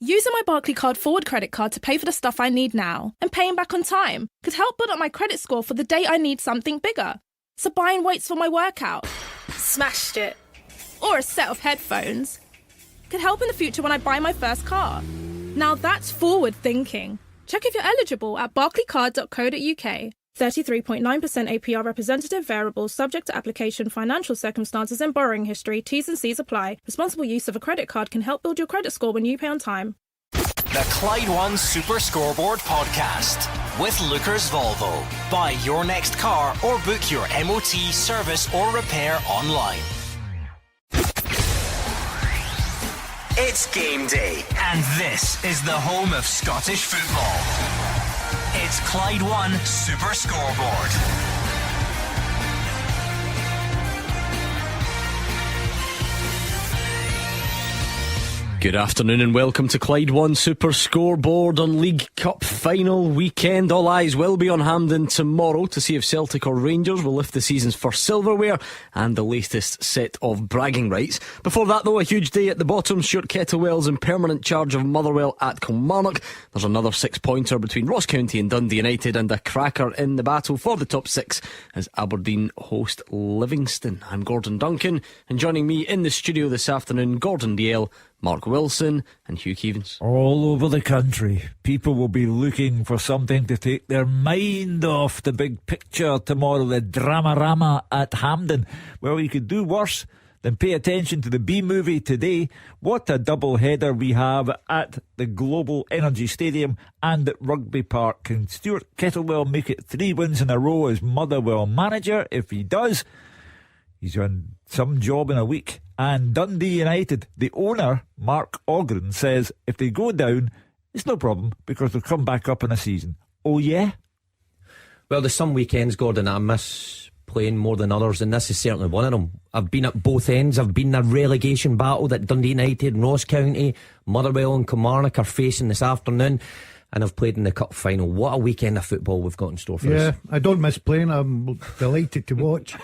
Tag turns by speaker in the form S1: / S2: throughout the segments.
S1: Using my Barclaycard Forward credit card to pay for the stuff I need now and paying back on time could help build up my credit score for the day I need something bigger. So buying weights for my workout, smashed it, or a set of headphones could help in the future when I buy my first car. Now that's forward thinking. Check if you're eligible at barclaycard.co.uk. 33.9% APR representative variable subject to application, financial circumstances and borrowing history. T's and C's apply. Responsible use of a credit card can help build your credit score when you pay on time.
S2: The Clyde One Super Scoreboard Podcast with Lookers Volvo. Buy your next car or book your MOT, service or repair online. It's game day, and this is the home of Scottish football. It's Clyde One Super Scoreboard.
S3: Good afternoon and welcome to Clyde One Super Scoreboard on League Cup final weekend. All eyes will be on Hampden tomorrow to see if Celtic or Rangers will lift the season's first silverware and the latest set of bragging rights. Before that though, a huge day at the bottom. Stuart Kettlewell's in permanent charge of Motherwell at Kilmarnock. There's another 6-pointer between Ross County and Dundee United, and a cracker in the battle for the top 6 as Aberdeen host Livingston. I'm Gordon Duncan, and joining me in the studio this afternoon, Gordon Dalziel, Mark Wilson and Hugh Keevins.
S4: All over the country, people will be looking for something to take their mind off the big picture tomorrow, the Dramarama at Hampden. Well, you could do worse than pay attention to the B-movie today. What a double header we have at the Global Energy Stadium and at Rugby Park. Can Stuart Kettlewell make it 3 wins in a row as Motherwell manager? If he does, he's on some job in a week. And Dundee United, the owner, Mark Ogren, says if they go down, it's no problem because they'll come back up in a season. Oh, yeah?
S5: Well, there's some weekends, Gordon, that I miss playing more than others, and this is certainly one of them. I've been at both ends. I've been in a relegation battle that Dundee United and Ross County, Motherwell and Kilmarnock are facing this afternoon. And I've played in the cup final. What a weekend of football we've got in store for us.
S6: Yeah, I don't miss playing. I'm delighted to watch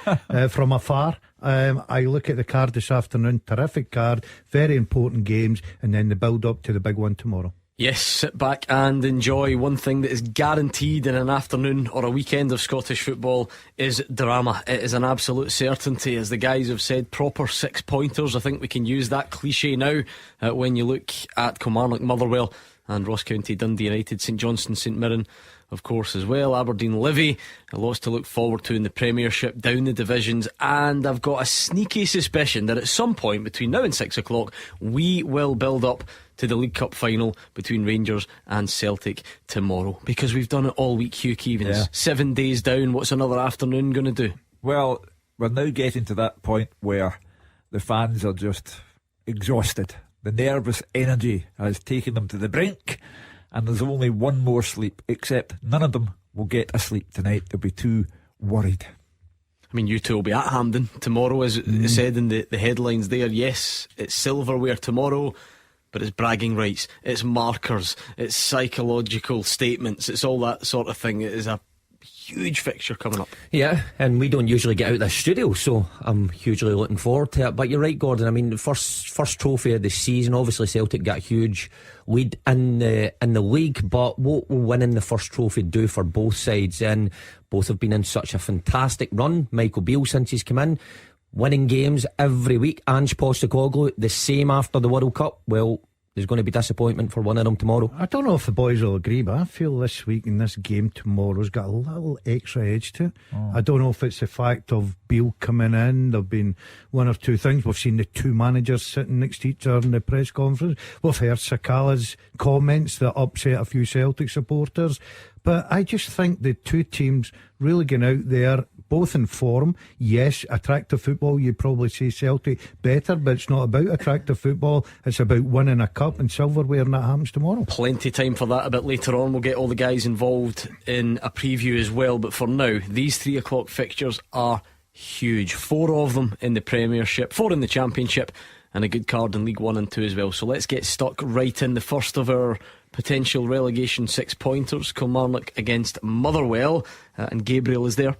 S6: from afar. I look at the card this afternoon. Terrific card, very important games, and then the build up to the big one tomorrow.
S3: Yes, sit back and enjoy. One thing that is guaranteed in an afternoon or a weekend of Scottish football is drama. It is an absolute certainty. As the guys have said, proper 6-pointers. I think we can use that cliche now when you look at Kilmarnock, Motherwell and Ross County, Dundee United, St Johnstone, St Mirren, of course, as well. Aberdeen, Livy, lots to look forward to in the Premiership, down the divisions. And I've got a sneaky suspicion that at some point between now and 6 o'clock, we will build up to the League Cup final between Rangers and Celtic tomorrow. Because we've done it all week, Hugh Keevins. Yeah. 7 days down, what's another afternoon going to do?
S4: Well, we're now getting to that point where the fans are just exhausted. The nervous energy has taken them to the brink, and there's only one more sleep, except none of them will get a sleep tonight. They'll be too worried.
S3: I mean, you two will be at Hampden tomorrow, as it said in the headlines there. Yes, it's silverware tomorrow, but it's bragging rights, it's markers, it's psychological statements, it's all that sort of thing. It is a huge fixture coming up.
S5: Yeah, and we don't usually get out of the studio, so I'm hugely looking forward to it. But you're right, Gordon. I mean, the first trophy of the season. Obviously Celtic got a huge lead in the league, but what will winning the first trophy do for both sides? And both have been in such a fantastic run. Michael Beale, since he's come in, winning games every week. Ange Postecoglou, the same after the World Cup. Well, there's going to be disappointment for one of them tomorrow. I
S6: don't know if the boys will agree, but I feel this week and this game tomorrow's got a little extra edge to it. I don't know if it's the fact of Beale coming in. There've been one or two things. We've seen the two managers sitting next to each other in the press conference. We've heard Sakala's comments that upset a few Celtic supporters. But I just think the two teams really going out there, both in form. Yes, attractive football, you'd probably say Celtic better, but it's not about attractive football. It's about winning a cup and silverware, and that happens tomorrow.
S3: Plenty time for that a bit later on. We'll get all the guys involved in a preview as well. But for now, these 3 o'clock fixtures are huge. 4 of them in the Premiership, 4 in the Championship, and a good card in League 1 and 2 as well. So let's get stuck right in. The first of our potential relegation 6-pointers, Kilmarnock against Motherwell, and Gabriel is there.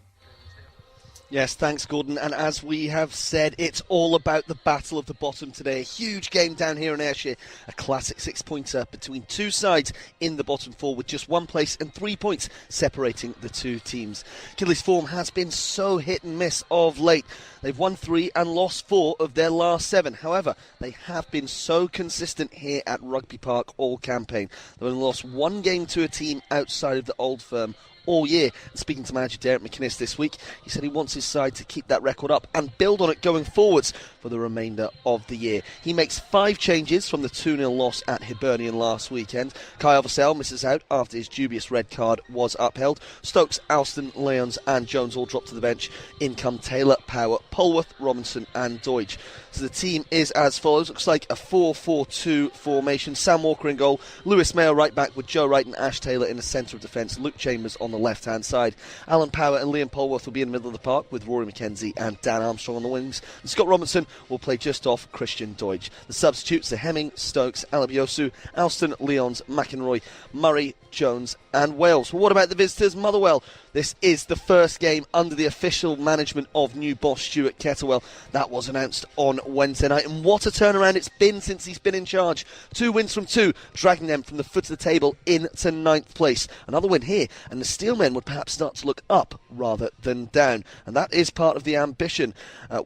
S7: Yes, thanks, Gordon. And as we have said, it's all about the battle of the bottom today. A huge game down here in Ayrshire. A classic six-pointer between two sides in the bottom four, with just one place and 3 points separating the two teams. Kidley's form has been so hit and miss of late. They've won 3 and lost 4 of their last 7. However, they have been so consistent here at Rugby Park all campaign. They've only lost 1 game to a team outside of the Old Firm all year. And speaking to manager Derek McInnes this week, he said he wants his side to keep that record up and build on it going forwards for the remainder of the year. He makes 5 changes from the 2-0 loss at Hibernian last weekend. Kai Oversell misses out after his dubious red card was upheld. Stokes, Alston, Lyons and Jones all drop to the bench. In come Taylor, Power, Polworth, Robinson and Deutsch. So the team is as follows. Looks like a 4-4-2 formation. Sam Walker in goal, Lewis Mayo right back with Joe Wright and Ash Taylor in the centre of defence, Luke Chambers on the left hand side. Alan Power and Liam Polworth will be in the middle of the park with Rory McKenzie and Dan Armstrong on the wings. And Scott Robinson will play just off Christian Deutsch. The substitutes are Hemming, Stokes, Alabiosu, Alston, Leons, McEnroy, Murray, Jones and Wales. Well, what about the visitors? Motherwell. This is the first game under the official management of new boss Stuart Kettlewell. That was announced on Wednesday night, and what a turnaround it's been since he's been in charge. 2 wins from 2, dragging them from the foot of the table into 9th place. Another win here, and the Steelmen would perhaps start to look up rather than down, and that is part of the ambition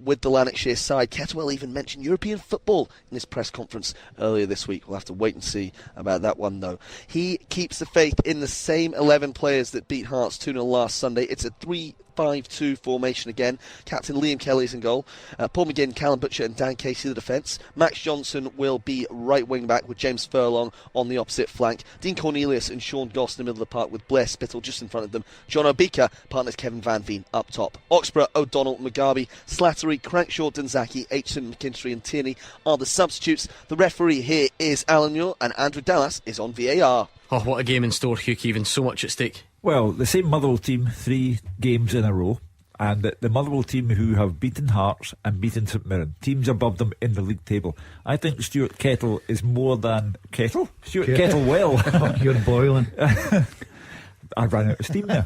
S7: with the Lanarkshire side. Kettlewell even mentioned European football in his press conference earlier this week. We'll have to wait and see about that one, though. He keeps the faith in the same 11 players that beat Hearts 2-0 last Sunday. It's a 3-5-2 formation again. Captain Liam Kelly is in goal. Paul McGinn, Callum Butcher and Dan Casey the defence. Max Johnson will be right wing back with James Furlong on the opposite flank. Dean Cornelius and Sean Goss in the middle of the park with Blair Spittle just in front of them. John Obika partners Kevin Van Veen up top. Oxborough, O'Donnell, Mugabe, Slattery, Crankshaw, Dunzaki, Aitchison, McKinstry and Tierney are the substitutes. The referee here is Alan Muir and Andrew Dallas is on VAR.
S3: Oh, what a game in store, Hugh Keevins. So much at stake.
S4: Well, the same Motherwell team 3 games in a row, and the Motherwell team who have beaten Hearts and beaten St Mirren, teams above them in the league table. I think Stuart Kettle is more than Stuart Kettlewell.
S6: You're boiling.
S4: I ran out of steam there.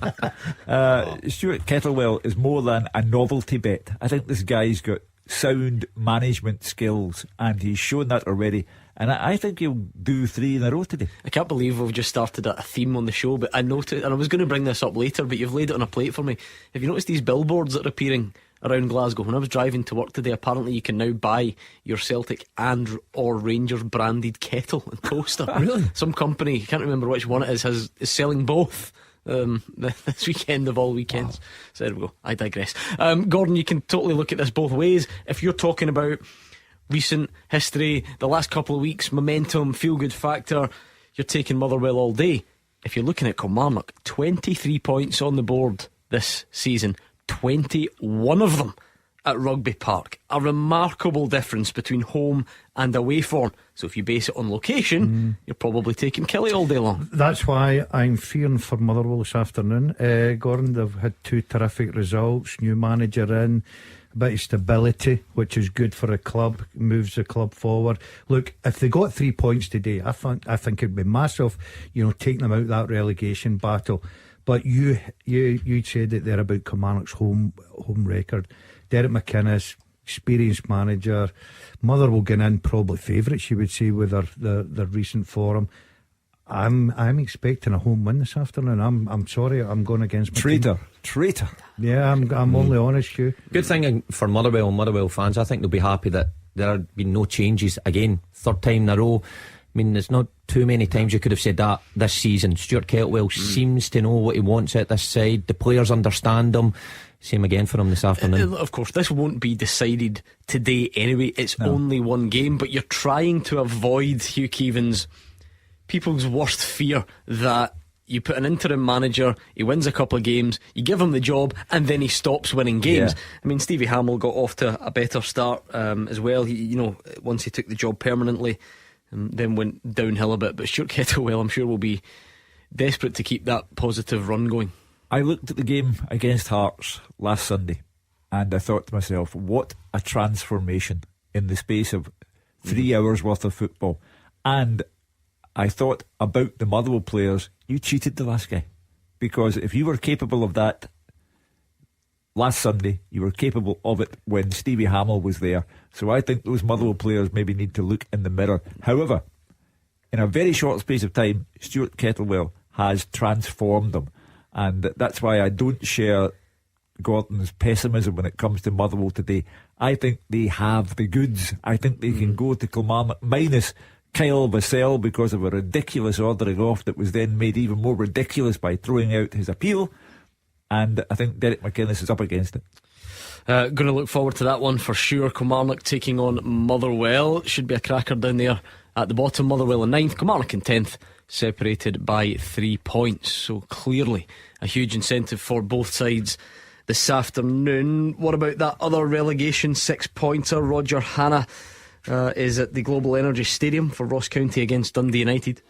S4: Stuart Kettlewell is more than a novelty bet. I think this guy's got sound management skills, and he's shown that already. And I think he'll do 3 in a row today. I
S3: can't believe we've just started a theme on the show, but I noticed, and I was going to bring this up later, but you've laid it on a plate for me. Have you noticed these billboards that are appearing around Glasgow? When I was driving to work today, apparently you can now buy your Celtic and or Rangers branded kettle and toaster.
S4: Really?
S3: Some company, I can't remember which one it is selling both. This weekend of all weekends. Wow. So there we go, I digress. Gordon, you can totally look at this both ways. If you're talking about recent history, the last couple of weeks, momentum, feel good factor, you're taking Motherwell all day. If you're looking at Kilmarnock, 23 points on the board this season, 21 of them at Rugby Park. A remarkable difference between home and away form. So if you base it on location, you're probably taking Kelly all day long.
S6: That's why I'm fearing for Motherwell this afternoon. Gordon, they've had 2 terrific results, new manager in, a bit of stability, which is good for a club, moves the club forward. Look, if they got 3 points today, I think it'd be massive, taking them out of that relegation battle. But you said that they're about Kilmarnock's home record. Derek McInnes, experienced manager. Motherwell going in probably favourites, you would say, with their recent form. I'm expecting a home win this afternoon. I'm sorry, I'm going against my
S4: traitor.
S6: Yeah, I'm only honest, Hugh.
S5: Good thing for Motherwell fans. I think they'll be happy that there have been no changes again. 3rd time in a row. I mean, there's not too many times you could have said that this season. Stuart Kettlewell seems to know what he wants at this side. The players understand him. Same again for him this afternoon.
S3: Of course, this won't be decided today anyway. It's only one game, but you're trying to avoid, Hugh Keevins, people's worst fear that you put an interim manager, he wins a couple of games, you give him the job, and then he stops winning games. Yeah. I mean, Stevie Hamill got off to a better start as well. Once he took the job permanently, then went downhill a bit. But Stuart Kettlewell, I'm sure, will be desperate to keep that positive run going.
S4: I looked at the game against Hearts last Sunday, and I thought to myself, what a transformation in the space of 3 hours worth of football. And I thought about the Motherwell players, you cheated the last guy, because if you were capable of that, last Sunday. You were capable of it when Stevie Hamill was there. So I think those Motherwell players maybe need to look in the mirror. However, in a very short space of time, Stuart Kettlewell has transformed them. And that's why I don't share Gordon's pessimism when it comes to Motherwell today. I think they have the goods. I think they can go to Kilmarnock minus Kyle Vassell because of a ridiculous ordering off that was then made even more ridiculous by throwing out his appeal. And I think Derek McInnes is up against it.
S3: Going to look forward to that one for sure. Kilmarnock taking on Motherwell. Should be a cracker down there at the bottom. Motherwell in 9th, Kilmarnock in 10th, separated by 3 points. So clearly a huge incentive for both sides this afternoon. What about that other relegation 6-pointer? Roger Hannah is at the Global Energy Stadium for Ross County against Dundee United.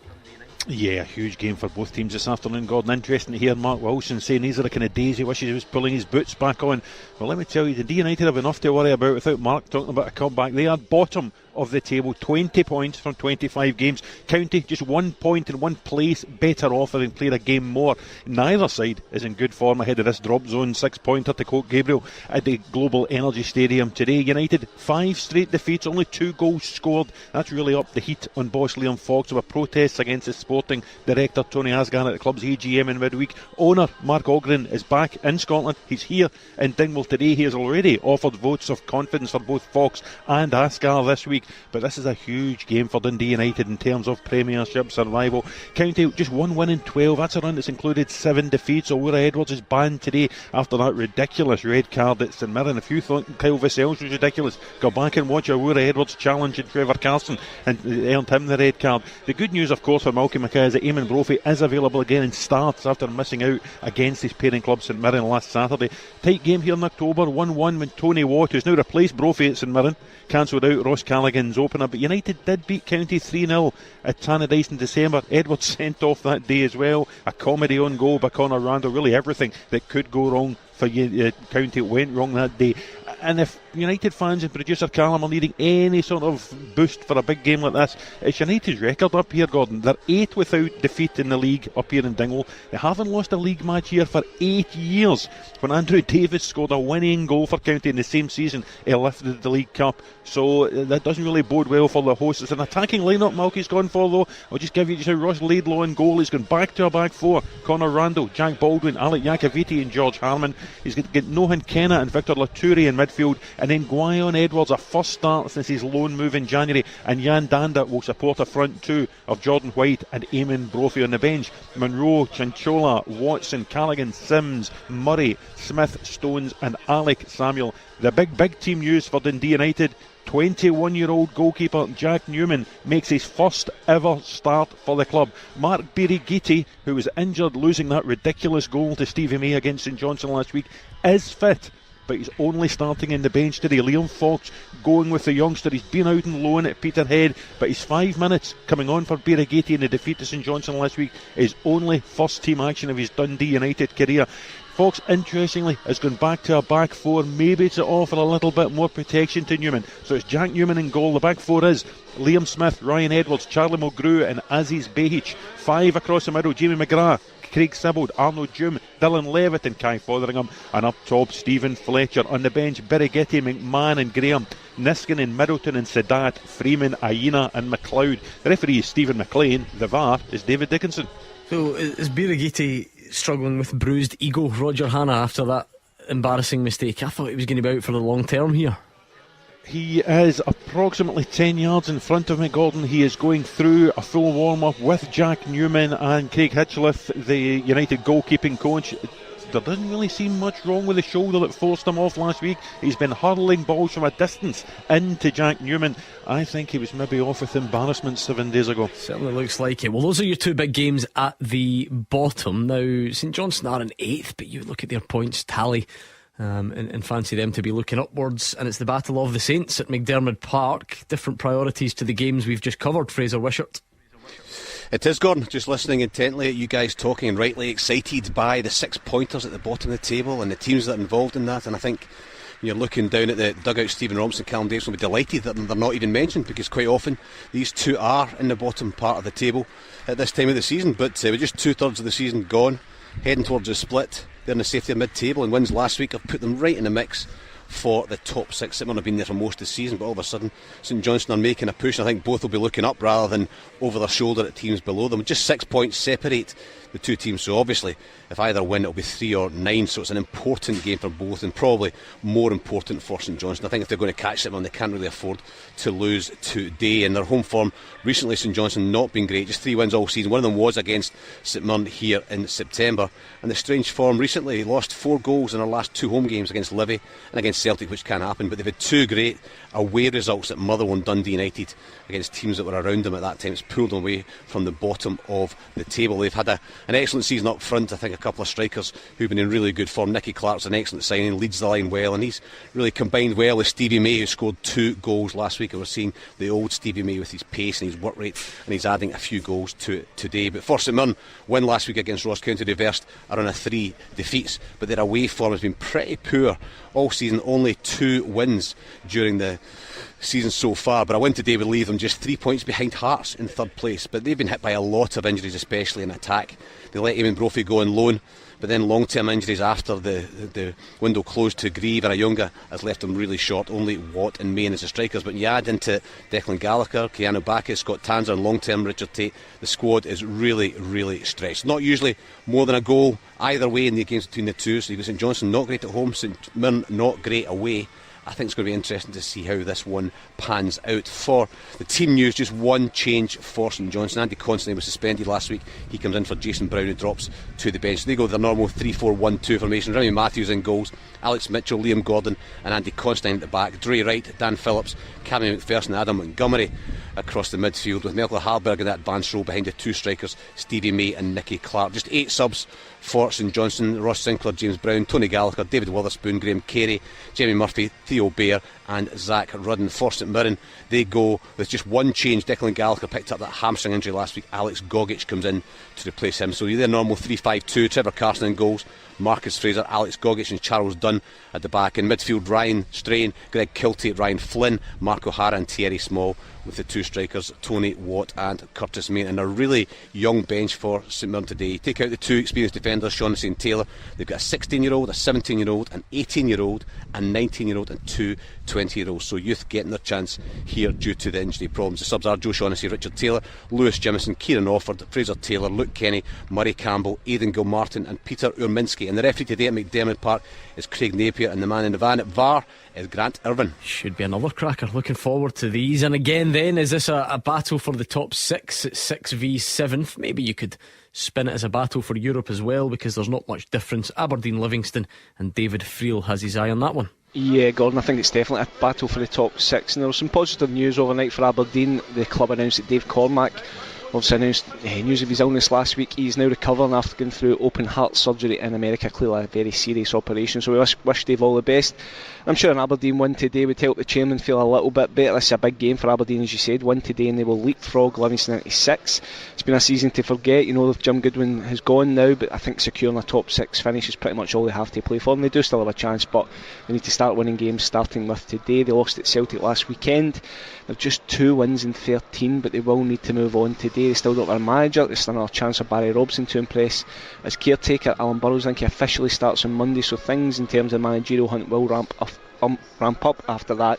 S8: Yeah, a huge game for both teams this afternoon, Gordon. Interesting to hear Mark Wilson saying these are the kind of days he wishes he was pulling his boots back on. Well, let me tell you, the Dundee United have enough to worry about without Mark talking about a comeback. They are bottom of the table, 20 points from 25 games. County just 1 point in one place better off, having played a game more. Neither side is in good form ahead of this drop zone 6-pointer to Coke Gabriel at the Global Energy Stadium today. United 5 straight defeats, only 2 goals scored. That's really upped the heat on boss Liam Fox. There were protests against the sporting director Tony Asghar at the club's AGM in midweek. Owner Mark Ogren is back in Scotland. He's here in Dingwall today. He has already offered votes of confidence for both Fox and Asghar this week. But this is a huge game for Dundee United in terms of Premiership survival. County just 1 win in 12. That's a run that's included 7 defeats. Owura Edwards is banned today after that ridiculous red card at St Mirren. If you thought Kyle Vassell's was ridiculous, go back and watch Owura Edwards challenge in Trevor Carson and earned him the red card. The good news, of course, for Malky Mackay is that Eamon Brophy is available again and starts after missing out against his parent club St Mirren last Saturday. Tight game here in October, 1-1 when Tony Watt, who's now replaced Brophy at St Mirren, cancelled out Ross Callaghan's opener. But United did beat County 3-0 at Tannadice in December. Edwards sent off that day as well. A comedy on goal by Conor Randall. Really everything that could go wrong for County went wrong that day. And if United fans and producer Callum are needing any sort of boost for a big game like this, it's United's record up here, Gordon. They're 8 without defeat in the league up here in Dingwall. They haven't lost a league match here for 8 years. When Andrew Davis scored a winning goal for County in the same season, he lifted the League Cup. So that doesn't really bode well for the hosts. It's an attacking lineup Malky's gone for, though. I'll just give you just how Ross Laidlaw in goal. He's gone back to a back four. Conor Randall, Jack Baldwin, Alec Iacoviti and George Harman. He's got Nohan Kenna and Victor Latourie in midfield. And then Guyon Edwards, a first start since his loan move in January. And Jan Danda will support a front two of Jordan White and Eamon Brophy on the bench. Monroe, Chinchola, Watson, Callaghan, Sims, Murray, Smith, Stones and Alec Samuel. The big team news for Dundee United. 21-year-old goalkeeper Jack Newman makes his first ever start for the club. Mark Birighitti, who was injured losing that ridiculous goal to Stevie May against St Johnstone last week, is fit, but he's only starting in the bench today. Liam Fox going with the youngster. He's been out on loan at Peterhead, but his 5 minutes coming on for Birighitti in the defeat to St Johnstone last week is only first team action of his Dundee United career. Fox, interestingly, has gone back to a back four, maybe to offer a little bit more protection to Newman. So it's Jack Newman in goal. The back four is Liam Smith, Ryan Edwards, Charlie Mulgrew and Aziz Behic. 5 across the middle, Jamie McGrath, Craig Sibbald, Arnold Doom, Dylan Levitt and Kai Fotheringham. And up top, Stephen Fletcher. On the bench, Birighitti, McMahon and Graham, Niskin and Middleton and Sadat, Freeman, Aina and McLeod. The referee is Stephen McLean. The VAR is David Dickinson.
S3: So is Birighitti struggling with bruised ego, Roger Hannah, after that embarrassing mistake? I thought he was going to be out for the long term here.
S8: He is approximately 10 yards in front of me, Gordon. He is going through a full warm-up with Jack Newman and Craig Hitchcliffe, the United goalkeeping coach. There doesn't really seem much wrong with the shoulder that forced him off last week. He's been hurling balls from a distance into Jack Newman. I think he was maybe off with embarrassment 7 days ago.
S3: Certainly looks like it. Well, those are your 2 big games at the bottom. Now, St Johnstone are in 8th, but you look at their points tally and fancy them to be looking upwards. And it's the Battle of the Saints at McDermott Park. Different priorities to the games we've just covered. Fraser Wishart.
S9: It is, Gordon. Just listening intently at you guys talking and rightly excited by the 6 pointers at the bottom of the table and the teams that are involved in that. And I think you're looking down at the dugout, Stephen Robinson, Callum Davis will be delighted that they're not even mentioned, because quite often these two are in the bottom part of the table at this time of the season. But with just 2/3 of the season gone, heading towards the split. They're in the safety of mid-table, and wins last week have put them right in the mix for the top 6. St Mirren have been there for most of the season, but all of a sudden St Johnstone are making a push, and I think both will be looking up rather than over their shoulder at teams below them. Just 6 points separate the two teams, so obviously if either win it'll be 3 or 9, so it's an important game for both, and probably more important for St Johnstone. I think if they're going to catch them, they can't really afford to lose today. In their home form recently, St Johnstone not been great, just 3 wins all season. One of them was against St Mirren here in September, and the strange form recently, lost 4 goals in their last 2 home games against Livy and against Celtic, which can happen, but they've had 2 great away results at Motherwell and Dundee United against teams that were around them at that time. It's pulled them away from the bottom of the table. They've had an excellent season up front. I think a couple of strikers who've been in really good form. Nicky Clark's an excellent signing, leads the line well, and he's really combined well with Stevie May, who scored 2 goals last week. And we're seeing the old Stevie May with his pace and his work rate, and he's adding a few goals to it today. But for St Mirren, win last week against Ross County, reversed a run of 3 defeats, but their away form has been pretty poor all season. Only 2 wins during the season so far, but a win today would leave them just 3 points behind Hearts in 3rd place. But they've been hit by a lot of injuries, especially in attack. They let Eamon Brophy go on loan, but then long-term injuries after the window closed to Grieve and Ayunga has left them really short. Only Watt and Main as the strikers, but when you add into Declan Gallagher, Keanu Bacchus, Scott Tanzer and long-term Richard Tate, the squad is really, really stretched. Not usually more than a goal either way in the games between the two. So you've got St Johnstone not great at home, St Mirren not great away. I think it's going to be interesting to see how this one pans out. For the team news, just one change for St Johnstone. Andy Constantine was suspended last week. He comes in for Jason Brown, who drops to the bench. So they go with their normal 3-4-1-2 formation. Remy Matthews in goals, Alex Mitchell, Liam Gordon and Andy Constantine at the back. Dre Wright, Dan Phillips, Cammy McPherson and Adam Montgomery across the midfield, with Melker Harberg in that advanced role behind the 2 strikers, Stevie May and Nicky Clark. Just 8 subs for St Johnstone: Ross Sinclair, James Brown, Tony Gallagher, David Witherspoon, Graham Carey, Jamie Murphy, Theo Bair and Zach Rudden. For St Mirren, they go with just one change. Declan Gallagher picked up that hamstring injury last week. Alex Gogic comes in to replace him. So their normal 3-5-2, Trevor Carson in goals, Marcus Fraser, Alex Gogic and Charles Dunn at the back. In midfield, Ryan Strain, Greg Kiltie, Ryan Flynn, Mark O'Hara and Thierry Small, with the 2 strikers, Tony Watt and Curtis Main. And a really young bench for St Mirren today. Take out the 2 experienced defenders, Shaughnessy and Taylor. They've got a 16-year-old, a 17-year-old, an 18-year-old, a 19-year-old and 2 20-year-olds. So youth getting their chance here due to the injury problems. The subs are Joe Shaughnessy, Richard Taylor, Lewis Jimison, Kieran Offord, Fraser Taylor, Luke Kenny, Murray Campbell, Aidan Gilmartin and Peter Urminski. And the referee today at McDermott Park is Craig Napier, and the man in the van at VAR is Grant Irvin.
S3: Should be another cracker. Looking forward to these. And again then, is this a battle for the top 6? It's 6 v 7th. Maybe you could spin it as a battle for Europe as well, because there's not much difference. Aberdeen, Livingston and David Friel has his eye on that one.
S10: Yeah, Gordon, I think it's definitely a battle for the top 6. And there was some positive news overnight for Aberdeen. The club announced that Dave Cormack obviously announced news of his illness last week. He's now recovering after going through open heart surgery in America. Clearly a very serious operation, so we wish Dave all the best. I'm sure an Aberdeen win today would help the chairman feel a little bit better. This is a big game for Aberdeen, as you said. Win today and they will leapfrog Livingston into 6. It's been a season to forget. You know, Jim Goodwin has gone now, but I think securing a top 6 finish is pretty much all they have to play for, and they do still have a chance, but they need to start winning games, starting with today. They lost at Celtic last weekend. They've just 2 wins in 13, but they will need to move on today. They still don't have a manager. There's still another chance of Barry Robson to impress as caretaker. Alan Burrows, I think he officially starts on Monday, so things in terms of managerial hunt will ramp up after that.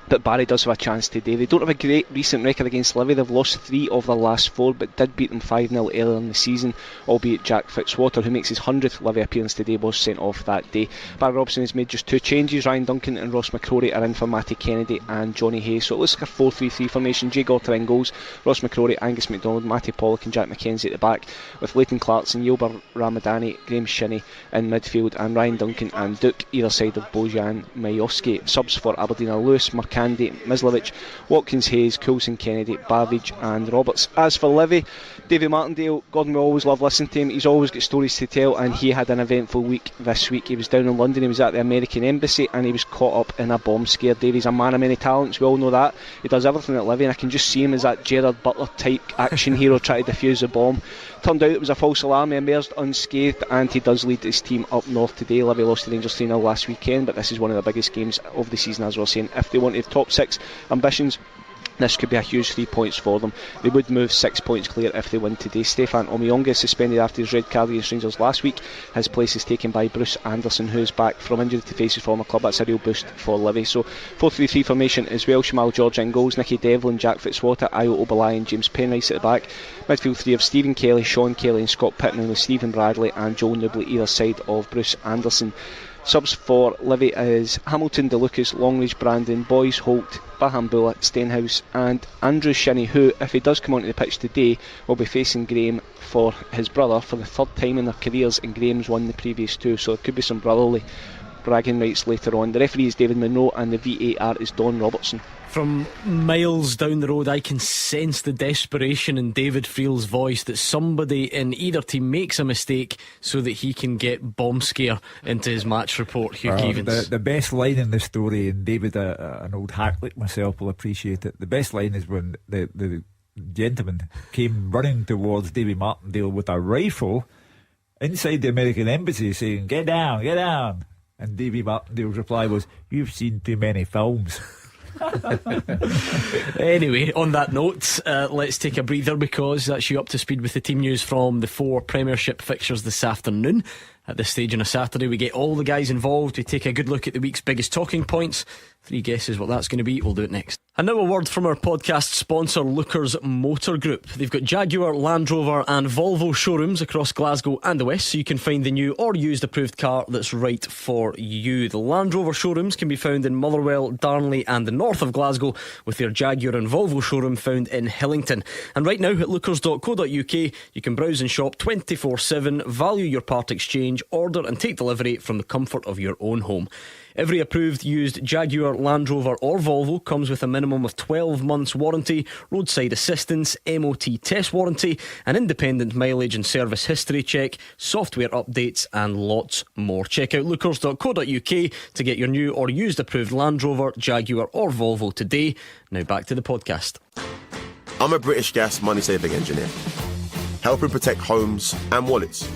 S10: But Barry does have a chance today. They don't have a great recent record against Livy. They've lost 3 of their last 4, but did beat them 5-0 earlier in the season, albeit Jack Fitzwater, who makes his 100th Livy appearance today, was sent off that day. Barry Robson has made just 2 changes. Ryan Duncan and Ross McCrory are in for Matty Kennedy and Johnny Hayes. So it looks like a 4-3-3 formation. Jay Gorter in goals, Ross McCrory, Angus MacDonald, Matty Pollock and Jack McKenzie at the back, with Leighton Clarkson, Yilber Ramadani, Graham Shinney in midfield, and Ryan Duncan and Duke either side of Bojan Majowski. Subs for Aberdeen are Lewis, Mercandi, Mislovic, Watkins, Hayes, Coulson, Kennedy, Babbage and Roberts. As for Livy, Davy Martindale, Gordon, we always love listening to him. He's always got stories to tell, and he had an eventful week this week. He was down in London, he was at the American Embassy, and he was caught up in a bomb scare. Davy's a man of many talents, we all know that. He does everything at Livy, and I can just see him as that Gerard Butler type action hero trying to defuse the bomb. Turned out it was a false alarm. He emerged unscathed, and he does lead his team up north today. Livy lost to Rangers 3-0 last weekend, but this is one of the biggest games of the season, as we're saying. If they want to have top 6 ambitions, This could be a huge 3 points for them. They would move 6 points clear if they win today. Stefan Omiyonga is suspended after his red card against Rangers last week. His place is taken by Bruce Anderson, who's back from injury to face his former club. That's a real boost for Livy. So 4-3-3 formation as well. Shamal George in goals, Nicky Devlin, Jack Fitzwater, Ayo Obalai and James Penrice at the back. Midfield three of Stephen Kelly, Sean Kelly and Scott Pittman, with Stephen Bradley and Joel Newbley either side of Bruce Anderson. Subs for Livy is Hamilton, DeLucas, Longridge, Brandon, Boyce, Holt, Bahambula, Stenhouse and Andrew Shinnie, who, if he does come onto the pitch today, will be facing Graham for his brother for the third time in their careers, and Graham's won the previous two, so there could be some brotherly bragging rights later on. The referee is David Monroe and the VAR is Don Robertson.
S3: From miles down the road, I can sense the desperation in David Friel's voice that somebody in either team makes a mistake so that he can get bomb scare into his match report. Hugh Keevins.
S4: The best line in the story, and David, an old hack like myself, will appreciate it. The best line is when the gentleman came running towards Davy Martindale with a rifle inside the American embassy saying, "Get down, get down." And Davy Martindale's reply was, "You've seen too many films."
S3: Anyway, on that note, let's take a breather, because that's you up to speed with the team news from the 4 Premiership fixtures this afternoon. At this stage on a Saturday, we get all the guys involved. We take a good look at the week's biggest talking points. 3 guesses what that's going to be. We'll do it next. And now a word from our podcast sponsor, Lookers Motor Group. They've got Jaguar, Land Rover and Volvo showrooms across Glasgow and the West, so you can find the new or used approved car that's right for you. The Land Rover showrooms can be found in Motherwell, Darnley and the north of Glasgow, with their Jaguar and Volvo showroom found in Hillington. And right now at lookers.co.uk you can browse and shop 24/7, value your part exchange, order and take delivery from the comfort of your own home. Every approved used Jaguar, Land Rover or Volvo comes with a minimum of 12 months warranty, roadside assistance, MOT test warranty, an independent mileage and service history check, software updates and lots more. Check out lookers.co.uk to get your new or used approved Land Rover, Jaguar or Volvo today. Now back to the podcast.
S11: I'm a British Gas money saving engineer, helping protect homes and wallets.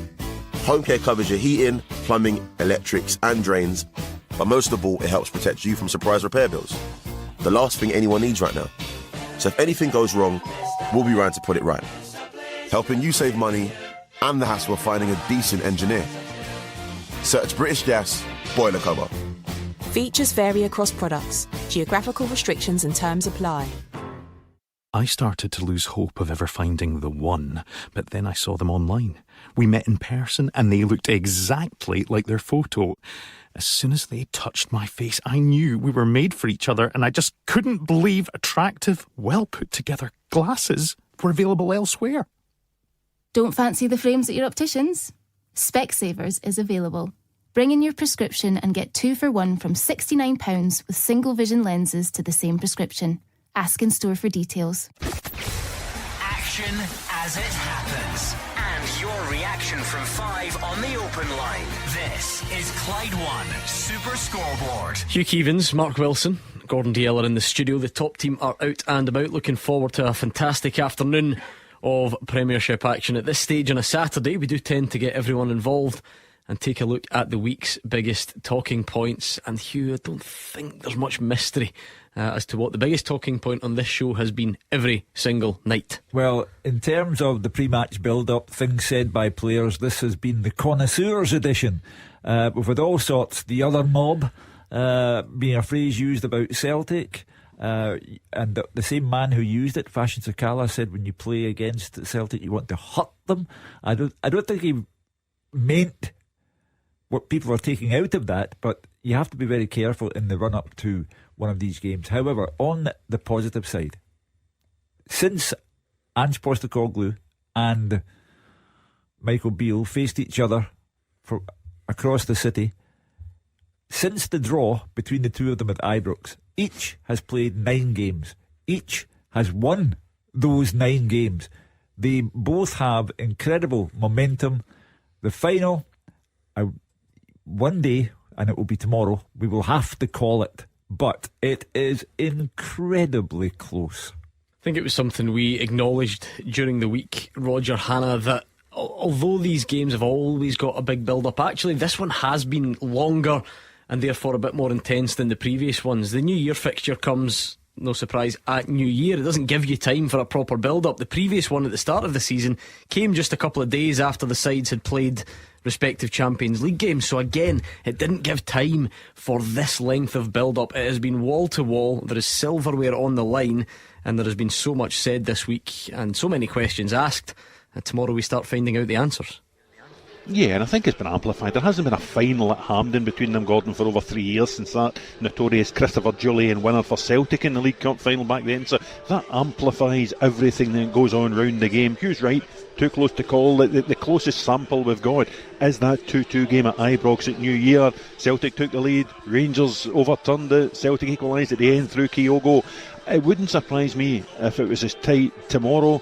S11: Home care covers your heating, plumbing, electrics and drains, but most of all, it helps protect you from surprise repair bills. The last thing anyone needs right now. So if anything goes wrong, we'll be around to put it right, helping you save money and the hassle of finding a decent engineer. Search British Gas boiler cover.
S12: Features vary across products. Geographical restrictions and terms apply.
S13: I started to lose hope of ever finding the one, but then I saw them online. We met in person and they looked exactly like their photo. As soon as they touched my face, I knew we were made for each other, and I just couldn't believe attractive, well-put-together glasses were available elsewhere.
S14: Don't fancy the frames at your opticians? Specsavers is available. Bring in your prescription and get 2 for 1 from £69 with single vision lenses to the same prescription. Ask in store for details.
S2: Action as it happens, and your reaction from 5 on the open line. This is Clyde One Super Scoreboard.
S3: Hugh Keevins, Mark Wilson, Gordon Dalziel are in the studio. The top team are out and about, looking forward to a fantastic afternoon of Premiership action. At this stage on a Saturday, we do tend to get everyone involved and take a look at the week's biggest talking points. And Hugh, I don't think there's much mystery as to what the biggest talking point on this show has been every single night.
S4: Well, in terms of the pre-match build-up, things said by players, this has been the connoisseurs edition. We've had all sorts. The other mob, being a phrase used about Celtic, and the same man who used it, Fashion Sakala, said when you play against Celtic you want to hurt them. I don't think he meant what people are taking out of that, but you have to be very careful in the run-up to one of these games. However, on the positive side, since Ange Postecoglou and Michael Beale faced each other across the city, since the draw between the two of them at Ibrox, each has played 9 games. Each has won those 9 games. They both have incredible momentum. The final, one day, and it will be tomorrow, we will have to call it, but it is incredibly close.
S3: I think it was something we acknowledged during the week, Roger Hannah, that although these games have always got a big build-up, actually this one has been longer and therefore a bit more intense than the previous ones. The New Year fixture comes no surprise, at New Year. It doesn't give you time for a proper build-up. The previous one at the start of the season came just a couple of days after the sides had played respective Champions League games. So again, it didn't give time for this length of build-up. It has been wall to wall. There is silverware on the line, and there has been so much said this week and so many questions asked. And tomorrow we start finding out the answers.
S8: Yeah, and I think it's been amplified. There hasn't been a final at Hampden between them, Gordon, for over 3 years since that notorious Christopher Julian winner for Celtic in the League Cup final back then. So that amplifies everything that goes on round the game. Hugh's right, too close to call. The closest sample we've got is that 2-2 game at Ibrox at New Year. Celtic took the lead, Rangers overturned it, Celtic equalised at the end through Kyogo. It wouldn't surprise me if it was as tight tomorrow.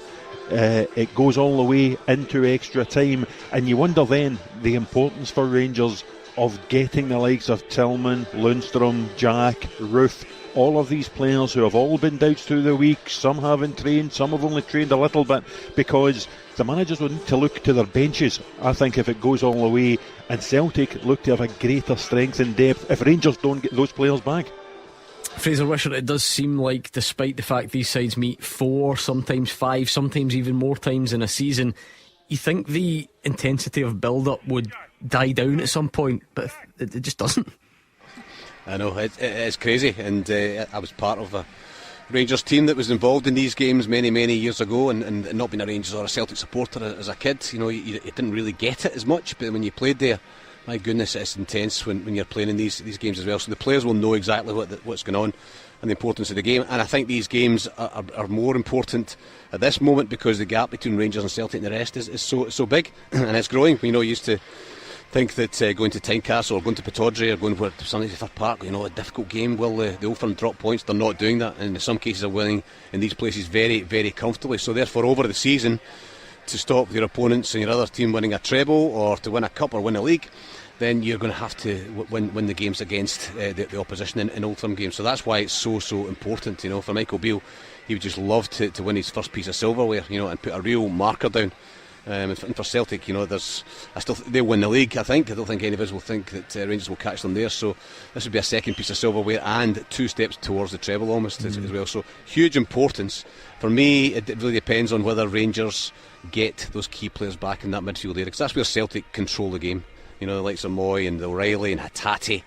S8: It goes all the way into extra time, and you wonder then the importance for Rangers of getting the likes of Tillman, Lundstrom, Jack, Ruth, all of these players who have all been doubts through the week. Some haven't trained, some have only trained a little bit, because the managers will need to look to their benches, I think, if it goes all the way, and Celtic look to have a greater strength and depth if Rangers don't get those players back.
S3: Fraser Wisher, it does seem like, despite the fact these sides meet 4, sometimes 5, sometimes even more times in a season, you think the intensity of build-up would die down at some point, but it just doesn't.
S9: I know, it's crazy, and I was part of a Rangers team that was involved in these games many years ago, and not being a Rangers or a Celtic supporter as a kid, you didn't really get it as much, but when you played there, my goodness, it's intense when you're playing in these games as well. So the players will know exactly what's going on and the importance of the game. And I think these games are more important at this moment because the gap between Rangers and Celtic and the rest is so big and it's growing. We used to think that going to Tynecastle or going to Pittodrie or going to Sunday Fir Park, a difficult game. Well, the Old Firm drop points. They're not doing that, and in some cases are winning in these places very, very comfortably. So therefore, over the season, to stop your opponents and your other team winning a treble or to win a cup or win a league, then you're going to have to win the games against the opposition in Old Firm games. So that's why it's so important. For Michael Beale, he would just love to win his first piece of silverware, and put a real marker down. And for Celtic, they'll win the league. I don't think any of us will think that Rangers will catch them there. So this would be a second piece of silverware and 2 steps towards the treble almost as well. So huge importance. For me, it really depends on whether Rangers get those key players back in that midfield area, because that's where Celtic control the game. The likes of Moy and O'Reilly and Hatate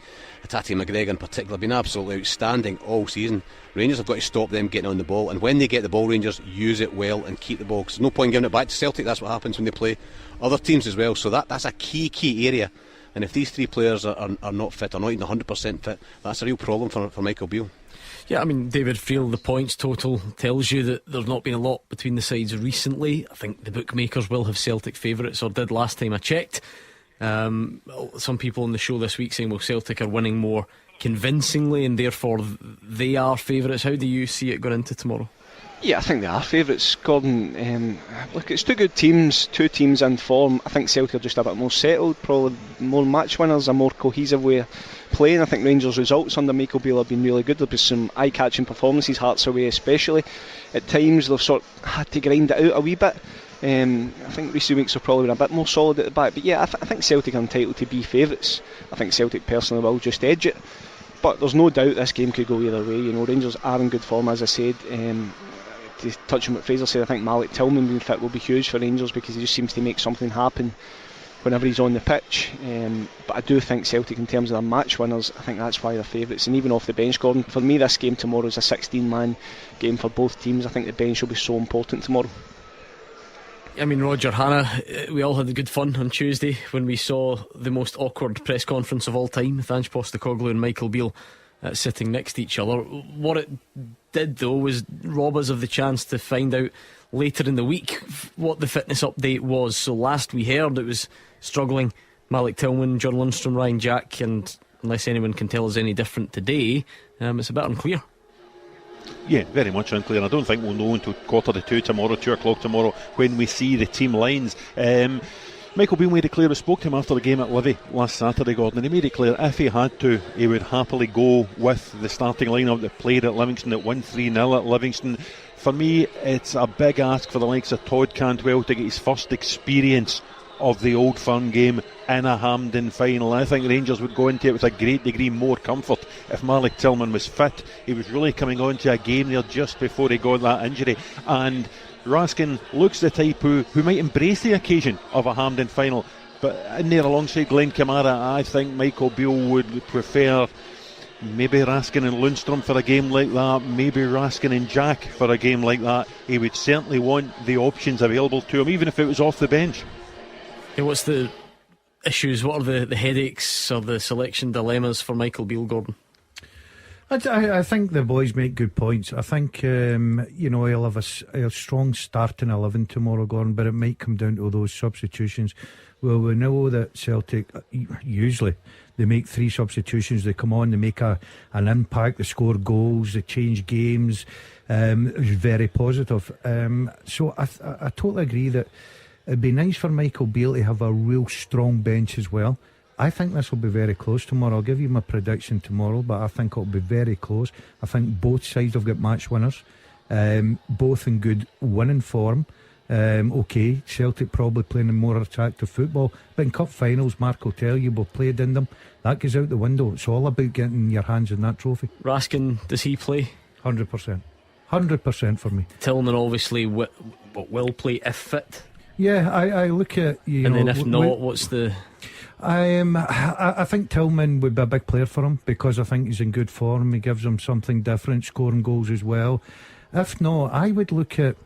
S9: McGregor in particular have been absolutely outstanding all season. Rangers have got to stop them getting on the ball, and when they get the ball, Rangers use it well and keep the ball, because there's no point giving it back to Celtic. That's what happens when they play other teams as well. So that's a key area, and if these 3 players are not fit or not even 100% fit, that's a real problem for Michael Beale.
S3: Yeah, I mean, David Friel, the points total tells you that there's not been a lot between the sides recently. I think the bookmakers will have Celtic favourites, or did last time I checked. Some people on the show this week saying, well, Celtic are winning more convincingly and therefore they are favourites. How do you see it going into tomorrow?
S10: Yeah, I think they are favourites, Gordon. Look, it's 2 good teams, 2 teams in form. I think Celtic are just a bit more settled, probably more match winners, a more cohesive way of playing. I think Rangers' results under Michael Beale have been really good. There'll be some eye-catching performances, Hearts away especially. At times they've sort of had to grind it out a wee bit. I think recent weeks have probably been a bit more solid at the back, but yeah, I think Celtic are entitled to be favourites. I think Celtic personally will just edge it, but there's no doubt this game could go either way. Rangers are in good form, as I said. To touch on what Fraser said, I think Malik Tillman being fit will be huge for Rangers, because he just seems to make something happen whenever he's on the pitch. But I do think Celtic, in terms of their match winners, I think that's why they're favourites. And even off the bench, Gordon, for me this game tomorrow is a 16-man game for both teams. I think the bench will be so important tomorrow.
S3: I mean, Roger Hanna, we all had good fun on Tuesday when we saw the most awkward press conference of all time with Ange Postecoglou and Michael Beale sitting next to each other. What it did, though, was rob us of the chance to find out later in the week what the fitness update was. So last we heard, it was struggling Malik Tillman, John Lundstrom, Ryan Jack, and unless anyone can tell us any different today, it's a bit unclear.
S8: Yeah, very much unclear. I don't think we'll know until 1:45 tomorrow, 2 o'clock tomorrow, when we see the team lines. Michael Beale made it clear, I spoke to him after the game at Livy last Saturday, Gordon, and he made it clear if he had to, he would happily go with the starting lineup that played at Livingston, that won 3-0 at Livingston. For me, it's a big ask for the likes of Todd Cantwell to get his first experience of the Old Firm game in a Hampden final. I think Rangers would go into it with a great degree more comfort if Malik Tillman was fit. He was really coming on to a game there just before he got that injury, and Raskin looks the type who might embrace the occasion of a Hampden final. But in there alongside Glenn Kamara, I think Michael Beale would prefer maybe Raskin and Lundstrom for a game like that, maybe Raskin and Jack for a game like that. He would certainly want the options available to him, even if it was off the bench.
S3: Yeah, what's the issues? What are the headaches or the selection dilemmas for Michael Beale, Gordon?
S6: I think the boys make good points. I think he'll have a strong starting 11 tomorrow, Gordon, but it might come down to those substitutions. Well, we know that Celtic usually they make 3 substitutions. They come on, they make an impact, they score goals, they change games. It was very positive. So I totally agree that it'd be nice for Michael Beale to have a real strong bench as well. I think this will be very close tomorrow. I'll give you my prediction tomorrow, but I think it'll be very close. I think both sides have got match winners, both in good winning form. Okay, Celtic probably playing in more attractive football, but in cup finals, Mark will tell you, we've played in them. That goes out the window. It's all about getting your hands on that trophy.
S3: Raskin, does he play?
S6: 100%. 100% for me.
S3: Tillman obviously will play if fit.
S6: Yeah, I look at
S3: and then if not, what's the?
S6: I think Tillman would be a big player for him because I think he's in good form. He gives him something different, scoring goals as well. If not, I would look at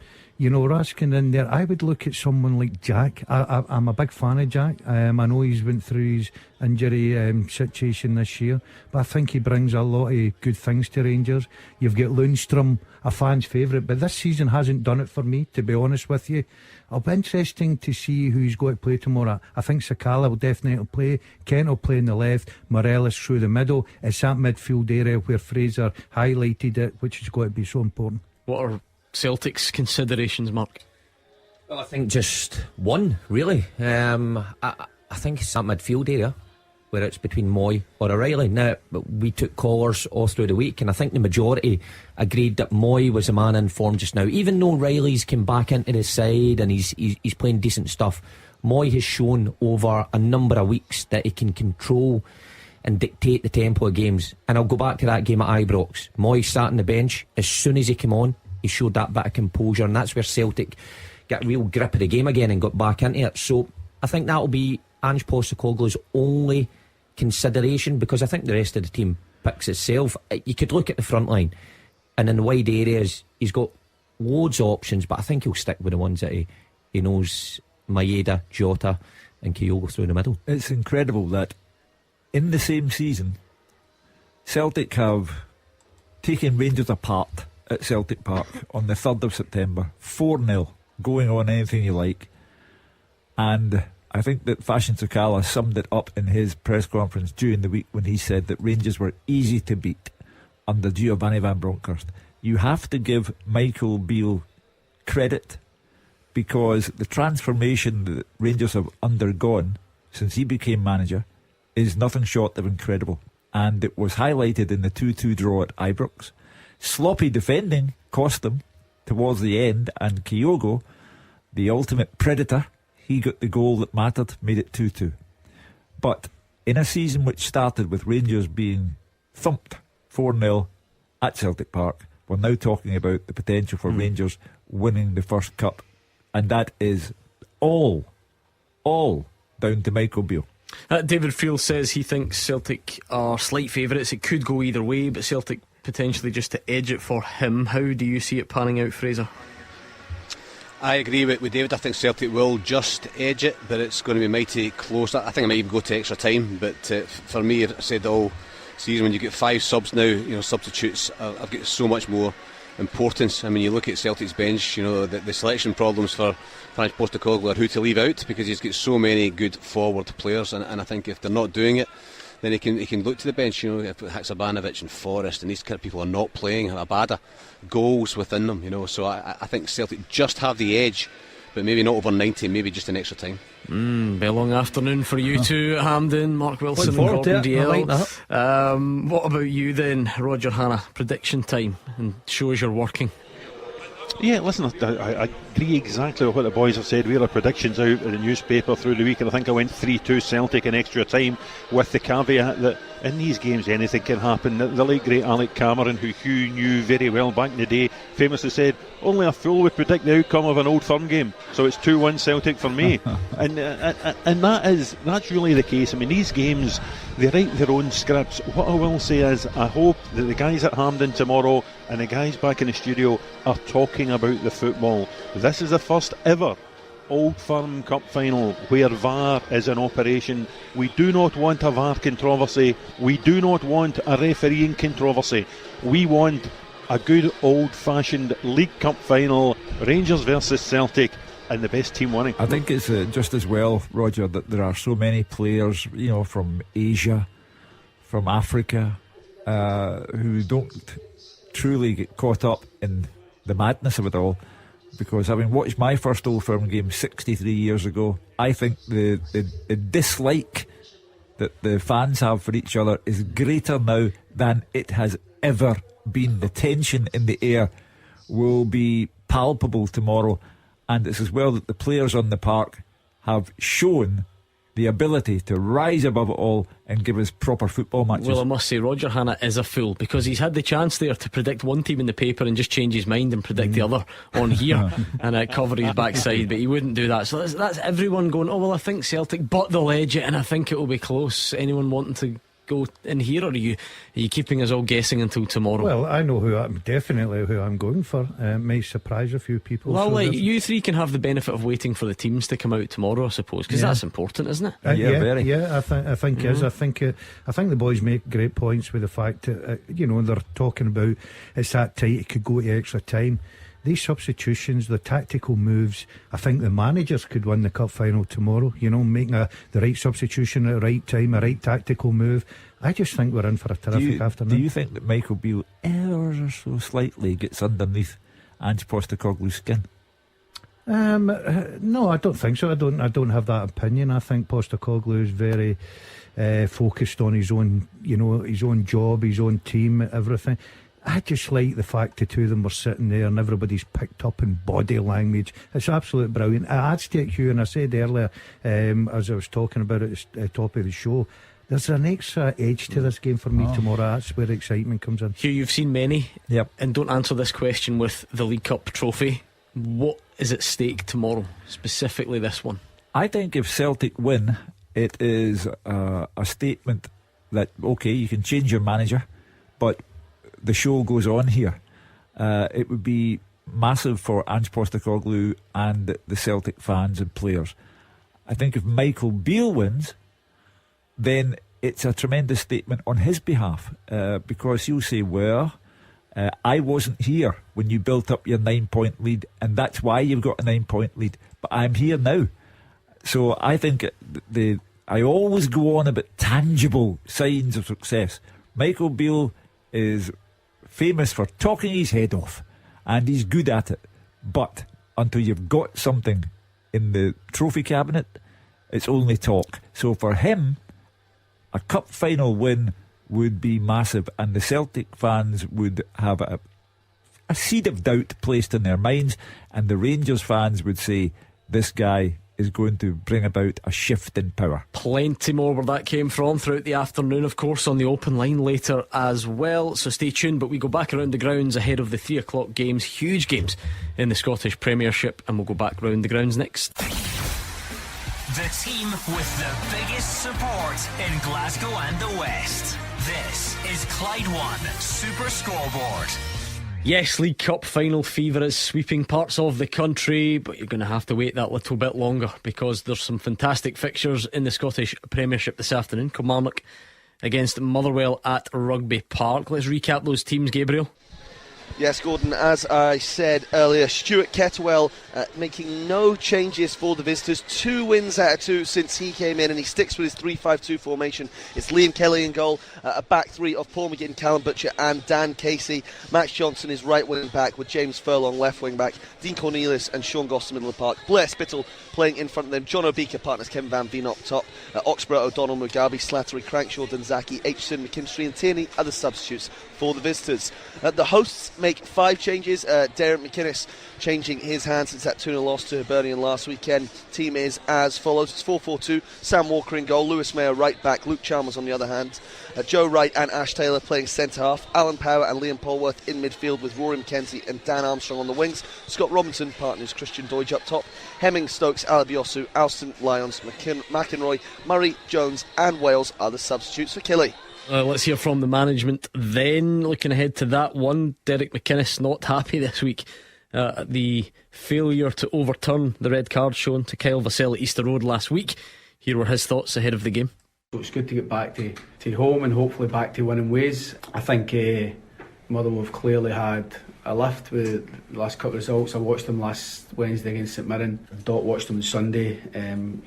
S6: Raskin in there. I would look at someone like Jack. I'm a big fan of Jack. I know he's went through his injury situation this year, but I think he brings a lot of good things to Rangers. You've got Lundstrom, a fan's favourite, but this season hasn't done it for me, to be honest with you. It'll be interesting to see who's going to play tomorrow. I think Sakala will definitely play. Kent will play on the left. Morelos through the middle. It's that midfield area where Fraser highlighted it, which is going to be so important.
S3: What are Celtic's considerations, Mark?
S5: Well, I think just one, really. I think it's that midfield area where it's between Moy or O'Reilly. Now, we took callers all through the week, and I think the majority agreed that Moy was a man in form just now. Even though Riley's came back into the side and he's playing decent stuff, Moy has shown over a number of weeks that he can control and dictate the tempo of games. And I'll go back to that game at Ibrox. Moy sat on the bench. As soon as he came on, he showed that bit of composure, and that's where Celtic got a real grip of the game again and got back into it. So I think that'll be Ange Postecoglou's only consideration, because I think the rest of the team picks itself. You could look at the front line, and in the wide areas he's got loads of options, but I think he'll stick with the ones that he knows: Maeda, Jota and Kyogo through the middle.
S4: It's incredible that in the same season Celtic have taken Rangers apart at Celtic Park on the 3rd of September, 4-0, going on anything you like. And I think that Fashion Sakala summed it up in his press conference during the week when he said that Rangers were easy to beat under Giovanni Van Bronckhorst. You have to give Michael Beale credit, because the transformation that Rangers have undergone since he became manager is nothing short of incredible. And it was highlighted in the 2-2 draw at Ibrox. Sloppy defending cost them towards the end, and Kyogo, the ultimate predator, he got the goal that mattered, made it 2-2. But in a season which started with Rangers being thumped 4-0 at Celtic Park, we're now talking about the potential for Rangers winning the first cup, and that is all down to Michael Beale.
S3: David Friel says he thinks Celtic are slight favourites. It could go either way, but Celtic potentially just to edge it for him. How do you see it panning out, Fraser?
S9: I agree with David. I think Celtic will just edge it, but it's going to be mighty close. I think it might even go to extra time, but for me, I said all season, when you get 5 subs now, substitutes have got so much more importance. I mean, you look at Celtic's bench, the selection problems for Ange Postecoglou are who to leave out, because he's got so many good forward players, and I think if they're not doing it, then he can look to the bench. Haksabanovic and Forrest and these kind of people are not playing. Abada, goals within them. So I think Celtic just have the edge, but maybe not over 90, maybe just an extra time.
S3: Be a long afternoon for you two at Hampden, Mark Wilson and Gordon DL. What about you then, Roger Hanna? Prediction time, and shows you're working.
S8: Yeah, listen, I agree exactly with what the boys have said. We had our predictions out in the newspaper through the week, and I think I went 3-2 Celtic in extra time, with the caveat that in these games anything can happen. The late great Alec Cameron, who Hugh knew very well back in the day, famously said only a fool would predict the outcome of an Old Firm game, so it's 2-1 Celtic for me. and that's really the case. I mean, these games, they write their own scripts. What I will say is, I hope that the guys at Hampden tomorrow and the guys back in the studio are talking about the football. This is the first ever Old Firm Cup final where VAR is in operation. We do not want a VAR controversy. We do not want a refereeing controversy. We want a good old-fashioned League Cup final, Rangers versus Celtic, and the best team winning.
S4: I think it's just as well, Roger, that there are so many players, from Asia, from Africa, who don't truly get caught up in the madness of it all. Because having watched my first Old Firm game 63 years ago, I think the dislike that the fans have for each other is greater now than it has ever been. The tension in the air will be palpable tomorrow, and it's as well that the players on the park have shown the ability to rise above it all and give us proper football matches.
S3: Well, I must say, Roger Hannah is a fool, because he's had the chance there to predict one team in the paper and just change his mind and predict the other on here and cover his backside, but he wouldn't do that. So that's everyone going, oh well, I think Celtic, but they'll edge it, and I think it will be close. Anyone wanting to go in here, or are you keeping us all guessing until tomorrow?
S6: Well, I know who I'm going for. It may surprise a few people.
S3: Well, so you three can have the benefit of waiting for the teams to come out tomorrow, I suppose, because that's important, isn't it?
S6: Very. Yeah, I think it is. I think the boys make great points with the fact that they're talking about it's that tight, it could go to extra time. These substitutions, the tactical moves, I think the managers could win the cup final tomorrow. Making the right substitution at the right time, a right tactical move. I just think we're in for a terrific afternoon.
S4: Do you think that Michael Beale ever so slightly gets underneath Ange Postecoglou's skin?
S6: No, I don't think so. I don't have that opinion. I think Postecoglou is very focused on his own, his own job, his own team, everything. I just like the fact the two of them were sitting there and everybody's picked up in body language. It's absolutely brilliant. It adds to it, Hugh, and I said earlier, as I was talking about it at the top of the show, there's an extra edge to this game for me tomorrow. That's where the excitement comes in.
S3: Hugh, you've seen many.
S4: Yep.
S3: And don't answer this question with the League Cup trophy. What is at stake tomorrow, specifically this one?
S4: I think if Celtic win, it is a statement that, okay, you can change your manager, but the show goes on here. It would be massive for Ange Postecoglou and the Celtic fans and players. I think if Michael Beale wins, then it's a tremendous statement on his behalf, because he'll say, well, I wasn't here when you built up your 9-point lead, and that's why you've got a 9-point lead, but I'm here now. So I think I always go on about tangible signs of success. Michael Beale is famous for talking his head off, and he's good at it, but until you've got something in the trophy cabinet, it's only talk. So for him, a cup final win would be massive, and the Celtic fans would have a seed of doubt placed in their minds, and the Rangers fans would say, this guy is going to bring about a shift in power.
S3: Plenty more where that came from throughout the afternoon, of course, on the open line later as well, so stay tuned. But we go back around the grounds ahead of the 3 o'clock games, huge games in the Scottish Premiership, and we'll go back round the grounds next.
S2: The team with the biggest support in Glasgow and the West. This is Clyde One Super Scoreboard.
S3: Yes, League Cup final fever is sweeping parts of the country, but you're going to have to wait that little bit longer, because there's some fantastic fixtures in the Scottish Premiership this afternoon. Kilmarnock against Motherwell at Rugby Park. Let's recap those teams, Gabriel.
S7: Yes, Gordon, as I said earlier, Stuart Kettlewell making no changes for the visitors. 2 wins out of 2 since he came in, and he sticks with his 3-5-2 formation. It's Liam Kelly in goal, a back 3 of Paul McGinn, Callum Butcher and Dan Casey. Max Johnson is right wing back with James Furlong left wing back, Dean Cornelius and Sean Goss in the middle of the park. Blair Spittle playing in front of them, John Obika partners Kevin Van Veen up top, Oxborough, O'Donnell, Mugabe, Slattery, Crankshaw, Dunzaki, Aitchison, McKinstry and Tierney are the substitutes for the visitors. The hosts make 5 changes. Derek McInnes changing his hand since that 2-0 loss to Hibernian last weekend. Team is as follows. It's 4-4-2. Sam Walker in goal. Lewis Mayo right back. Luke Chalmers on the other hand. Joe Wright and Ash Taylor playing centre half. Alan Power and Liam Polworth in midfield with Rory McKenzie and Dan Armstrong on the wings. Scott Robinson partners Christian Deutsch up top. Hemming, Stokes, Alabiosu, Alston, Lyons, McInroy, Murray, Jones and Wales are the substitutes for Killie.
S3: Let's hear from the management then. Looking ahead to that one, Derek McInnes not happy this week at the failure to overturn the red card shown to Kyle Vassell at Easter Road last week. Here were his thoughts ahead of the game.
S15: It's good to get back to home and hopefully back to winning ways. I think Motherwell have clearly had a lift with the last couple of results. I watched them last Wednesday against St Mirren. Dot watched them on Sunday, and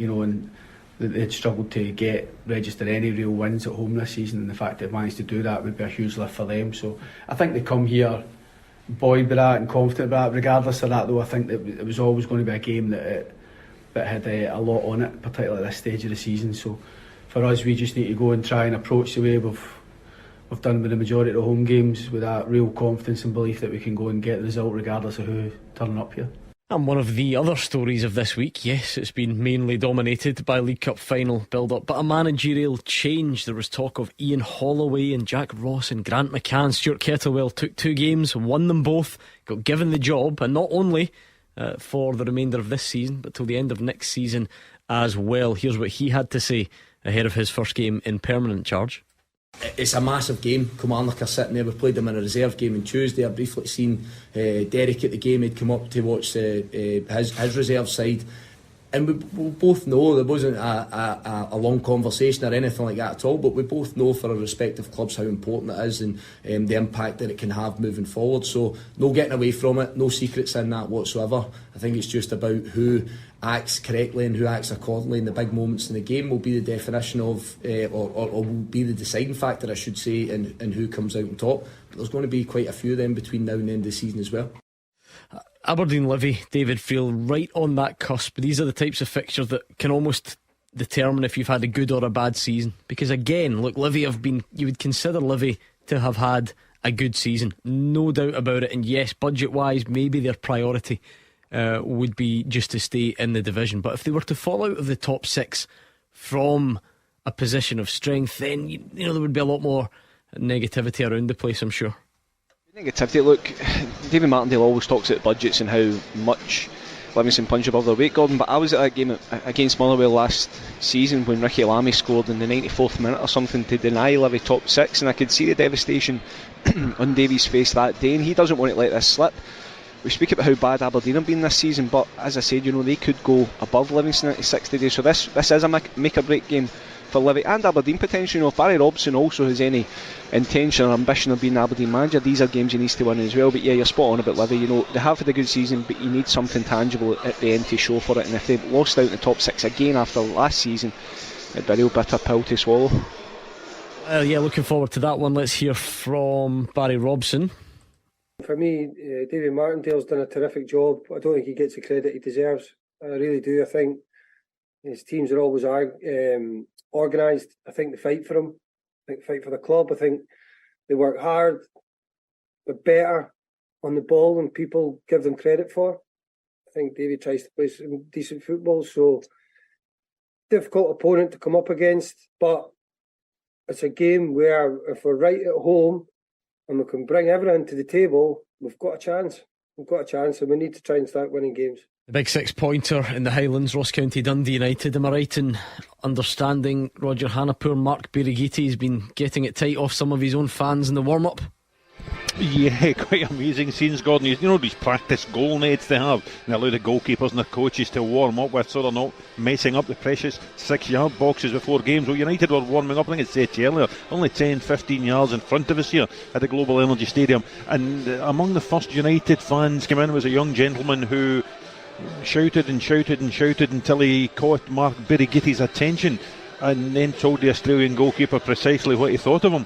S15: they'd struggled to get register any real wins at home this season, and the fact they've managed to do that would be a huge lift for them. So I think they come here buoyed by that and confident about it. Regardless of that though, I think that it was always going to be a game that had a lot on it, particularly at this stage of the season. So for us, we just need to go and try and approach the way we've done with the majority of the home games, with that real confidence and belief that we can go and get the result regardless of who turning up here.
S3: And one of the other stories of this week, yes, it's been mainly dominated by League Cup final build-up, but a managerial change. There was talk of Ian Holloway and Jack Ross and Grant McCann. Stuart Kettlewell took 2 games, won them both, got given the job, and not only for the remainder of this season, but till the end of next season as well. Here's what he had to say ahead of his first game in permanent charge.
S5: It's a massive game. Kilmarnock are sitting there. We played them in a reserve game on Tuesday. I briefly seen Derek at the game. He'd come up to watch his reserve side, and we both know there wasn't a long conversation or anything like that at all, but we both know for our respective clubs how important it is and the impact that it can have moving forward. So no getting away from it, no secrets in that whatsoever. I think it's just about who acts correctly and who acts accordingly in the big moments in the game will be the definition of or will be the deciding factor, I should say, in who comes out on top. But there's going to be quite a few of them between now and the end of the season as well.
S3: Aberdeen Livy, David, feel right on that cusp. These are the types of fixtures that can almost determine if you've had a good or a bad season, because again, look, Livy you would consider Livy to have had a good season, no doubt about it. And yes, budget wise, maybe their priority would be just to stay in the division. But if they were to fall out of the top 6 from a position of strength, then there would be a lot more negativity around the place, I'm sure.
S10: Negativity, look, David Martindale always talks about budgets and how much Livingston punch above their weight, Gordon, but I was at a game against Motherwell last season when Ricky Lamy scored in the 94th minute or something to deny Livy top 6, and I could see the devastation on Davy's face that day, and he doesn't want to let this slip. We speak about how bad Aberdeen have been this season, but as I said, they could go above Livingston at 60 days, so this is a make or break game for Livy and Aberdeen potentially. If Barry Robson also has any intention or ambition of being Aberdeen manager, these are games he needs to win as well. But yeah, you're spot on about Livy. They have had a good season, but you need something tangible at the end to show for it, and if they've lost out in the top 6 again after last season, it'd be a real bitter pill to swallow.
S3: Yeah, looking forward to that one. Let's hear from Barry Robson.
S16: For me, David Martindale's done a terrific job. I don't think he gets the credit he deserves. I really do. I think his teams are always organised. I think they fight for him. I think they fight for the club. I think they work hard. They're better on the ball than people give them credit for. I think David tries to play some decent football. So, difficult opponent to come up against. But it's a game where if we're right at home and we can bring everyone to the table, we've got a chance. We've got a chance, and we need to try and start winning games.
S3: The big 6-pointer in the Highlands, Ross County Dundee United. Am I right in understanding Roger Hannah, Mark Birighitti has been getting it tight off some of his own fans in the warm-up?
S8: Yeah, quite amazing scenes, Gordon. These practice goal nets they have, and they allow the goalkeepers and their coaches to warm up with, so they're not messing up the precious 6-yard boxes before games. Well, United were warming up, I think it said earlier, only 10-15 yards in front of us here at the Global Energy Stadium, and among the first United fans came in was a young gentleman who shouted and shouted and shouted until he caught Mark Birighitti's attention, and then told the Australian goalkeeper precisely what he thought of him.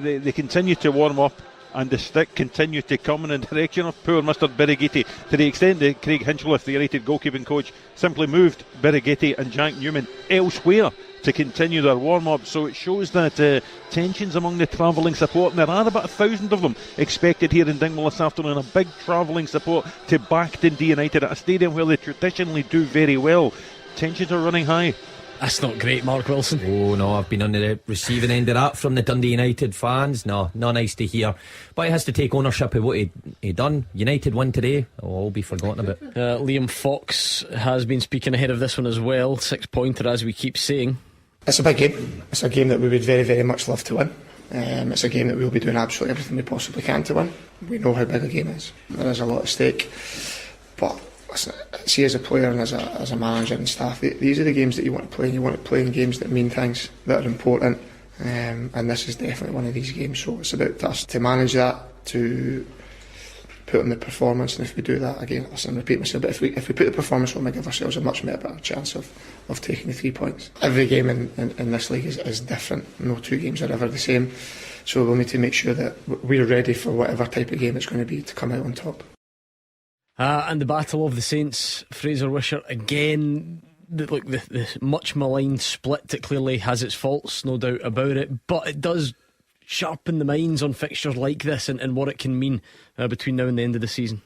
S8: They continue to warm up, and the stick continued to come in the direction of poor Mr Birighitti, to the extent that Craig Hinchliffe, the United goalkeeping coach, simply moved Birighitti and Jack Newman elsewhere to continue their warm-up. So it shows that tensions among the travelling support, and there are about 1,000 of them expected here in Dingwall this afternoon. A big travelling support to back Dundee United at a stadium where they traditionally do very well. Tensions are running high.
S3: That's not great, Mark Wilson.
S5: Oh no, I've been on the receiving end of that from the Dundee United fans. No, not nice to hear. But he has to take ownership of what he done. United won today. It will all be forgotten about.
S3: Liam Fox has been speaking ahead of this one as well. 6-pointer, as we keep saying.
S17: It's a big game. It's a game that we would very, very much love to win. It's a game that we'll be doing absolutely everything we possibly can to win. We know how big a game is. There is a lot at stake. But see, as a player and as a manager and staff, these are the games that you want to play, and you want to play in games that mean things, that are important, and this is definitely one of these games. So it's about us to manage that, to put in the performance, and if we do that, again, listen, repeat myself, but if we put the performance on, we give ourselves a much better chance of taking the 3 points. Every game in this league is different. No two games are ever the same, so we'll need to make sure that we're ready for whatever type of game it's going to be to come out on top.
S3: And the Battle of the Saints, Fraser Wisher again. The much maligned split, it clearly has its faults, no doubt about it, but it does sharpen the minds on fixtures like this and what it can mean between now and the end of the season.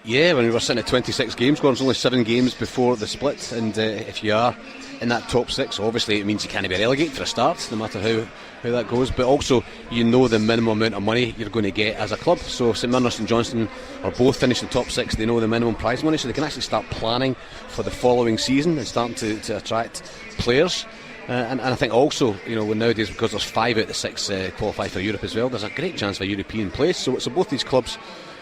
S9: Yeah, when we were sitting at 26 games, there's only 7 games before the split, and if you are in that top 6, obviously it means you can't be relegated for a start, no matter how that goes, but also you know the minimum amount of money you're going to get as a club. So St Mirren or St Johnstone are both finished in the top 6, they know the minimum prize money, so they can actually start planning for the following season and starting to attract players. And I think also, nowadays, because there's 5 out of the 6 qualify for Europe as well, there's a great chance for a European place. So both these clubs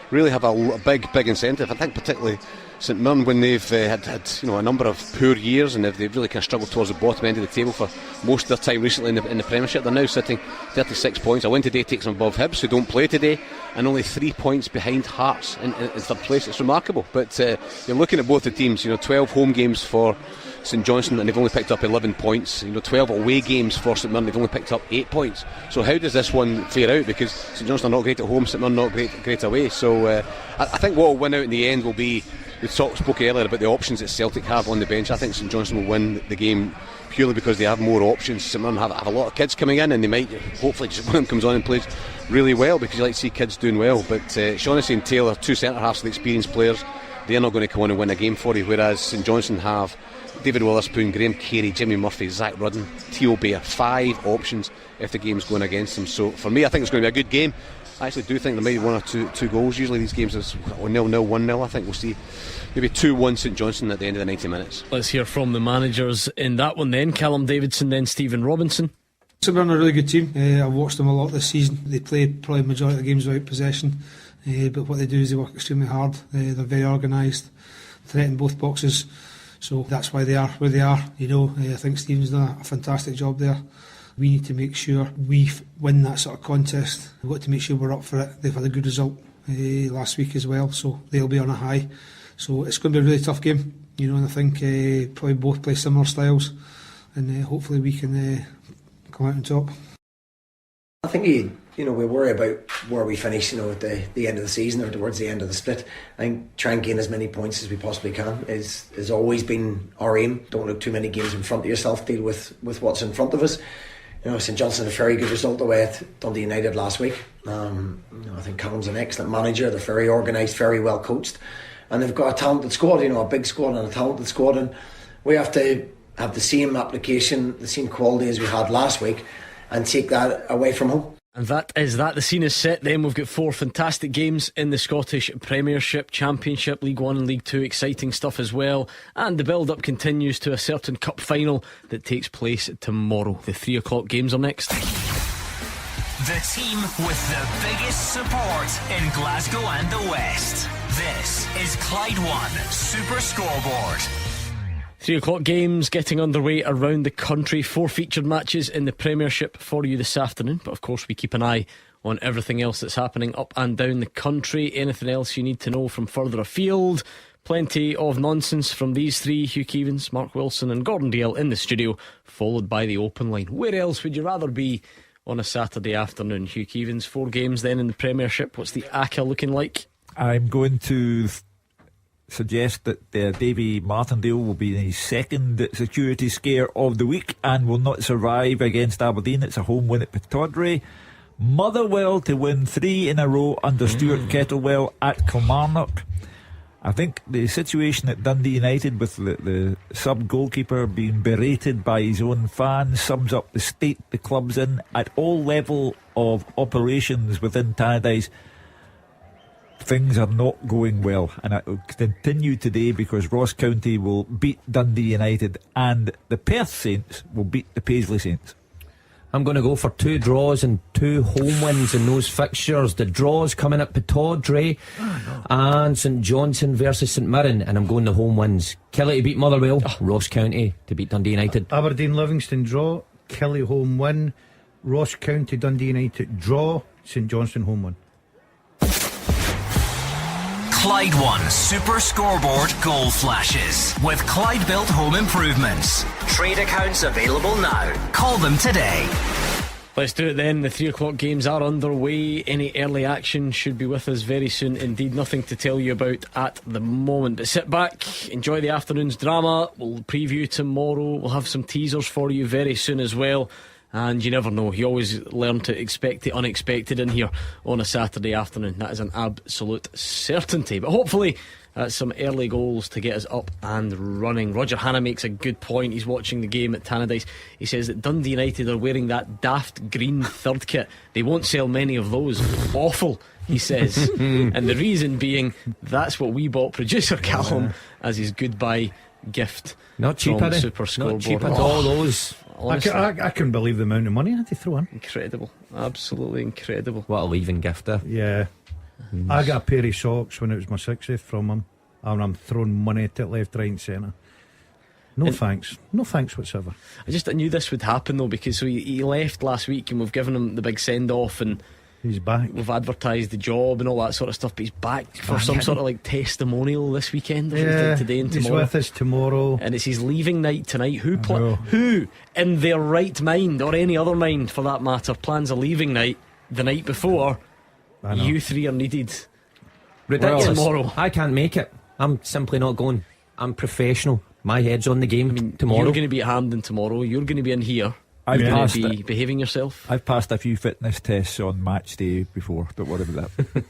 S9: really have a big incentive. I think particularly St Mirren, when they've had a number of poor years, and they've really kind of struggled towards the bottom end of the table for most of their time recently in the Premiership. They're now sitting 36 points. A win today takes them above Hibs, who don't play today, and only 3 points behind Hearts in third place. It's remarkable. But you're looking at both the teams. 12 home games for St Johnstone, and they've only picked up 11 points. 12 away games for St Mirren, they've only picked up 8 points. So how does this one fare out? Because St Johnstone are not great at home, St Mirren not great away. So I think what will win out in the end will be, we spoke earlier about the options that Celtic have on the bench. I think St Johnstone will win the game purely because they have more options. St Mirren have a lot of kids coming in, and they might, hopefully just one of them comes on and plays really well, because you like to see kids doing well. But Shaughnessy and Taylor, 2 centre halves with experienced players, they're not going to come on and win a game for you, whereas St Johnstone have David Witherspoon, Graham Carey, Jimmy Murphy, Zach Rudden, Theo Bair, 5 options if the game's going against them. So for me, I think it's going to be a good game. I actually do think there may be 1 or 2 goals. Usually these games is 0-0, 1-0. I think we'll see maybe 2-1 St Johnstone at the end of the 90 minutes.
S3: Let's hear from the managers in that one then. Callum Davidson, then Stephen Robinson.
S18: St Mirren are a really good team. I've watched them a lot this season. They play probably the majority of the games without possession, but what they do is they work extremely hard. They're very organised, threaten both boxes, so that's why they are where they are. I think Stephen's done a fantastic job there. We need to make sure we win that sort of contest. We've got to make sure we're up for it. They've had a good result last week as well, so they'll be on a high. So it's going to be a really tough game, and I think probably both play similar styles, and hopefully we can come out on top.
S19: I think we worry about where we finish, at the end of the season or towards the end of the split. I think try and gain as many points as we possibly can has always been our aim. Don't look too many games in front of yourself. Deal with what's in front of us. St Johnstone had a very good result away at Dundee United last week. I think Callum's an excellent manager. They're very organised, very well coached, and they've got a talented squad. A big squad and a talented squad, and we have to have the same application, the same quality as we had last week, and take that away from home.
S3: And that. The scene is set then. We've got 4 fantastic games in the Scottish Premiership, Championship, League 1 and League 2. Exciting stuff as well. And the build-up continues to a certain cup final that takes place tomorrow. The 3 o'clock games are next.
S2: The team with the biggest support in Glasgow and the West. This is Clyde One Super Scoreboard.
S3: 3 o'clock games getting underway around the country. 4 featured matches in the Premiership for you this afternoon, but of course we keep an eye on everything else that's happening up and down the country. Anything else you need to know from further afield? Plenty of nonsense from these 3: Hugh Keevins, Mark Wilson and Gordon Dalziel in the studio, followed by the open line. Where else would you rather be on a Saturday afternoon? Hugh Keevins, 4 games then in the Premiership. What's the ACCA looking like?
S4: I'm going to suggest that Davy Martindale will be in his second security scare of the week and will not survive against Aberdeen. It's a home win at Pittodrie. Motherwell to win 3 in a row under Stuart Kettlewell at Kilmarnock. I think the situation at Dundee United with the sub-goalkeeper being berated by his own fans sums up the state the club's in at all level of operations within Tannadice. Things are not going well, and it will continue today because Ross County will beat Dundee United and the Perth Saints will beat the Paisley Saints.
S5: I'm going to go for 2 draws and 2 home wins in those fixtures. The draws coming at Pittodrie and St Johnstone versus St Mirren, and I'm going the home wins. Kelly to beat Motherwell, Ross County to beat Dundee United.
S6: Aberdeen Livingston draw, Kelly home win, Ross County Dundee United draw, St Johnstone home win.
S2: Clyde One Super Scoreboard Goal Flashes with Clyde Built Home Improvements. Trade accounts available now. Call them today.
S3: Let's do it then. The 3 o'clock games are underway. Any early action should be with us very soon indeed. Nothing to tell you about at the moment, but sit back, enjoy the afternoon's drama. We'll preview tomorrow. We'll have some teasers for you very soon as well. And you never know, you always learn to expect the unexpected in here on a Saturday afternoon. That is an absolute certainty. But hopefully some early goals to get us up and running. Roger Hanna makes a good point. He's watching the game at Tannadice. He says that Dundee United are wearing that daft green third kit. They won't sell many of those. Awful, he says. And the reason being, that's what we bought producer Callum as his goodbye gift.
S5: Not cheap,
S3: from Super Scoreboard.
S5: Not cheap at all, those.
S6: I couldn't believe the amount of money I had to throw in.
S3: Incredible, absolutely incredible.
S5: What a leaving gift there.
S6: Yeah. I got a pair of socks when it was my 60th from him, and I'm throwing money at it left, right and centre. No thanks whatsoever.
S3: I knew this would happen though, because he left last week and we've given him the big send off and
S6: he's back.
S3: We've advertised the job and all that sort of stuff, but he's back for some sort of like testimonial this weekend or something, today and tomorrow.
S6: He's with us tomorrow,
S3: and it's his leaving night tonight. Who in their right mind, or any other mind for that matter, plans a leaving night the night before? You 3 are needed.
S5: Ridiculous.
S3: Tomorrow.
S5: I can't make it. I'm simply not going. I'm professional. My head's on the game. Tomorrow
S3: you're going to be at Hampden tomorrow. You're going to be in here. You're going to be behaving yourself.
S4: I've passed a few fitness tests on match day before. Don't worry about that.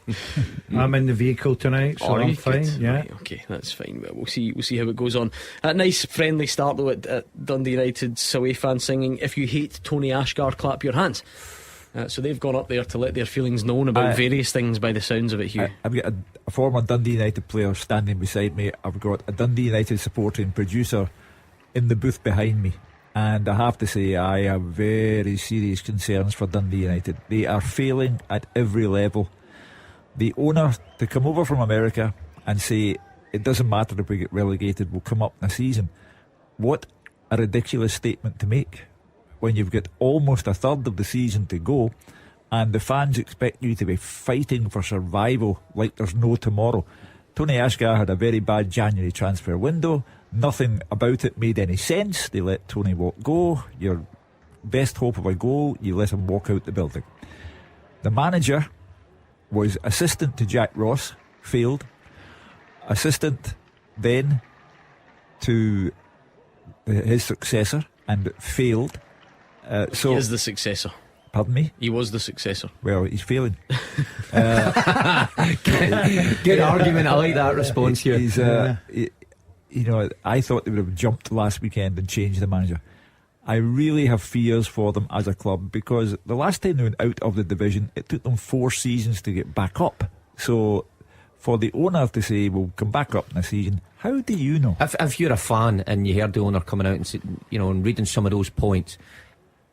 S6: I'm in the vehicle tonight, so I'm fine. Yeah,
S3: right, okay, that's fine. We'll see how it goes on. A nice friendly start though at Dundee United's away fans singing "If you hate Tony Ashgar, clap your hands." So they've gone up there to let their feelings known about various things by the sounds of it, Hugh.
S4: I've got a former Dundee United player standing beside me. I've got a Dundee United supporter and producer in the booth behind me, and I have to say I have very serious concerns for Dundee United. They are failing at every level. The owner to come over from America and say it doesn't matter if we get relegated, we'll come up in a season. What a ridiculous statement to make when you've got almost a third of the season to go and the fans expect you to be fighting for survival like there's no tomorrow. Tony Ashgar had a very bad January transfer window. Nothing about it made any sense. They let Tony go. Your best hope of a goal, you let him walk out the building. The manager was assistant to Jack Ross, failed. Assistant then to his successor and failed.
S3: He is the successor.
S4: Pardon me?
S3: He was the successor.
S4: Well, he's failing.
S5: Good argument. I like that response here.
S4: I thought they would have jumped last weekend and changed the manager. I really have fears for them as a club, because the last time they went out of the division, it took them 4 seasons to get back up. So for the owner to say we'll come back up in a season, how do you know?
S5: If you're a fan and you heard the owner coming out and say, and reading some of those points,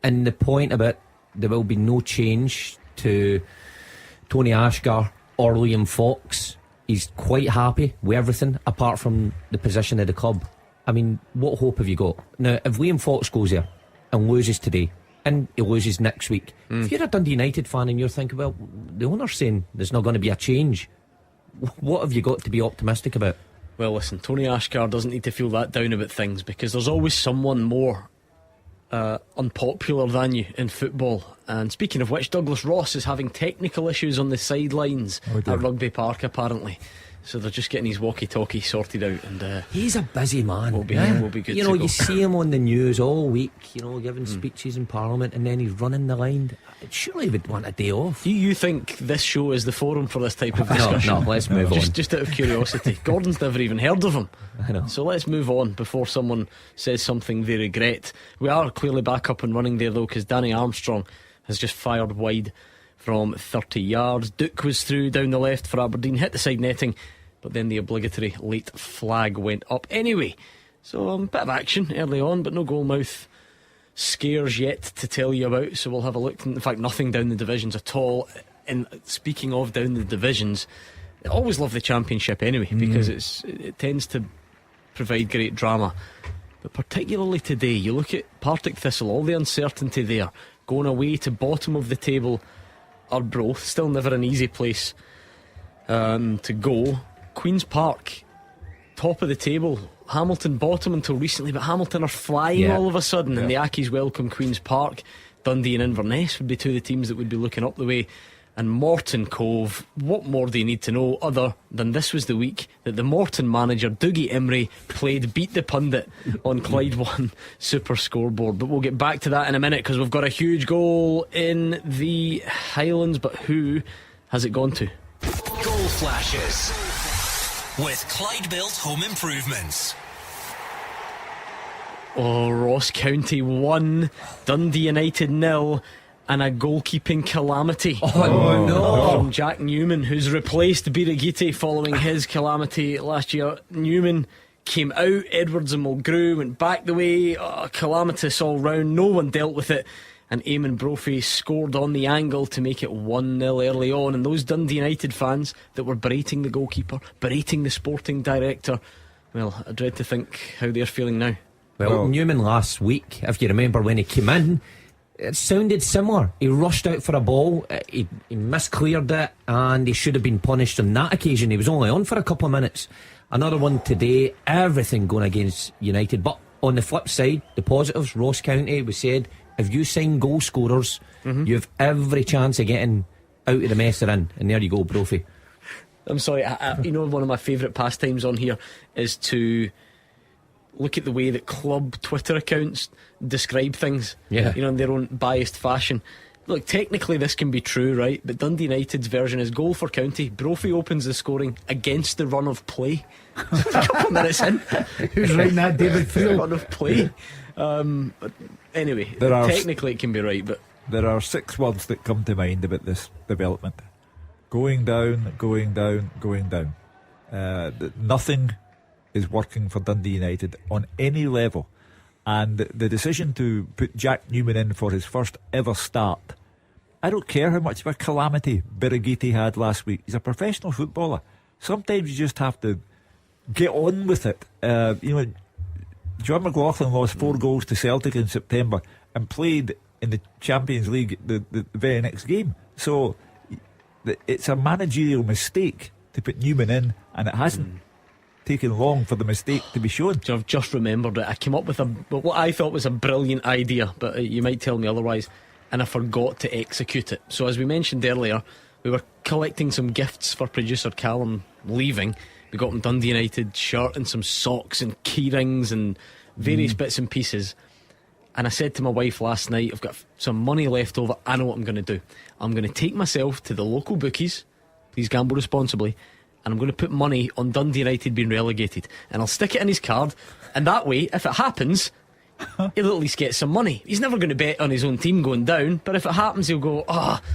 S5: and the point about there will be no change to Tony Ashgar or Liam Fox, he's quite happy with everything apart from the position of the club. I mean, what hope have you got? Now, if Liam Fox goes there and loses today and he loses next week, if you're a Dundee United fan and you're thinking, well, the owner's saying there's not going to be a change, what have you got to be optimistic about?
S3: Well, listen, Tony Ashgar doesn't need to feel that down about things, because there's always someone more unpopular than you in football. And speaking of which, Douglas Ross is having technical issues on the sidelines at Rugby Park apparently. so they're just getting his walkie-talkie sorted out, and
S5: he's a busy man.
S3: We'll be good.
S5: You know, you see him on the news all week, you know, giving speeches in Parliament, and then he's running the line. Surely he would want a day off.
S3: Do you think this show is the forum for this type of discussion?
S5: No, let's move on.
S3: Just out of curiosity. Gordon's never even heard of him.
S5: I know.
S3: So let's move on before someone says something they regret. We are clearly back up and running there though, because Danny Armstrong has just fired wide from 30 yards. Duke was through down the left for Aberdeen, hit the side netting, but then the obligatory late flag went up anyway. So a bit of action early on, but no goalmouth scares yet to tell you about. So we'll have a look. In fact, nothing down the divisions at all. And speaking of down the divisions, I always love the Championship anyway, because it tends to provide great drama. But particularly today, you look at Partick Thistle, all the uncertainty there, going away to bottom of the table Arbroath, still never an easy place to go. Queen's Park, top of the table. Hamilton bottom until recently, but Hamilton are flying all of a sudden, and the Accies welcome Queen's Park. Dundee and Inverness would be two of the teams that would be looking up the way. And Morton Cove, what more do you need to know other than this was the week that the Morton manager Dougie Imrie played Beat the Pundit on Clyde One Super Scoreboard. But we'll get back to that in a minute, because we've got a huge goal in the Highlands. But who has it gone to?
S2: Goal flashes with Clyde Built Home Improvements.
S3: Oh, Ross County 1, Dundee United 0. And a goalkeeping calamity.
S5: Oh no!
S3: From Jack Newman, who's replaced Birigiti following his calamity last year. Newman came out, Edwards and Mulgrew went back the way. Calamitous all round, no one dealt with it. And Eamon Brophy scored on the angle to make it 1-0 early on. And those Dundee United fans that were berating the goalkeeper, berating the sporting director, well, I dread to think how they're feeling now.
S5: Well, Newman last week, if you remember when he came in, it sounded similar. He rushed out for a ball, he miscleared it, and he should have been punished on that occasion. He was only on for a couple of minutes. Another one today, everything going against United. But on the flip side, the positives, Ross County, we said, if you sign goal scorers, you have every chance of getting out of the mess they're in. And there you go, Brophy.
S3: I'm sorry, you know, one of my favourite pastimes on here is to look at the way that club Twitter accounts describe things, you know, in their own biased fashion. Look, technically this can be true, right? But Dundee United's version is goal for County. Brophy opens the scoring against the run of play. A couple of minutes in.
S6: Who's writing that, David Friel?
S3: Run of play. But anyway, technically it can be right, but
S4: there are 6 words that come to mind about this development: going down, going down, going down. Nothing is working for Dundee United on any level, and the decision to put Jack Newman in for his first ever start, I don't care how much of a calamity Birigiti had last week. He's a professional footballer. Sometimes you just have to get on with it. You know, John McLaughlin lost 4 goals to Celtic in September and played in the Champions League the very next game. So it's a managerial mistake to put Newman in, and it hasn't taken long for the mistake to be shown.
S3: I've just remembered it. I came up with what I thought was a brilliant idea, but you might tell me otherwise, and I forgot to execute it. So as we mentioned earlier, we were collecting some gifts for producer Callum leaving. We got him Dundee United shirt and some socks and key rings and various bits and pieces. And I said to my wife last night, I've got some money left over, I know what I'm going to do. I'm going to take myself to the local bookies, please gamble responsibly, and I'm going to put money on Dundee United being relegated, and I'll stick it in his card, and that way, if it happens, he'll at least get some money. He's never going to bet on his own team going down, but if it happens, he'll go,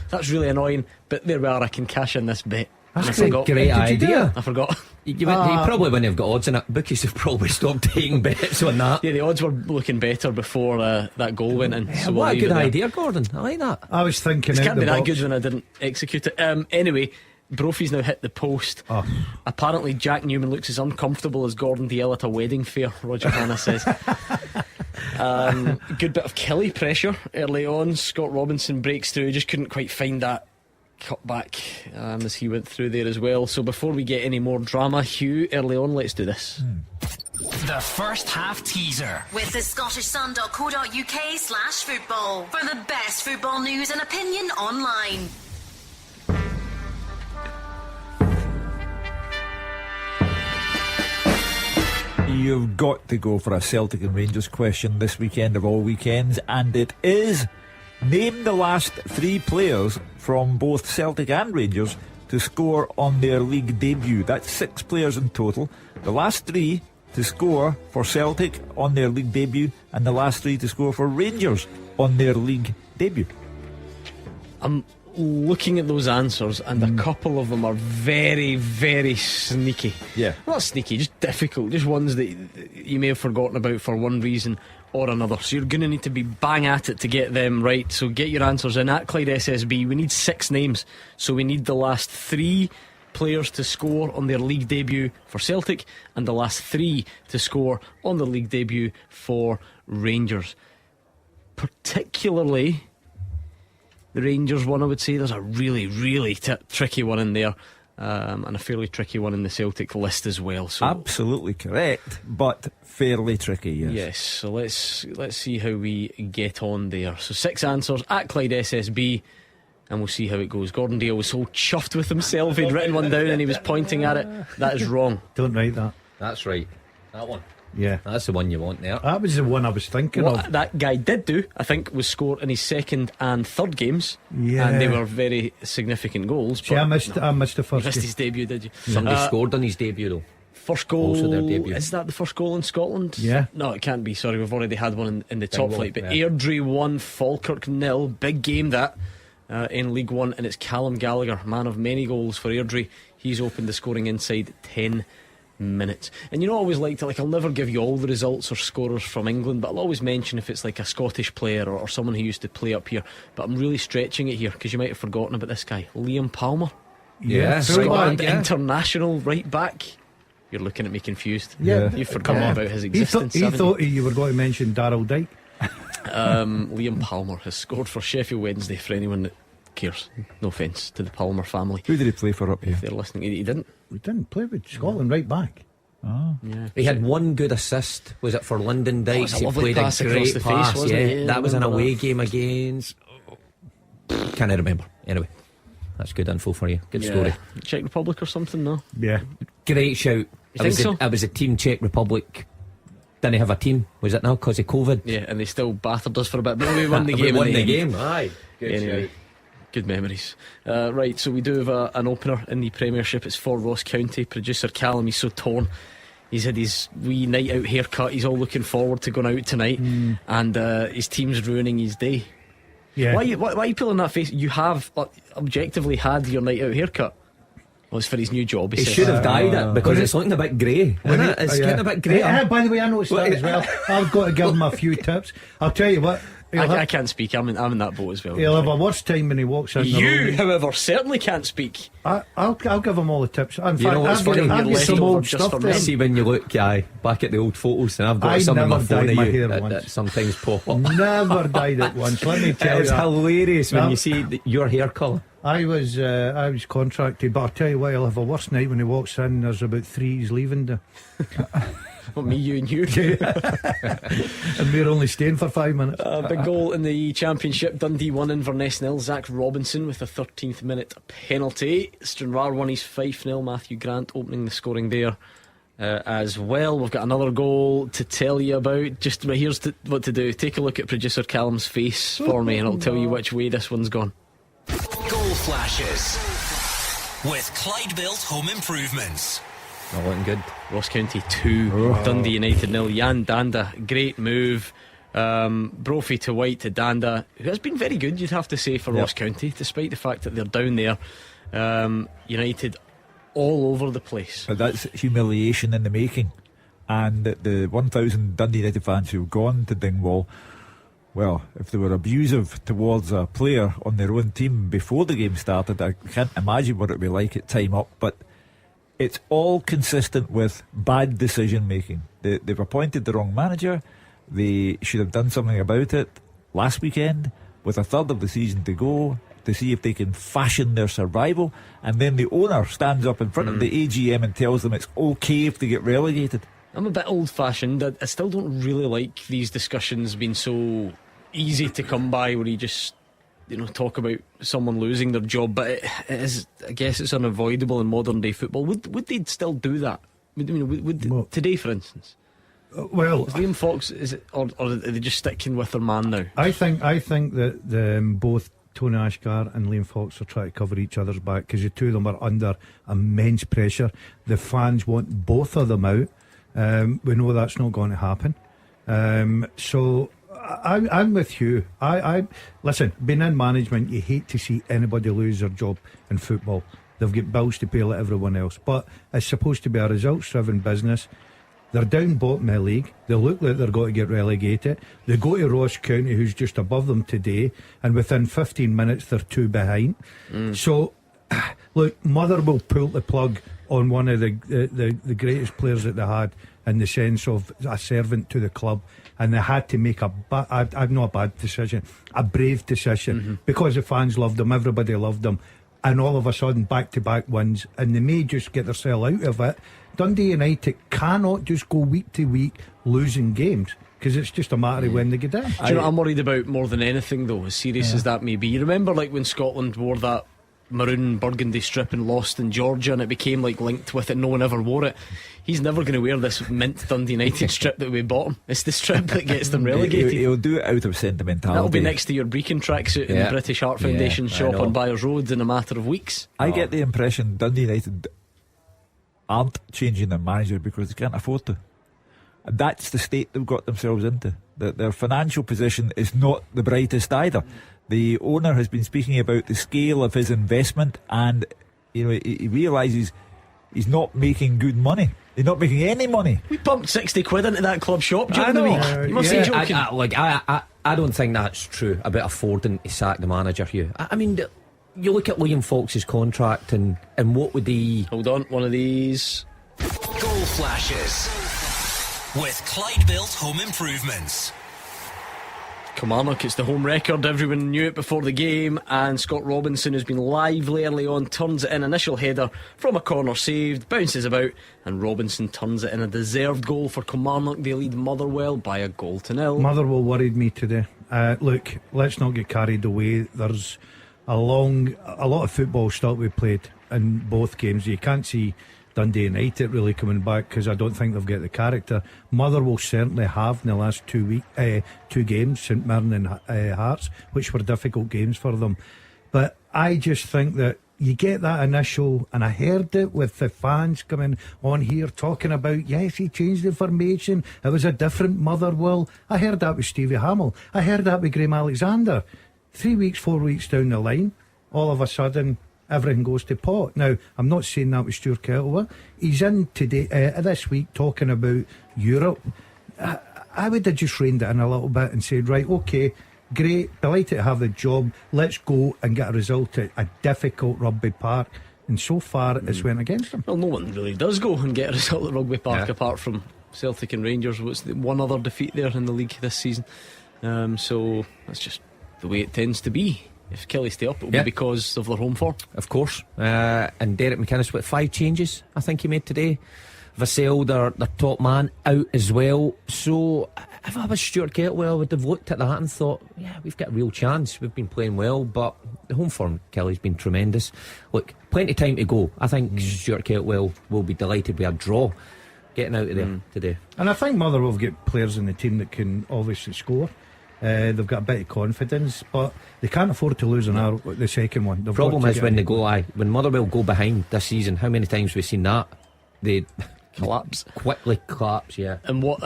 S3: that's really annoying, but there we are, I can cash in this bet.
S5: That's a great idea.
S3: I forgot.
S5: You probably wouldn't have got odds in it. Bookies have probably stopped taking bets on that.
S3: Yeah, the odds were looking better before that goal went in. So
S5: what a good idea, Gordon. I like that.
S6: I was thinking
S3: it can't be that good when I didn't execute it. Anyway, Brophy's now hit the post. Apparently Jack Newman looks as uncomfortable as Gordon Dalziel at a wedding fair, Roger Hanna says. Good bit of Kelly pressure early on. Scott Robinson breaks through, just couldn't quite find that cut back as he went through there as well. So before we get any more drama, Hugh, early on, let's do this.
S2: The first half teaser
S20: with the scottishsun.co.uk/football for the best football news and opinion online.
S4: You've got to go for a Celtic and Rangers question this weekend of all weekends, and it is: name the last 3 players from both Celtic and Rangers to score on their league debut. That's 6 players in total. The last 3 to score for Celtic on their league debut, and the last 3 to score for Rangers on their league debut.
S3: I'm looking at those answers, and a couple of them are very, very sneaky.
S4: Yeah.
S3: Not sneaky, just difficult. Just ones that you may have forgotten about for one reason or another. So you're going to need to be bang at it to get them right. So get your answers in at Clyde SSB. We need 6 names. So we need the last 3 players to score on their league debut for Celtic, and the last 3 to score on their league debut for Rangers. Particularly the Rangers one, I would say. There's a really, really tricky one in there, and a fairly tricky one in the Celtic list as well. So
S4: absolutely correct, but fairly tricky.
S3: Yes. So let's see how we get on there. So 6 answers at Clyde SSB, and we'll see how it goes. Gordon Dale was so chuffed with himself, he'd written one down and he was pointing at it. That is wrong.
S6: Don't write that.
S5: That's right. That one.
S6: Yeah,
S5: that's the one you want there.
S6: That was the one I was thinking
S3: what
S6: of.
S3: That guy did do, I think, was score in his 2nd and 3rd games.
S6: Yeah,
S3: and they were very significant goals.
S6: See, I missed the first.
S3: You missed his debut, did you?
S5: Somebody scored on his debut though.
S3: First goal.
S5: Also their debut.
S3: Is that the first goal in Scotland?
S6: Yeah.
S3: No, it can't be. Sorry, we've already had one in the top
S5: goal,
S3: flight. But
S5: yeah.
S3: Airdrie 1, Falkirk 0. Big game that in League One, and it's Callum Gallagher, man of many goals for Airdrie. He's opened the scoring inside 10 minutes. And you know, I always like to, I'll never give you all the results or scorers from England, but I'll always mention if it's like a Scottish player or someone who used to play up here. But I'm really stretching it here because you might have forgotten about this guy, Liam Palmer.
S4: Yeah,
S3: Scotland international right back. You're looking at me confused.
S6: Yeah,
S3: you've forgotten about his existence.
S6: He thought you were going to mention Darryl Dyke.
S3: Liam Palmer has scored for Sheffield Wednesday, for anyone that cares. No offence to the Palmer family.
S4: Who did he play for up here?
S3: If they're listening, he didn't.
S6: We didn't play with Scotland right back.
S4: Oh.
S3: Yeah.
S5: He had one good assist. Was it for London Dykes?
S3: He
S5: played
S3: pass
S5: a
S3: across
S5: great
S3: the face,
S5: pass.
S3: wasn't it? Yeah,
S5: that was an away
S3: that.
S5: game against. Can't I remember? Anyway, that's good info for you. Good story.
S3: Czech Republic or something? No.
S6: Yeah.
S5: Great shout.
S3: It
S5: was a team. Czech Republic didn't have a team. Was it now because of COVID?
S3: Yeah, and they still battered us for a bit, but we won the
S5: We
S3: game.
S5: won the game. Aye. Good
S3: Anyway.
S5: shout.
S3: Good memories. Right, so we do have an opener in the Premiership. It's for Ross County. Producer Callum, he's so torn. He's had his wee night out haircut. He's all looking forward to going out tonight, and his team's ruining his day.
S6: Yeah.
S3: Why are you pulling that face? You have objectively had your night out haircut. Well, it's for his new job.
S5: He
S3: said.
S5: should have dyed it because it's looking a bit grey, isn't it? It's getting a bit grey.
S6: By the way, I noticed that as well. I've got to give him a few tips. I'll tell you what.
S3: I can't speak. I'm in that boat as well.
S6: He'll have a worse time when he walks in.
S3: You, however, certainly can't speak.
S6: I'll give him all the tips. In
S5: You know what's
S6: fact,
S5: funny?
S6: I've got some old stuff there.
S5: See when you look, back at the old photos, and I've got some on my phone of you that sometimes pop up.
S6: Never dyed it once. Let me tell you.
S5: It's hilarious when you see your hair colour.
S6: I was contracted, but I'll tell you what, he'll have a worse night when he walks in. There's about 3 he's leaving to.
S3: Well, me, you and you.
S6: And we're only staying for 5 minutes.
S3: Big goal in the Championship. Dundee 1, Inverness 0. Zach Robinson with a 13th minute penalty. Stranraer won his 5-0. Matthew Grant opening the scoring there as well. We've got another goal to tell you about. Just here's what to do. Take a look at producer Callum's face for me, and I'll tell you which way this one's gone.
S2: Goal flashes with Clyde Built Home Improvements.
S5: Not looking good.
S3: Ross County 2, Dundee United 0. Jan Danda, great move. Brophy to White to Danda, who has been very good, you'd have to say, for Ross County, despite the fact that they're down there. United all over the place.
S4: But that's humiliation in the making. And the 1,000 Dundee United fans who've gone to Dingwall, well, if they were abusive towards a player on their own team before the game started, I can't imagine what it would be like at time up. But it's all consistent with bad decision making. They've appointed the wrong manager. They should have done something about it last weekend, with a third of the season to go, to see if they can fashion their survival. And then the owner stands up in front of the AGM and tells them it's okay if they get relegated.
S3: I'm a bit old fashioned. I still don't really like these discussions being so easy to come by, where you just talk about someone losing their job. But it is, I guess it's unavoidable in modern day football. Would they still do that? Would today, for instance,
S6: Well,
S3: is Liam Fox, is it, or are they just sticking with their man now?
S6: I think that both Tony Ashgar and Liam Fox are trying to cover each other's back, because the two of them are under immense pressure. The fans want both of them out. We know that's not going to happen. So I'm with you. I listen, being in management, you hate to see anybody lose their job in football. They've got bills to pay like everyone else, but it's supposed to be a results-driven business. They're down bottom of the league. They look like they're going to get relegated. They go to Ross County, who's just above them today, and within 15 minutes they're 2 behind. So, look, Motherwell pulled the plug on one of the greatest players that they had, in the sense of a servant to the club, and they had to make not a bad decision, a brave decision, because the fans loved them, everybody loved them, and all of a sudden back-to-back wins, and they may just get themselves out of it. Dundee United cannot just go week to week losing games, because it's just a matter of when they get in.
S3: Do you know what I'm worried about more than anything, though, as serious as that may be? You remember, like, when Scotland wore that maroon burgundy strip and lost in Georgia, and it became like linked with it, no one ever wore it. He's never going to wear this mint Dundee United strip that we bought him. It's the strip that gets them relegated.
S4: He'll do it out of sentimentality.
S3: That'll be next to your Brecon tracksuit in the British Heart Foundation shop on Byers Road in a matter of weeks.
S4: I get the impression Dundee United aren't changing their manager because they can't afford to. And that's the state they've got themselves into. Their financial position is not the brightest either. The owner has been speaking about the scale of his investment, and he realises he's not making good money. He's not making any money.
S3: We pumped 60 quid into that club shop during the week. You must be joking.
S5: I don't think that's true about affording to sack the manager, Hugh. I mean, you look at Liam Fox's contract, and what would he...
S3: Hold on, one of these.
S2: Goal flashes with Clyde Built Home Improvements.
S3: Kilmarnock, it's the home record. Everyone knew it before the game, and Scott Robinson, who's been lively early on, turns it in. Initial header from a corner saved, bounces about, and Robinson turns it in. A deserved goal for Kilmarnock. They lead Motherwell by 1-0.
S6: Motherwell worried me today. Look, let's not get carried away. There's a lot of football still to be played in both games. You can't see Dundee United really coming back, because I don't think they've got the character. Motherwell certainly have in the last 2 games, St Mirren and Hearts, which were difficult games for them. But I just think that you get that initial, and I heard it with the fans coming on here talking about, yes, he changed the formation, it was a different Motherwell. I heard that with Stevie Hamill, I heard that with Graham Alexander. 3 weeks, 4 weeks down the line, all of a sudden everything goes to pot. Now, I'm not saying that with Stuart Kettlewell. He's in today, this week, talking about Europe. I would have just reined it in a little bit and said, right, okay, great, delighted to have the job, let's go and get a result at a difficult Rugby Park. And so far it's went against him.
S3: Well, no one really does go and get a result at Rugby Park apart from Celtic and Rangers. What's the one other defeat there in the league this season? So that's just the way it tends to be. If Kelly stay up, it'll be because of their home form,
S5: of course. And Derek McInnes with 5 changes, I think he made today. Vassell, their top man, out as well. So if I was Stuart Kettlewell, I would have looked at that and thought, yeah, we've got a real chance. We've been playing well, but the home form, Kelly's been tremendous. Look, plenty of time to go. I think Stuart Kettlewell will be delighted with a draw getting out of there today.
S6: And I think Motherwell have got players in the team that can obviously score. They've got a bit of confidence, but they can't afford to lose the second one.
S5: The problem is when they go, when Motherwell go behind this season, how many times we've seen that? They quickly collapse.
S3: And what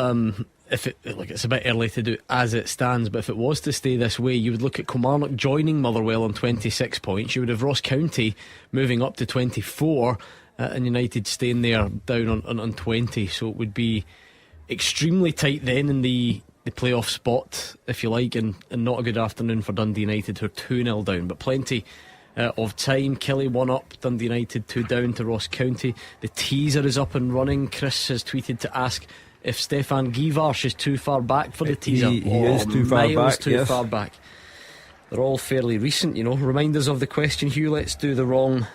S3: if it's a bit early to do as it stands, but if it was to stay this way, you would look at Kilmarnock joining Motherwell on 26 points. You would have Ross County moving up to 24, and United staying there down on 20. So it would be extremely tight then in the playoff spot, if you like, and not a good afternoon for Dundee United, who are 2-0 down, but plenty of time. Killie 1 up, Dundee United 2 down to Ross County. The teaser is up and running. Chris has tweeted to ask if Stefan Givarsh is too far back for the teaser.
S4: He is too far back.
S3: Far back. They're all fairly recent, Remind us of the question, Hugh. Let's do the wrong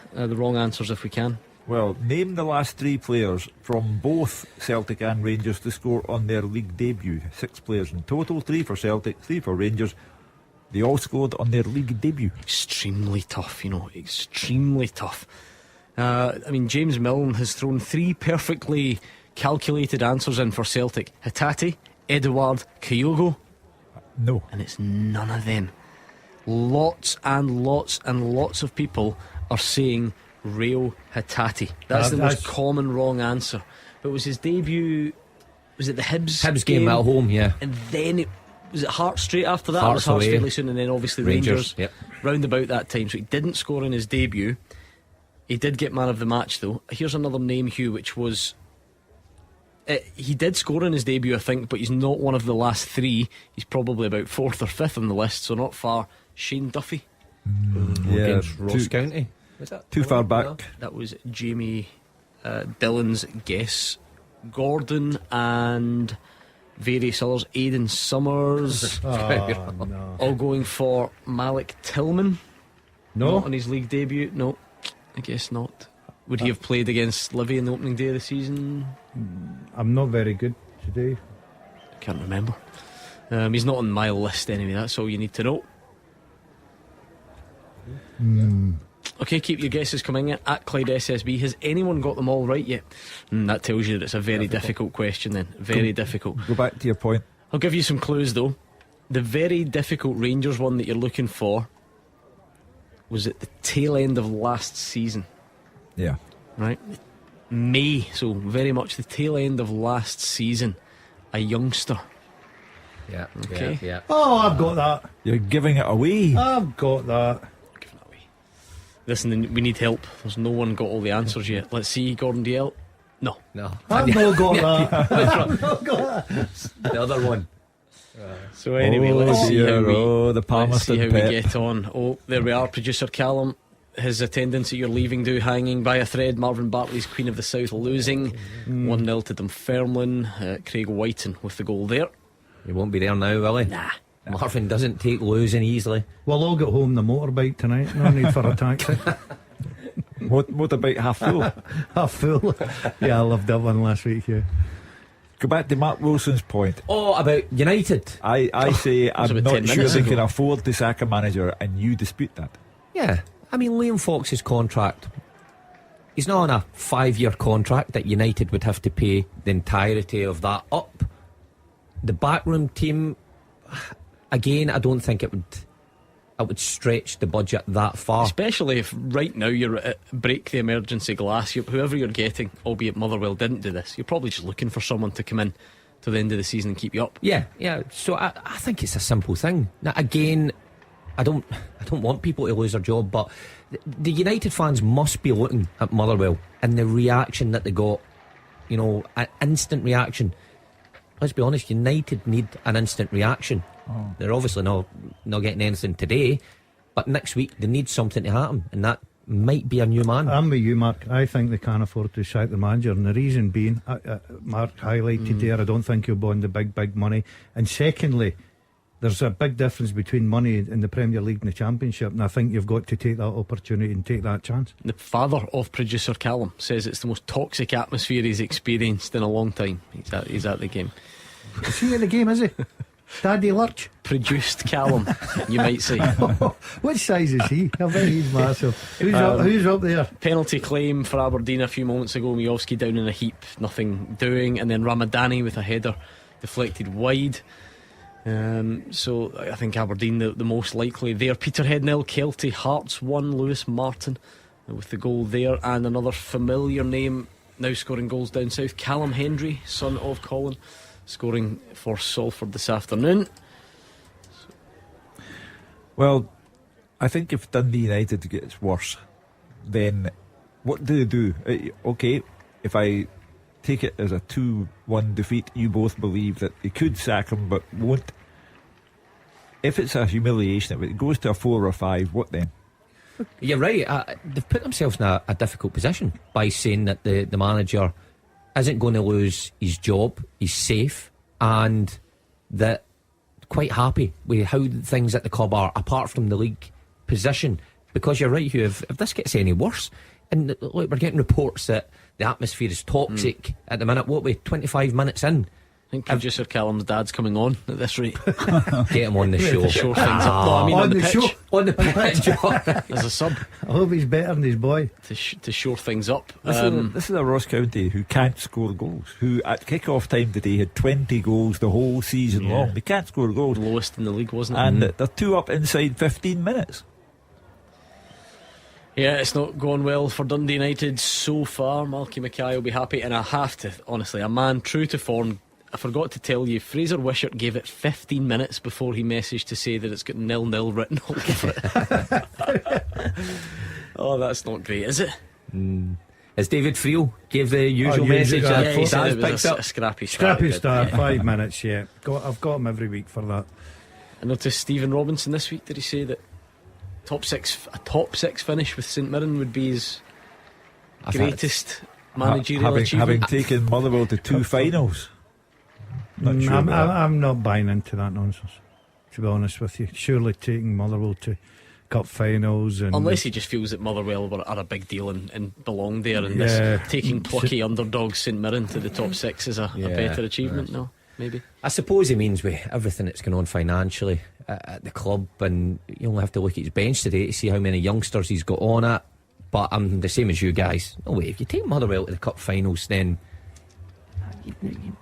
S3: answers if we can.
S4: Well, name the last 3 players from both Celtic and Rangers to score on their league debut. 6 players in total, 3 for Celtic, 3 for Rangers. They all scored on their league debut.
S3: Extremely tough, extremely tough. James Milne has thrown 3 perfectly calculated answers in for Celtic. Hatate, Edouard, Kyogo.
S4: No.
S3: And it's none of them. Lots and lots and lots of people are saying Reo Hatate. That's the most common wrong answer. But it was his debut. Was it the Hibs
S5: game at home? Yeah.
S3: And then was it Hearts straight after that?
S5: Hearts
S3: Hearts
S5: away.
S3: fairly soon, and then obviously Rangers.
S5: Yep.
S3: Round about that time. So he didn't score in his debut. He did get man of the match though. Here's another name, Hugh, which was he did score in his debut, I think, but he's not one of the last three. He's probably about 4th or 5th on the list, so not far. Shane Duffy
S5: against Ross County. Was that
S4: too far back?
S3: No, that was Jamie Dillon's guess. Gordon and various others. Aidan Summers.
S6: No.
S3: All going for Malik Tillman.
S6: No.
S3: Not on his league debut. No, I guess not. Would he have played against Livy in the opening day of the season?
S6: I'm not very good today.
S3: Can't remember. He's not on my list anyway. That's all you need to know. Okay, keep your guesses coming in at Clyde SSB. Has anyone got them all right yet? That tells you that it's a very difficult question then. Very difficult.
S4: Go back to your point.
S3: I'll give you some clues though. The very difficult Rangers one that you're looking for was at the tail end of last season.
S4: Yeah.
S3: Right? May, so very much the tail end of last season. A youngster.
S5: Yeah.
S3: Okay.
S5: Yeah.
S6: Oh, I've got that.
S4: You're giving it away.
S6: I've got that.
S3: Listen, we need help. There's no one got all the answers yet. Let's see, Gordon DL. No.
S6: I've not got that. I've not got that.
S5: The other one.
S3: So anyway, let's see how we,
S4: the
S3: let's see how
S4: Palmerston
S3: we get on. Oh, there we are. Producer Callum, his attendance at your leaving do hanging by a thread. Marvin Bartley's Queen of the South losing 1-0 to Dunfermline. Craig Whiten with the goal there.
S5: He won't be there now, will he?
S3: Nah.
S5: Marvin doesn't take losing easily.
S6: We'll all get home the motorbike tonight. No need for a taxi.
S4: Motorbike half full.
S6: Half full. Yeah, I loved that one last week. Yeah.
S4: Go back to Mark Wilson's point.
S5: Oh, about United.
S4: I say I'm
S3: about 10
S4: not sure
S3: minutes
S4: they
S3: ago.
S4: can afford to sack a manager, and you dispute that.
S5: Yeah. I mean, Liam Fox's contract, he's not on a 5-year contract that United would have to pay the entirety of that up. The backroom team, again, I don't think it would stretch the budget that far.
S3: Especially if right now you're at break the emergency glass. Whoever you're getting, albeit Motherwell didn't do this, you're probably just looking for someone to come in to the end of the season and keep you up.
S5: Yeah. So I think it's a simple thing. Now, again, I don't want people to lose their job, but the United fans must be looking at Motherwell and the reaction that they got. You know, an instant reaction. Let's be honest, United need an instant reaction. They're obviously not getting anything today, but next week they need something to happen, and that might be a new man.
S6: I'm with you, Mark. I think they can't afford to sack the manager, and the reason being, Mark highlighted there, I don't think he'll bond the big money. And secondly, there's a big difference between money in the Premier League and the Championship, and I think you've got to take that opportunity and take that chance.
S3: The father of producer Callum says it's the most toxic atmosphere he's experienced in a long time. He's at the game.
S6: Is he at the game, is he? Daddy Lurch.
S3: Produced Callum, you might say.
S6: What size is he? I bet he's massive. Who's up there?
S3: Penalty claim for Aberdeen a few moments ago. Miovski down in a heap, nothing doing, and then Ramadani with a header deflected wide. So I think Aberdeen the most likely there. Peterhead 0, Kelty, Hearts 1, Lewis Martin with the goal there, and another familiar name now scoring goals down south, Callum Hendry, son of Colin, scoring for Salford this afternoon.
S4: Well, I think if Dundee United gets worse, then what do they do? Okay, if I take it as a 2-1 defeat, you both believe that they could sack him but won't. If it's a humiliation, if it goes to a 4 or 5, what then?
S5: You're right. They've put themselves in a difficult position by saying that the manager isn't going to lose his job, he's safe, and that quite happy with how things at the club are, apart from the league position. Because you're right, Hugh, if this gets any worse, and look, we're getting reports that the atmosphere is toxic at the minute. What, we 25 minutes in,
S3: think producer Callum's dad's coming on at this rate.
S5: Get him on the show.
S3: To shore things up. No, I mean on the pitch.
S6: Show.
S5: On the pitch.
S3: As a sub.
S6: I hope he's better than his boy.
S3: To shore things up.
S4: This is a Ross County who can't score goals, who at kick-off time today had 20 goals the whole season long. They can't score goals.
S3: Lowest in the league, wasn't it?
S4: And they're 2 up inside 15 minutes.
S3: Yeah, it's not going well for Dundee United so far. Malky Mackay will be happy. And I have to, honestly, a man true to form, I forgot to tell you, Fraser Wishart gave it 15 minutes before he messaged to say that it's got 0-0 written all over it. Oh, that's not great, is it?
S5: As David Friel gave the usual message,
S3: he said it was a scrappy start.
S6: Scrappy start, 5 minutes, yeah. I've got him every week for that.
S3: I noticed Stephen Robinson this week, did he say that a top six finish with St Mirren would be his greatest managerial achievement?
S4: Having taken Motherwell to 2 finals.
S6: I'm not buying into that nonsense, to be honest with you. Surely taking Motherwell to cup finals, and
S3: unless he just feels that Motherwell are a big deal and belong there, and this taking plucky underdog St Mirren to the top 6 is a better achievement. No, maybe.
S5: I suppose he means with everything that's going on financially at the club, and you only have to look at his bench today to see how many youngsters he's got on it. But I'm the same as you guys. No way, if you take Motherwell to the cup finals, then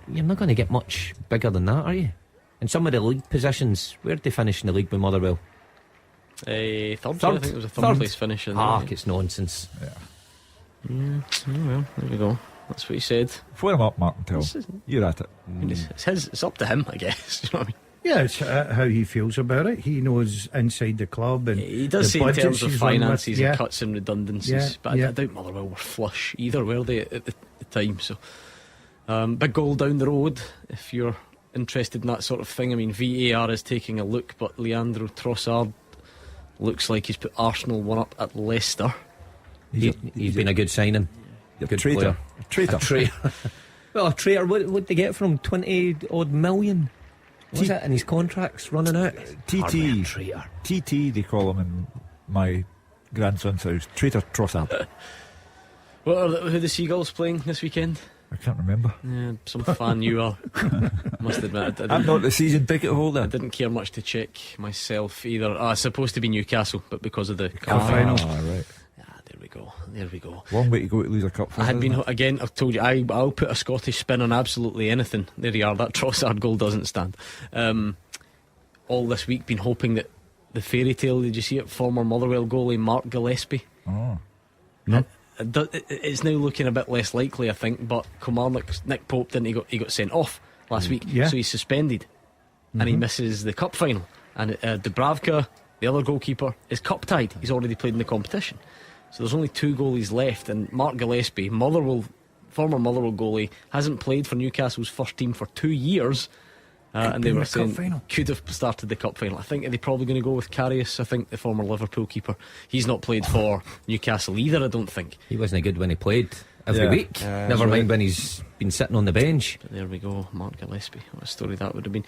S5: you're not going to get much bigger than that, are you? And some of the league positions, where did they finish in the league with Motherwell?
S3: Third. I think it was a third place finish.
S5: It's nonsense.
S3: Well, there we go. That's what he said.
S4: Phone him up, Martin. Tell you're at it.
S3: It's up to him, I guess. You know what I mean?
S6: Yeah, it's how he feels about it. He knows inside the club, and
S3: he does say in terms of finances and cuts and redundancies. But I doubt Motherwell were flush either, were they at the time? So big goal down the road if you're interested in that sort of thing. I mean, VAR is taking a look, but Leandro Trossard looks like he's put Arsenal 1 up at Leicester.
S5: He's been a good signing.
S4: A good player. A traitor.
S5: Well, a traitor. What they get from 20 odd million? Was it? And his contract's running out.
S4: TT, they call him in my grandson's house. Traitor Trossard.
S3: Who are the Seagulls playing this weekend?
S4: I can't remember.
S3: Yeah, some fan you are. Must admit,
S4: I'm not the season ticket holder.
S3: I didn't care much to check myself either. It's supposed to be Newcastle, but because of the
S4: cup final. Right.
S3: There we go.
S4: Long way to go to lose a cup final.
S3: I had been again. I've told you I'll put a Scottish spin on absolutely anything. There you are. That Trossard goal doesn't stand. All this week been hoping that the fairy tale. Did you see it? Former Motherwell goalie Mark Gillespie.
S4: Oh.
S3: No. It's now looking a bit less likely, I think. But Kilmarnock's Nick Pope he got sent off last week, so he's suspended, and he misses the cup final. And Dubravka, the other goalkeeper, is cup tied. He's already played in the competition. So there's only 2 goalies left, and Mark Gillespie, former Motherwell goalie, hasn't played for Newcastle's first team for 2 years. And they were saying could have started the cup final. I think they're probably going to go with Karius. I think the former Liverpool keeper. He's not played for Newcastle either, I don't think.
S5: He wasn't good when he played every week. Never mind when he's been sitting on the bench.
S3: But there we go, Mark Gillespie. What a story that would have been.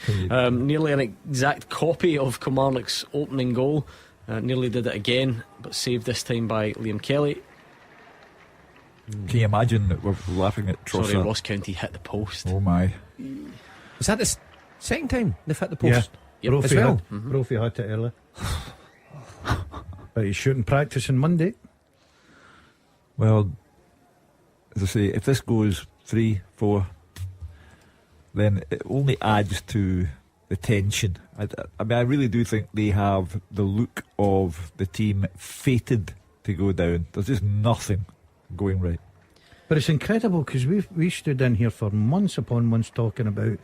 S3: Nearly an exact copy of Kilmarnock's opening goal. Nearly did it again, but saved this time by Liam Kelly.
S4: Can you imagine that we're laughing at Trossard?
S3: Sorry, Ross County hit the post.
S4: Oh my.
S5: Was that the second time they've hit the post?
S6: Yeah, Brophy hit it early. But he's shooting practice on Monday.
S4: Well, as I say, if this goes 3-4, then it only adds to the tension. I mean, I really do think they have the look of the team fated to go down. There's just nothing going right.
S6: But it's incredible because we stood in here for months upon months talking about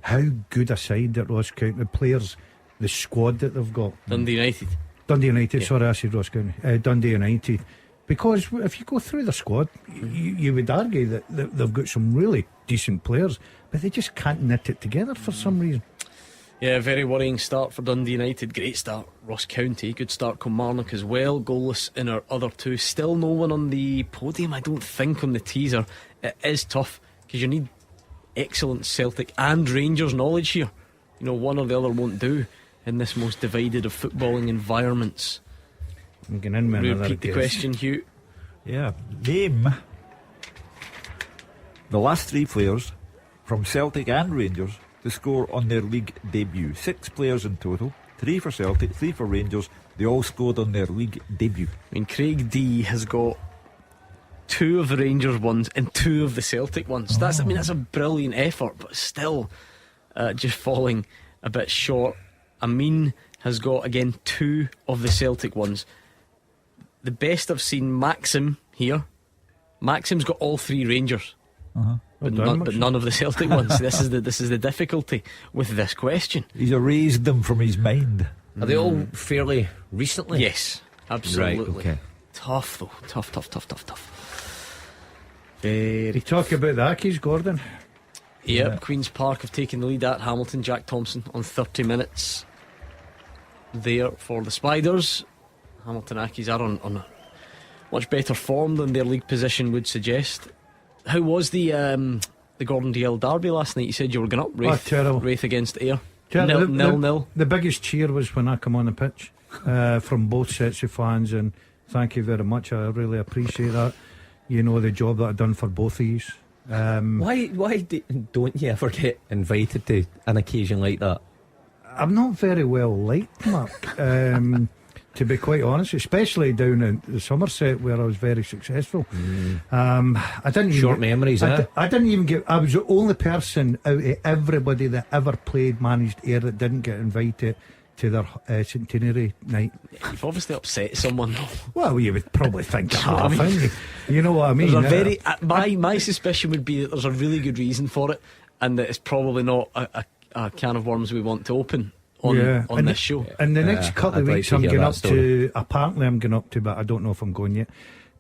S6: how good a side that Ross County players, the squad that they've got.
S3: Dundee United.
S6: Sorry, I said Ross County. Dundee United. Because if you go through the squad, you would argue that they've got some really decent players, but they just can't knit it together for some reason.
S3: Yeah, very worrying start for Dundee United. Great start, Ross County. Good start, Kilmarnock as well. Goalless in our other 2. Still no one on the podium, I don't think, on the teaser. It is tough because you need excellent Celtic and Rangers knowledge here. You know, one or the other won't do in this most divided of footballing environments.
S6: I'm getting in with
S3: repeat the question, Hugh.
S4: Yeah, name the last 3 players from Celtic and Rangers to score on their league debut. 6 players in total, 3 for Celtic, 3 for Rangers. They all scored on their league debut.
S3: I mean, Craig D has got 2 of the Rangers ones and 2 of the Celtic ones. That's a brilliant effort, but still just falling a bit short. Amin has got again 2 of the Celtic ones. The best I've seen Maxim here. Maxim's got all 3 Rangers, but none of the Celtic ones. This is the difficulty with this question.
S4: He's erased them from his mind.
S5: Are they all fairly recently?
S3: Yes, absolutely.
S5: Right, okay.
S3: Tough though, tough. Very.
S6: You talk about the Ackies, Gordon.
S3: Yep, Queen's Park have taken the lead at Hamilton. Jack Thompson on 30 minutes there for the Spiders. Hamilton Ackies are on a much better form than their league position would suggest. How was the Gordon DL derby last night? You said you were going up Wraith against Ayr. Nil.
S6: The biggest cheer was when I come on the pitch from both sets of fans, and thank you very much. I really appreciate that. You know the job that I've done for both of you.
S5: Why don't you ever get invited to an occasion like that?
S6: I'm not very well liked, Mark. To be quite honest, especially down in the Somerset where I was very successful. I didn't
S5: short memories.
S6: I didn't even get. I was the only person out of everybody that ever managed Ayr that didn't get invited to their centenary night.
S3: You've obviously upset someone.
S6: Well, you would probably think half, wouldn't you? You know what I mean?
S3: There's my suspicion would be that there's a really good reason for it, and that it's probably not a can of worms we want to open on this show.
S6: And the next couple of weeks, I'm going up to. Apparently, I'm going up to, but I don't know if I'm going yet,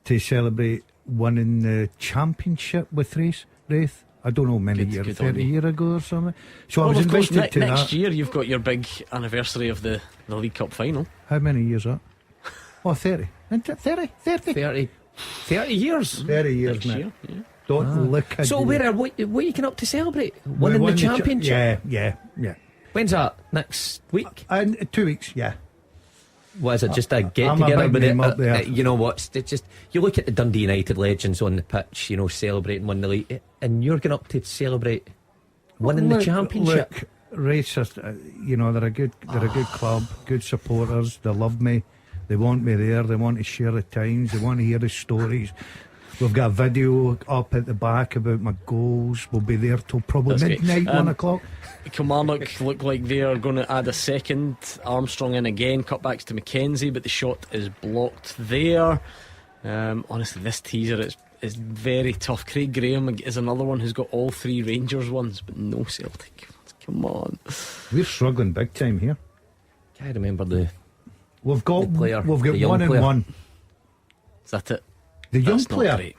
S6: to celebrate winning the championship with Wraith. I don't know, many years, 30 years ago or something. So I was invited to
S3: next
S6: that.
S3: year. You've got your big anniversary of the League Cup final.
S6: How many years that? Oh, 30.
S5: 30 years.
S6: 30 years, mate.
S3: Yeah.
S6: Don't look at.
S5: So what are you going up to celebrate? Winning the championship?
S6: Yeah.
S5: When's that? Next week?
S6: 2 weeks, yeah.
S5: What is it? Just a get together with it? You know what? It's just you look at the Dundee United legends on the pitch, you know, celebrating winning the league, and you're going up to celebrate winning the championship.
S6: Look, Racers, you know, they're a good club, good supporters. They love me. They want me there. They want to share the times. They want to hear the stories. We've got a video up at the back about my goals. We'll be there till probably midnight, 1 o'clock.
S3: Kilmarnock look like they are going to add a second. Armstrong in again, cutbacks to McKenzie, but the shot is blocked there. Honestly, this teaser is very tough. Craig Graham is another one who's got all 3 Rangers ones, but no Celtic. Come on,
S6: we're struggling big time here.
S5: Can't remember
S6: We've got 1
S5: and
S6: 1.
S3: Is that it?
S6: The young
S3: That's
S6: player.
S3: Not great.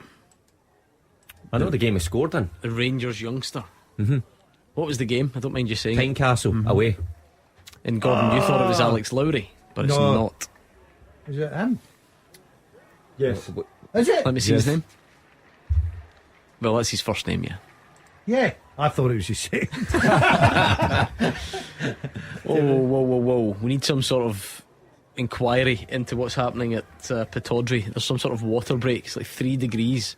S5: I know the game he scored in.
S3: The Rangers youngster. What was the game? I don't mind you saying.
S5: Tynecastle away.
S3: And Gordon, you thought it was Alex Lowry, but it's not.
S6: Is it him?
S4: Yes.
S6: Is it?
S3: Let me see his name. Well, that's his first name, yeah.
S6: Yeah, I thought it was his second.
S3: Whoa. We need some sort of inquiry into what's happening at Pittodrie. There's some sort of water break. It's like 3 degrees.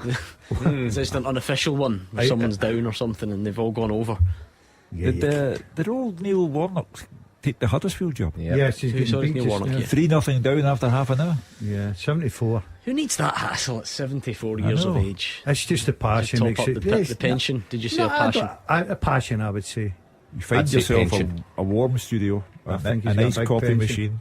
S3: It's just an unofficial one where someone's down or something and they've all gone over.
S4: Did old Neil Warnock take the Huddersfield job?
S6: Yes, he's getting beat.
S4: 3-0 down after half an hour.
S6: Yeah, 74.
S3: Who needs that hassle at 74 years of age?
S6: It's just a passion.
S3: To top up the pension. Did you say a passion?
S6: A passion, I would say.
S4: You find yourself a warm studio, a nice coffee machine.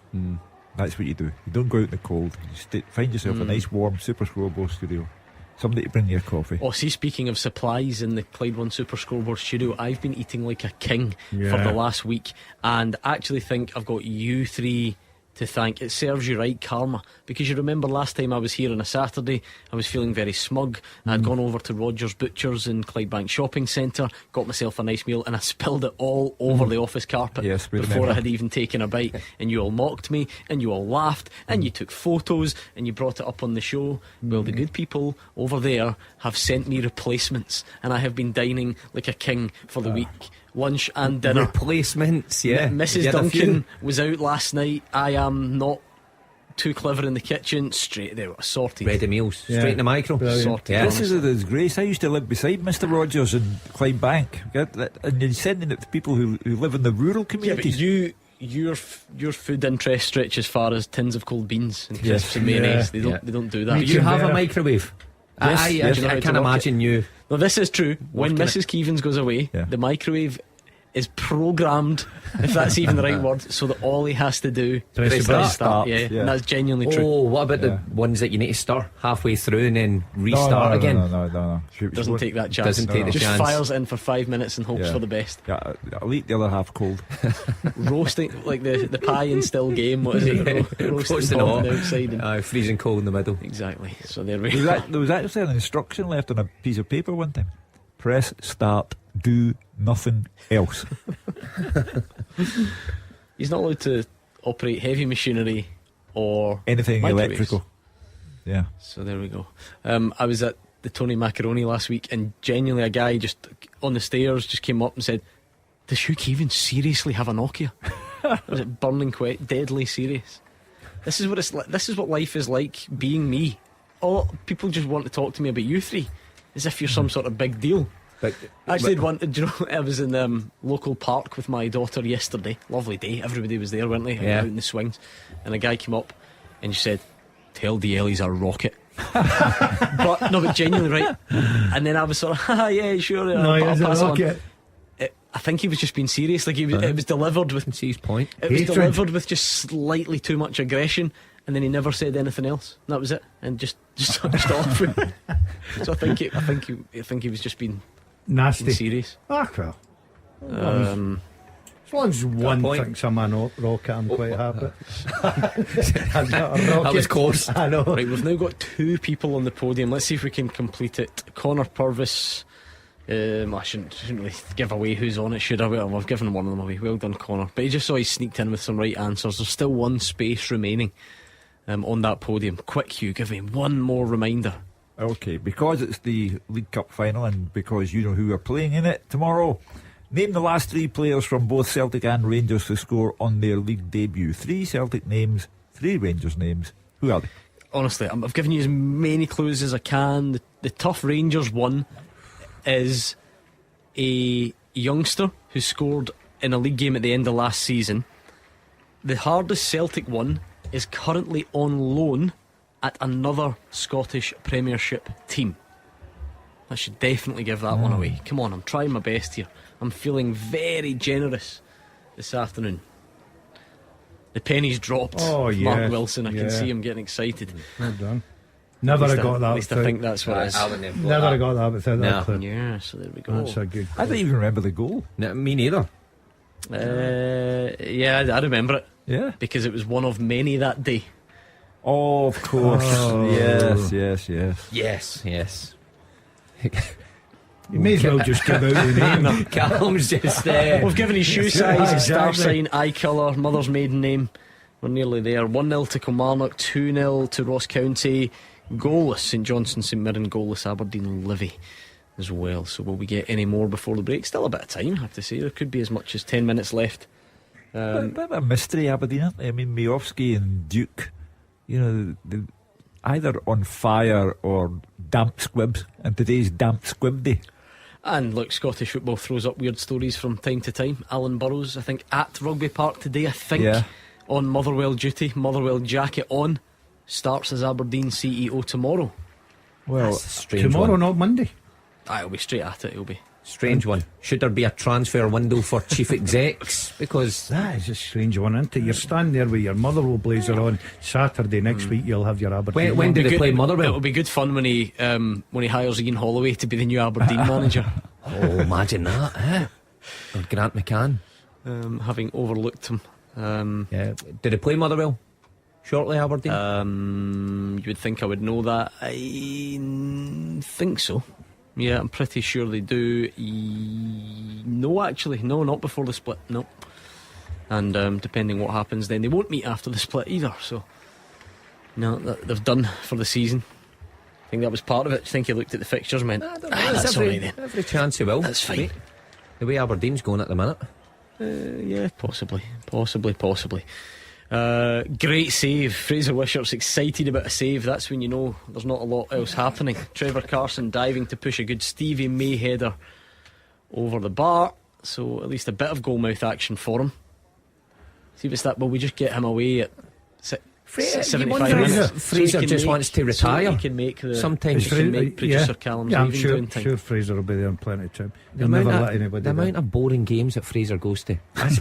S4: That's what you do. You don't go out in the cold. You find yourself a nice warm Superscoreboard studio. Somebody to bring your coffee.
S3: Oh, see, speaking of supplies in the Clyde One Super Scoreboard studio, I've been eating like a king for the last week, and actually think I've got you 3 to thank. It serves you right, karma, because you remember last time I was here on a Saturday, I was feeling very smug. I'd gone over to Rogers Butchers in Clydebank Shopping Centre, got myself a nice meal, and I spilled it all over the office carpet before I had even taken a bite. And you all mocked me, and you all laughed, and you took photos, and you brought it up on the show. Well, the good people over there have sent me replacements, and I have been dining like a king for the week. Lunch and dinner.
S5: Replacements, yeah.
S3: Mrs. Duncan was out last night. I am not too clever in the kitchen, straight there, sorted.
S5: Ready meals, straight in the micro.
S3: Sorted.
S5: Yeah.
S4: This is a disgrace. I used to live beside Mr. Rogers in Clydebank, and you're sending it to people who live in the rural communities.
S3: Yeah, but your food interest stretch as far as tins of cold beans and crisps and mayonnaise. They don't do that.
S5: Do you have a microwave?
S3: Yes,
S5: I can't imagine you.
S3: No, this is true. When Mrs. Keevins goes away, the microwave is programmed, if that's even the right word, so that all he has to do is start. Yeah, and that's genuinely true.
S5: Oh, what about the ones that you need to start halfway through and then restart again?
S4: No.
S3: Doesn't take that chance. Just fires in for 5 minutes and hopes for the best.
S4: Yeah, I'll eat the other half cold.
S3: Roasting, like the pie and still game. What is it? Roasting hot on the outside and
S5: freezing cold in the middle.
S3: Exactly. So there we go.
S4: There was actually an instruction left on a piece of paper one time. Press start. Do nothing else.
S3: He's not allowed to operate heavy machinery or
S4: anything
S3: microwaves.
S4: electrical. Yeah.
S3: So there we go. I was at the Tony Macaroni last week, and genuinely a guy just on the stairs just came up and said, "Does Hugh Keevins seriously have a Nokia?" Was it burning deadly serious? This is what it's like. This is what life is like being me. All people just want to talk to me about you three, as if you're some sort of big deal. Actually, I was in local park with my daughter yesterday. Lovely day, everybody was there, weren't they?
S5: Yeah.
S3: Out in the swings, and a guy came up and said, "Tell DL he's a rocket." but genuinely, right? And then I was sort of, yeah, sure.
S6: He's a rocket.
S3: I think he was just being serious. Like it was delivered with
S5: his point.
S3: It was delivered with just slightly too much aggression, and then he never said anything else. And that was it, and just off. So I think he was just being
S6: nasty,
S3: serious.
S6: Well. As long as one thinks I'm a rocket, I'm quite happy.
S3: That was close.
S6: I know.
S3: Right, we've now got 2 people on the podium. Let's see if we can complete it. Connor Purvis. I shouldn't really give away who's on it, should I? Well, I've given one of them away. Well done, Connor. But he just saw he sneaked in with some right answers. There's still one space remaining on that podium. Quick, Hugh, give me one more reminder.
S4: Okay, because it's the League Cup final and because you know who are playing in it tomorrow, name the last 3 players from both Celtic and Rangers to score on their league debut. 3 Celtic names, 3 Rangers names. Who are they?
S3: Honestly, I've given you as many clues as I can. The tough Rangers one is a youngster who scored in a league game at the end of last season. The hardest Celtic one is currently on loan at another Scottish Premiership team. I should definitely give that one away. Come on, I'm trying my best here. I'm feeling very generous this afternoon. The penny's dropped.
S6: Oh, yeah.
S3: Mark Wilson, I can see him getting excited.
S6: Well done. Never have got that.
S3: At least I think that's what it is.
S6: Never have got that without that clue.
S3: Yeah, so there we go.
S6: That's a good
S4: I don't even remember the goal.
S5: No, me neither.
S3: Yeah, I remember it.
S4: Yeah,
S3: because it was one of many that day.
S4: Oh, of course. Yes.
S6: You may as well just give out the name.
S5: Callum's just
S3: We've given his shoe size, his star
S6: exactly.
S3: sign, eye colour, mother's maiden name. We're nearly there. 1-0 to Kilmarnock, 2-0 to Ross County, goalless St Johnstone, St Mirren, goalless Aberdeen, Livy as well. So will we get any more before the break? Still a bit of time, I have to say. There could be as much as 10 minutes left.
S4: A bit of a mystery, Aberdeen, aren't they? I mean, Miovski and Duke, you know, they're either on fire or damp squibs, and today's damp squib day.
S3: And look, Scottish football throws up weird stories from time to time. Alan Burrows, I think, at Rugby Park today, on Motherwell duty, Motherwell jacket on, starts as Aberdeen CEO tomorrow.
S6: Well, tomorrow, not Monday.
S3: It'll be straight at it, it'll be.
S5: Strange one. Should there be a transfer window for chief execs? Because
S6: that is a strange one, isn't it? You're standing there with your Motherwell blazer on. Saturday next week you'll have your Aberdeen.
S5: When do they play Motherwell?
S3: It'll be good fun when he hires Ian Holloway to be the new Aberdeen manager.
S5: Oh, imagine that, eh? Or Grant McCann,
S3: having overlooked him.
S5: Did they play Motherwell shortly, Aberdeen?
S3: You would think I would know that. I think so. Yeah, I'm pretty sure they do. No, actually, no, not before the split. No. And depending what happens, then they won't meet after the split either. So, no, they've done for the season. I think that was part of it. I think he looked at the fixtures and went, that's all right then.
S5: Every chance he will.
S3: That's fine.
S5: The way Aberdeen's going at the minute.
S3: Yeah, possibly. Great save. Fraser Wishart's excited about a save. That's when you know there's not a lot else happening. Trevor Carson diving to push a good Stevie May header over the bar. So at least a bit of goalmouth action for him. See if it's that. Will we just get him away at 75 minutes?
S5: Fraser just wants to retire.
S3: So he can make the,
S5: sometimes
S3: he can make producer Callum's
S6: I'm
S3: leaving down time.
S6: sure Fraser will be there in plenty of time. He'll never let anybody
S5: the amount of boring games that Fraser goes to.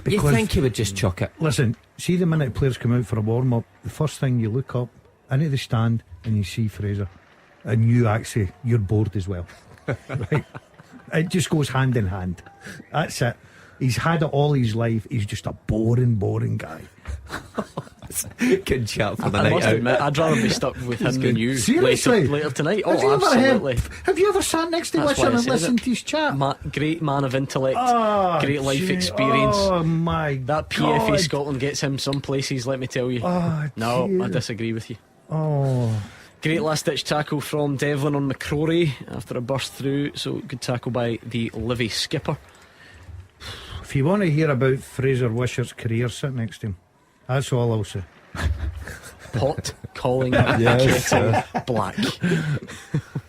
S5: You think he would just chuck it?
S6: Listen, see the minute players come out for a warm up, the first thing you look up into the stand and you see Fraser, and you're bored as well. Right? It just goes hand in hand. That's it. He's had it all his life. He's just a boring guy.
S5: Good chat for the
S3: I
S5: night
S3: must
S5: out.
S3: admit, I'd rather be stuck with him than you later tonight.
S6: Have you
S3: Oh,
S6: ever
S3: absolutely.
S6: have you ever sat next to
S3: That's why
S6: Wishart
S3: I
S6: and
S3: said
S6: listened
S3: it.
S6: to his chat?
S3: Great man of intellect, great life
S6: gee,
S3: experience.
S6: Oh my
S3: That
S6: God.
S3: PFA Scotland gets him some places, let me tell you. No,
S6: dear.
S3: I disagree with you.
S6: Oh,
S3: great last ditch tackle from Devlin on McCrory after a burst through. So good tackle by the Livy skipper.
S6: if you want to hear about Fraser Wishart's career, sit next to him. That's all I'll say.
S3: Pot calling
S4: Yes,
S3: kettle black.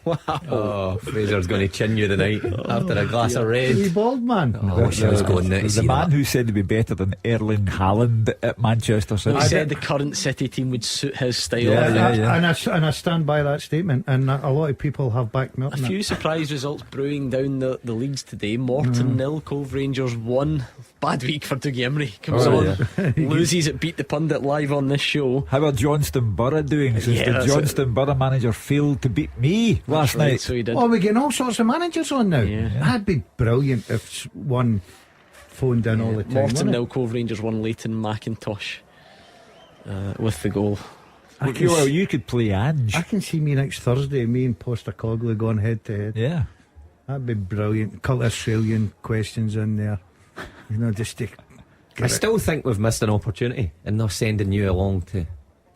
S3: Wow.
S5: Oh, Fraser's going to chin you tonight after a glass of red.
S6: Wee bald man.
S5: Oh, she was going there to
S4: The
S5: see
S4: man
S5: that.
S4: who said he'd be better than Erling Haaland at Manchester City.
S3: He said the current City team would suit his style.
S4: Yeah.
S6: And I stand by that statement, and a lot of people have backed me up
S3: A
S6: on
S3: few
S6: it.
S3: surprise results brewing down the leagues today. Morton 0, Cove Rangers 1. Bad week for Dougie Emery. Comes on, loses it, beat the pundit live on this show.
S4: How are Johnston Borough doing since
S3: Yeah,
S4: the
S3: that's
S4: Johnston Borough manager failed to beat me last
S3: right,
S4: night?
S3: so he did.
S6: Oh, we're getting all sorts of managers on now.
S3: Yeah.
S6: That'd be brilliant if one phoned in all the time.
S3: Morton
S6: wouldn't
S3: 0,
S6: it?
S3: Cove Rangers 1. Leighton McIntosh with the goal.
S4: Well, you could play Ange.
S6: I can see me next Thursday, me and Postecoglou going head to head.
S4: Yeah.
S6: That'd be brilliant. A couple of Australian questions in there. You know, just to
S5: I still think we've missed an opportunity in not sending you along to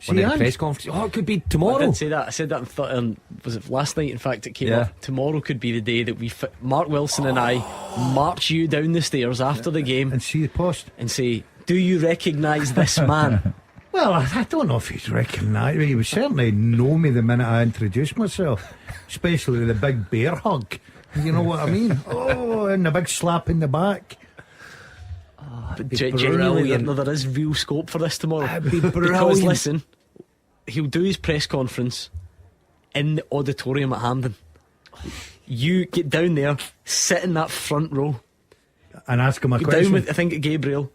S5: one of the
S6: Ange?
S5: press conferences. Oh, it could be
S3: I
S5: tomorrow.
S3: did say that. I said that was it last night? In fact, it came up. Tomorrow could be the day that we Mark Wilson and I march you down the stairs after the game
S6: and see the post
S3: and say, "Do you recognise this man?"
S6: Well, I don't know if he's recognised me. He would certainly know me the minute I introduced myself, especially the big bear hug. You know what I mean? Oh, and the big slap in the back.
S3: But genuinely, there is real scope for this tomorrow.
S6: That'd be brilliant.
S3: Because listen, he'll do his press conference in the auditorium at Hampden. You get down there, sit in that front row,
S6: and ask him a
S3: Go
S6: question.
S3: down with, I think, Gabriel.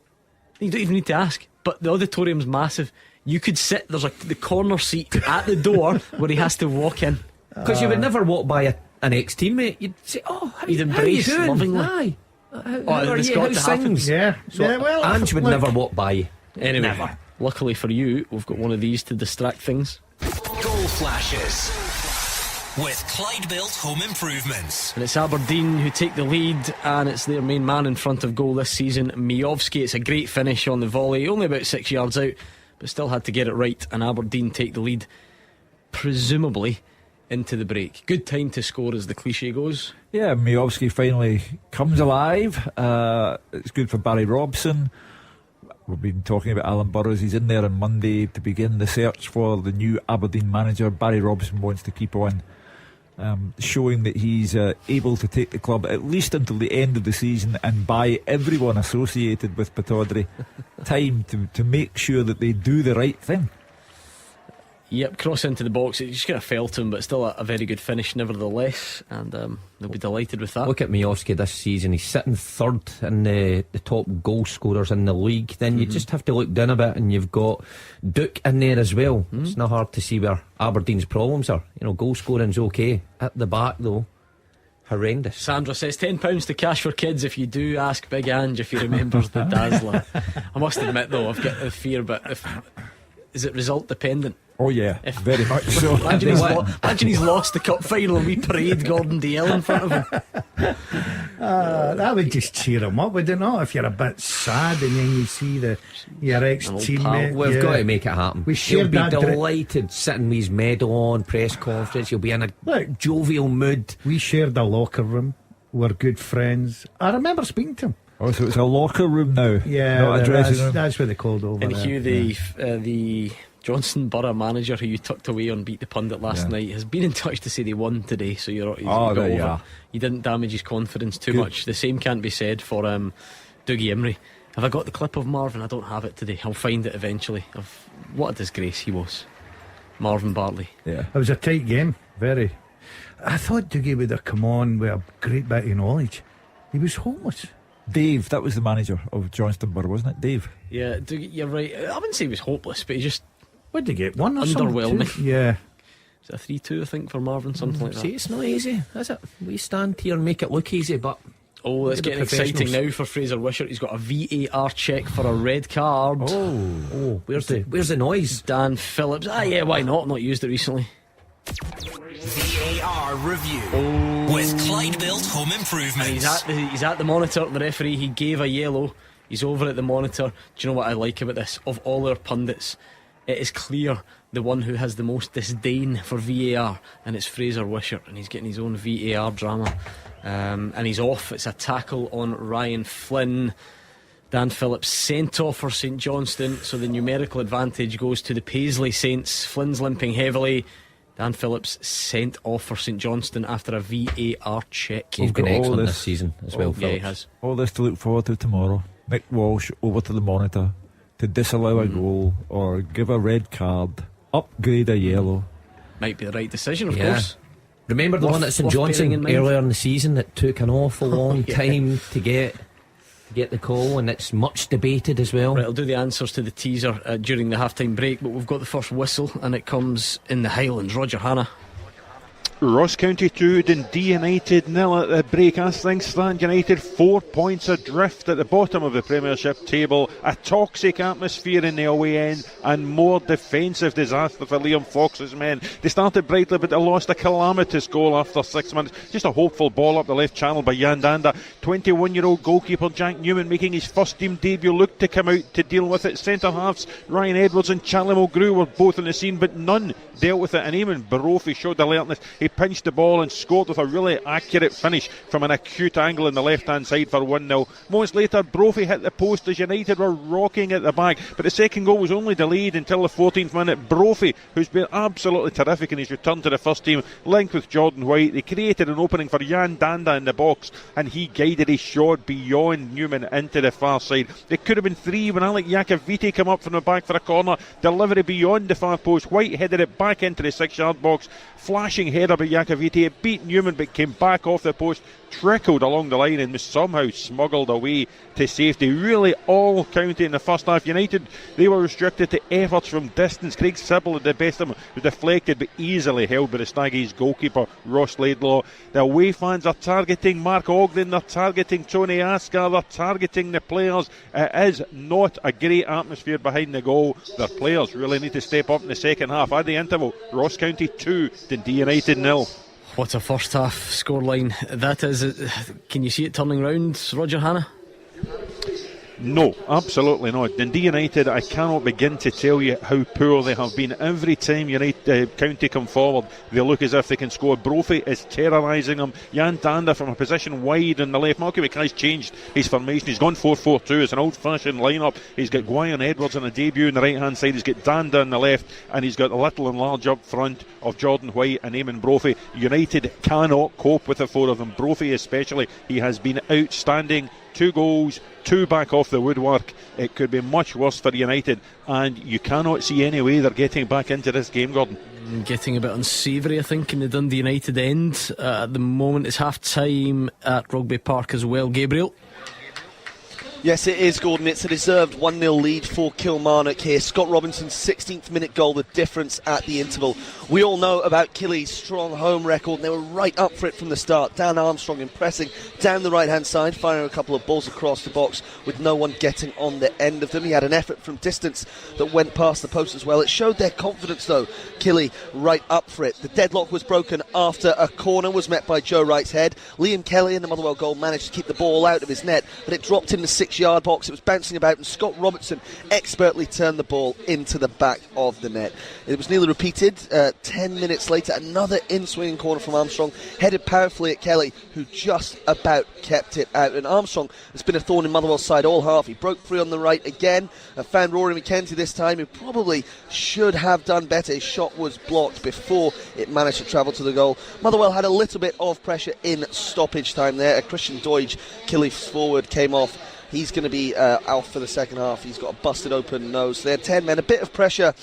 S3: You don't even need to ask. But the auditorium's massive. You could sit. There's the corner seat at the door where he has to walk in.
S5: Because you would never walk by an ex-teammate. You'd say, "Oh,
S3: You'd embrace
S5: how you doing?
S3: lovingly.
S5: Aye. How are
S3: it's
S5: you?
S3: got
S5: How's
S3: to happen.
S5: things?"
S6: Yeah.
S5: So
S6: Yeah, well,
S5: Ange would
S6: look.
S5: never walk by you.
S3: Anyway,
S5: Never.
S3: luckily for you, we've got one of these to distract things.
S2: Goal flashes with Clyde Built Home Improvements.
S3: And it's Aberdeen who take the lead, and it's their main man in front of goal this season, Miovski. It's a great finish on the volley, only about 6 yards out, but still had to get it right, and Aberdeen take the lead, presumably into the break. Good time to score, as the cliche goes.
S4: Yeah, Miovski finally comes alive. It's good for Barry Robson. We've been talking about Alan Burrows. He's in there on Monday to begin the search for the new Aberdeen manager. Barry Robson wants to keep on showing that he's able to take the club at least until the end of the season and buy everyone associated with Pataudry time to make sure that they do the right thing.
S3: Yep, cross into the box. It just kind of fell to him, but still a very good finish nevertheless, and they'll be delighted with that.
S5: Look at Miovski this season. He's sitting third in the top goal scorers in the league. Then you just have to look down a bit, and you've got Duke in there as well. It's not hard to see where Aberdeen's problems are. You know, goal scoring's okay. At the back though, horrendous.
S3: Sandra says £10 to cash for kids if you do ask Big Ange if he remembers the Dazzler. I must admit though, I've got a fear, but is it result dependent?
S4: Oh yeah, very much so.
S3: Imagine he's lost the cup final and we parade Gordon Dalziel in front of him.
S6: That would just cheer him up, would it not? If you're a bit sad and then you see your ex-teammate.
S5: We've got to make it happen.
S6: We
S5: He'll
S6: shared
S5: be
S6: that
S5: delighted sitting with his medal on, press conference. He'll be in a jovial mood.
S6: We shared a locker room. We're good friends. I remember speaking to him.
S4: Oh, so it's a locker room now.
S6: Yeah,
S4: not a dressing room.
S6: That's where they called over.
S3: And
S6: there.
S3: Hugh, the Johnston Borough manager who you tucked away on Beat the Pundit last night has been in touch to say they won today, so you didn't damage his confidence too much. The same can't be said for Dougie Imrie. Have I got the clip of Marvin? I don't have it today. I'll find it eventually. What a disgrace he was, Marvin Bartley.
S6: Yeah, it was a tight game. Very. I thought Dougie would have come on with a great bit of knowledge. He was hopeless.
S4: Dave, that was the manager of Johnston Borough, wasn't it? Dave.
S3: Yeah, Dougie, you're right. I wouldn't say he was hopeless, but he just.
S6: What did he get? One or
S3: underwhelming.
S6: Something? Yeah.
S3: Is it a 3-2, I think, for Marvin? Something like that.
S5: See, it's not easy, is it? We stand here and make it look easy, but.
S3: Oh, it's getting exciting now for Fraser Wishart. He's got a VAR check for a red card.
S5: Oh, where's the noise?
S3: Dan Phillips. Yeah, why not? I've not used it recently.
S2: VAR review with Clyde Built Home Improvements.
S3: He's at the monitor. The referee, he gave a yellow. He's over at the monitor. Do you know what I like about this? Of all our pundits, it is clear the one who has the most disdain for VAR, and it's Fraser Wishart, and he's getting his own VAR drama. And he's off. It's a tackle on Ryan Flynn. Dan Phillips sent off for St Johnstone, so the numerical advantage goes to the Paisley Saints. Flynn's limping heavily. Dan Phillips sent off for St Johnstone after a VAR check.
S5: He's been excellent this season as well,
S3: yeah, he has.
S4: All this to look forward to tomorrow. Mick Walsh over to the monitor to disallow a goal or give a red card, upgrade a yellow.
S3: Might be the right decision, of course.
S5: Remember the one at St Johnstone earlier in the season that took an awful long time to get the call, and it's much debated as well.
S3: Right, I'll do the answers to the teaser during the half-time break, but we've got the first whistle, and it comes in the Highlands. Roger Hannah.
S8: Ross County 2, Dundee United 0 at the break. As things stand, United 4 points adrift at the bottom of the Premiership table. A toxic atmosphere in the away end and more defensive disaster for Liam Fox's men. They started brightly, but they lost a calamitous goal after 6 minutes. Just a hopeful ball up the left channel by Jan Danda. 21-year-old goalkeeper Jack Newman making his first team debut looked to come out to deal with it. Centre halves Ryan Edwards and Charlie Mulgrew were both on the scene, but none dealt with it, and Eamon Barofi showed alertness. He pinched the ball and scored with a really accurate finish from an acute angle on the left hand side for 1-0. Moments later, Brophy hit the post as United were rocking at the back, but the second goal was only delayed until the 14th minute. Brophy, who's been absolutely terrific in his return to the first team, linked with Jordan White. They created an opening for Jan Danda in the box, and he guided his shot beyond Newman into the far side. It could have been 3 when Alec Iacoviti came up from the back for a corner. Delivery beyond the far post. White headed it back into the 6-yard box. Flashing header by Iacoviti. It beat Newman but came back off the post, trickled along the line and was somehow smuggled away to safety. Really all county in the first half. United, they were restricted to efforts from distance. Craig Sibbald at the best of them was deflected but easily held by the Staggies goalkeeper Ross Laidlaw. The away fans are targeting Mark Ogden, they're targeting Tony Askar, they're targeting the players. It is not a great atmosphere behind the goal. Their players really need to step up in the second half. At the interval, Ross County 2, Dundee United 0.
S3: What a first half scoreline that is. Can you see it turning round, Roger Hannah?
S8: No, absolutely not. Dundee United, I cannot begin to tell you how poor they have been. Every time County come forward, they look as if they can score. Brophy is terrorising them. Jan Danda from a position wide on the left. Malky Mackay's changed his formation. He's gone 4-4-2. It's an old-fashioned lineup. He's got Guyan Edwards on the debut on the right-hand side. He's got Danda on the left, and he's got the little and large up front of Jordan White and Eamon Brophy. United cannot cope with the four of them. Brophy especially, he has been outstanding. 2 goals, 2 back off the woodwork. It could be much worse for United, and you cannot see any way they're getting back into this game, Gordon.
S3: Getting a bit unsavoury, I think, in the Dundee United end. At the moment, it's half time at Rugby Park as well. Gabriel?
S7: Yes, it is, Gordon. It's a deserved 1-0 lead for Kilmarnock here. Scott Robinson's 16th minute goal, the difference at the interval. We all know about Killy's strong home record, and they were right up for it from the start. Dan Armstrong impressing down the right-hand side, firing a couple of balls across the box with no one getting on the end of them. He had an effort from distance that went past the post as well. It showed their confidence, though. Killy right up for it. The deadlock was broken after a corner was met by Joe Wright's head. Liam Kelly in the Motherwell goal managed to keep the ball out of his net, but it dropped in the 6 6-yard box. It was bouncing about, and Scott Robertson expertly turned the ball into the back of the net. It was nearly repeated 10 minutes later. Another in-swinging corner from Armstrong, headed powerfully at Kelly, who just about kept it out. And Armstrong has been a thorn in Motherwell's side all half. He broke free on the right again, found Rory McKenzie this time, who probably should have done better. His shot was blocked before it managed to travel to the goal. Motherwell had a little bit of pressure in stoppage time there. Christian Deutsch, Killief's forward, came off. He's going to be out for the second half. He's got a busted open nose. So they had 10 men. A bit of pressure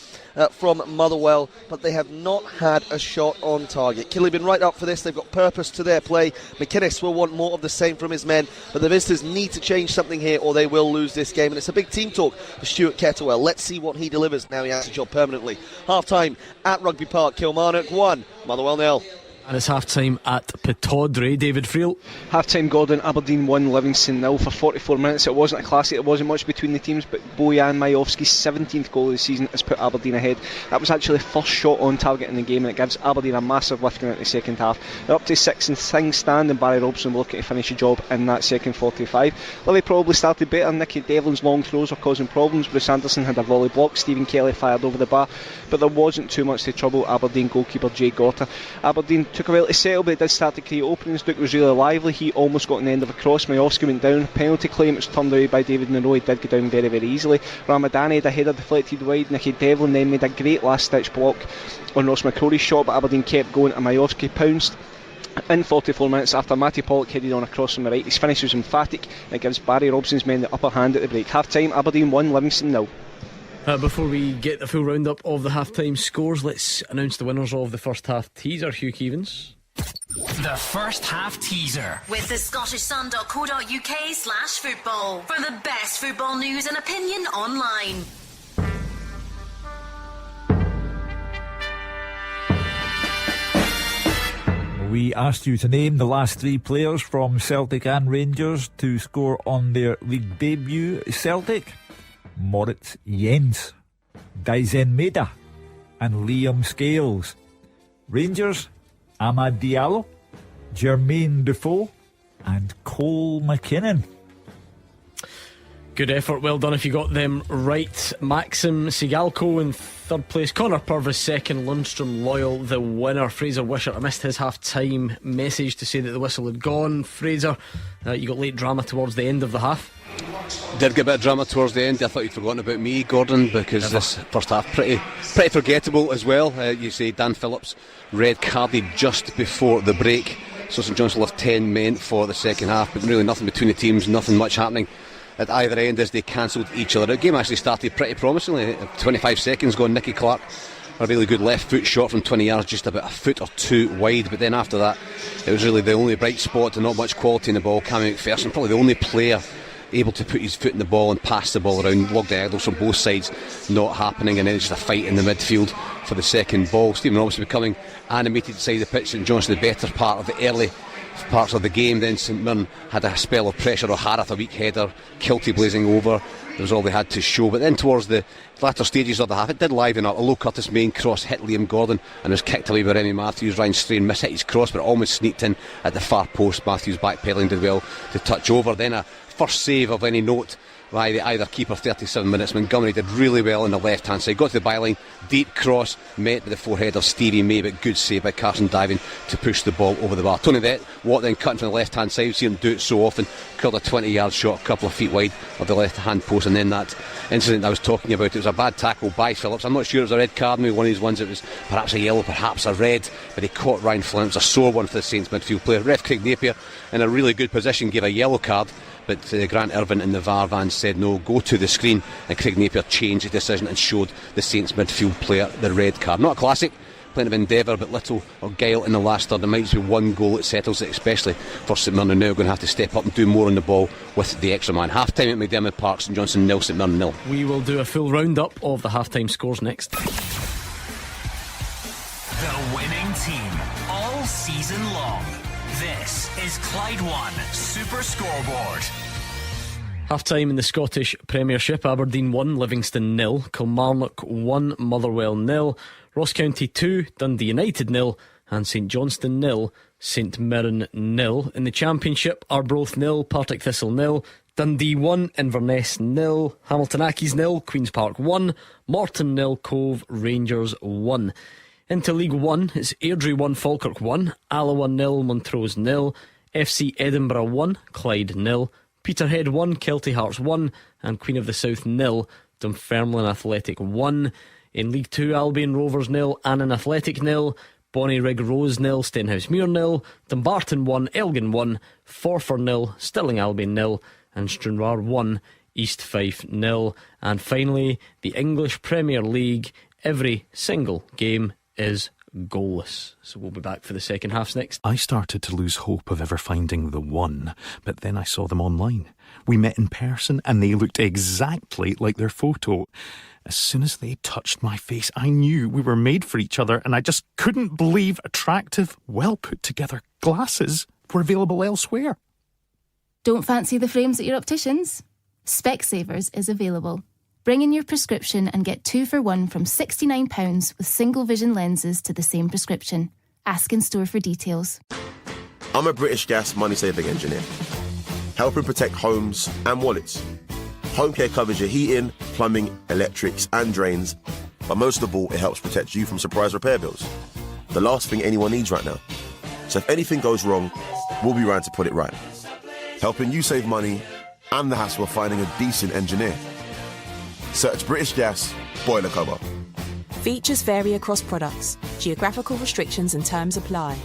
S7: from Motherwell, but they have not had a shot on target. Killie been right up for this. They've got purpose to their play. McInnes will want more of the same from his men, but the visitors need to change something here or they will lose this game. And it's a big team talk for Stuart Kettlewell. Let's see what he delivers now he has a job permanently. Half-time at Rugby Park. Kilmarnock 1, Motherwell 0.
S3: And it's half-time at Pataudry. David Friel.
S10: Half-time, Gordon. Aberdeen 1, Livingston 0 for 44 minutes. It wasn't a classic, there wasn't much between the teams, but Bojan Majowski's 17th goal of the season has put Aberdeen ahead. That was actually the first shot on target in the game, and it gives Aberdeen a massive lift going into the second half. They're up to 6 and things stand, and Barry Robson will looking to finish the job in that second 45. Livy probably started better. Nicky Devlin's long throws were causing problems. Bruce Anderson had a volley block. Stephen Kelly fired over the bar, but there wasn't too much to trouble Aberdeen goalkeeper Jay Gorter. Aberdeen took a while to settle, but it did start to create openings. Duke was really lively. He almost got on the end of a cross. Majowski went down. Penalty claim, it was turned away by David Monroe. He did go down very, very easily. Ramadani had a header deflected wide. Nicky Devlin then made a great last ditch block on Ross McCrory's shot, but Aberdeen kept going and Majowski pounced in 44 minutes after Matty Pollock headed on across from the right. His finish was emphatic, and it gives Barry Robson's men the upper hand at the break. Half time, Aberdeen 1, Livingston 0.
S3: Before we get the full roundup of the half-time scores, let's announce the winners of the first half teaser. Hugh Keevins.
S2: The first half teaser
S20: with the scottishsun.co.uk/football for the best football news and opinion online.
S4: We asked you to name the last 3 players from Celtic and Rangers to score on their league debut. Celtic, Moritz Jens, Dyson Maeda and Liam Scales. Rangers, Amad Diallo, Jermaine Defoe and Cole McKinnon.
S3: Good effort, well done if you got them right. Maxim Sigalko in third place, Connor Purvis second, Lundstrom Loyal the winner. Fraser Wishart missed his half-time message to say that the whistle had gone. Fraser, you got late drama towards the end of the half.
S9: Did get a bit of drama towards the end. I thought you'd forgotten about me, Gordon, because this first half pretty forgettable as well. You say Dan Phillips red carded just before the break, so St Johnstone left 10 men for the second half, but really nothing between the teams, nothing much happening at either end as they cancelled each other. The game actually started pretty promisingly. 25 seconds gone, Nicky Clark, a really good left foot shot from 20 yards, just about a foot or two wide, but then after that it was really the only bright spot and not much quality in the ball. Cammy McPherson, probably the only player able to put his foot in the ball and pass the ball around. Log diagonals from both sides not happening, and then it's just a fight in the midfield for the second ball. Stephen Robinson becoming animated side of the pitch, and Johnson the better part of the early parts of the game. Then St Mirren had a spell of pressure. O'Harath a weak header, Kilty blazing over. That was all they had to show. But then towards the latter stages of the half, it did liven up. A low Curtis main cross hit Liam Gordon and was kicked away by Remy Matthews. Ryan Strain mishit his cross, but it almost sneaked in at the far post. Matthews backpedaling did well to touch over. Then a first save of any note by the either keeper, 37 minutes. Montgomery did really well on the left hand side, got to the byline, deep cross met by the forehead of Stevie May, but good save by Carson Diving to push the ball over the bar. Tony Watt then cutting from the left hand side, we've seen him do it so often, curled a 20-yard shot a couple of feet wide of the left hand post. And then that incident I was talking about, it was a bad tackle by Phillips. I'm not sure it was a red card, maybe one of these ones, it was perhaps a yellow, perhaps a red, but he caught Ryan Flynn. It was a sore one for the Saints midfield player. Ref Craig Napier in a really good position gave a yellow card, but Grant Irvin in the VAR van said no, go to the screen, and Craig Napier changed his decision and showed the Saints midfield player the red card. Not a classic, plenty of endeavour, but little or guile in the last third. There might just be one goal that settles it, especially for St Mirren, now going to have to step up and do more on the ball with the extra man. Half time at McDermott Park, St Johnstone 0, St Mirren 0.
S3: We will do a full roundup of the half time scores next.
S2: The winning team all season long. This is Clyde One Super Scoreboard.
S3: Half time in the Scottish Premiership. Aberdeen 1, Livingston 0, Kilmarnock 1, Motherwell 0, Ross County 2, Dundee United 0, and St Johnstone 0, St Mirren 0. In the Championship, Arbroath 0, Partick Thistle 0, Dundee 1, Inverness 0, Hamilton Accies 0, Queen's Park 1, Morton 0, Cove Rangers 1. Into League 1, it's Airdrie 1, Falkirk 1, Alloa 0, Montrose 0, FC Edinburgh 1, Clyde 0, Peterhead 1, Kelty Hearts 1, and Queen of the South 0, Dunfermline Athletic 1. In League 2, Albion Rovers 0, Annan Athletic 0, Bonnyrigg Rose 0, Stenhousemuir 0, Dumbarton 1, Elgin 1, Forfar 0, Stirling Albion 0, and Stranraer 1, East Fife 0. And finally, the English Premier League, every single game is goalless. So we'll be back for the second half next.
S13: I started to lose hope of ever finding the one, but then I saw them online. We met in person and they looked exactly like their photo. As soon as they touched my face, I knew we were made for each other, and I just couldn't believe attractive, well put together glasses were available elsewhere.
S14: Don't fancy the frames at your opticians? Specsavers is available. Bring in your prescription and get 2 for 1 from £69 with single vision lenses to the same prescription. Ask in store for details.
S11: I'm a British Gas money-saving engineer, helping protect homes and wallets. Home care covers your heating, plumbing, electrics and drains, but most of all, it helps protect you from surprise repair bills. The last thing anyone needs right now. So if anything goes wrong, we'll be around to put it right, helping you save money and the hassle of finding a decent engineer. Search British Gas boiler cover.
S12: Features vary across products. Geographical restrictions and terms apply.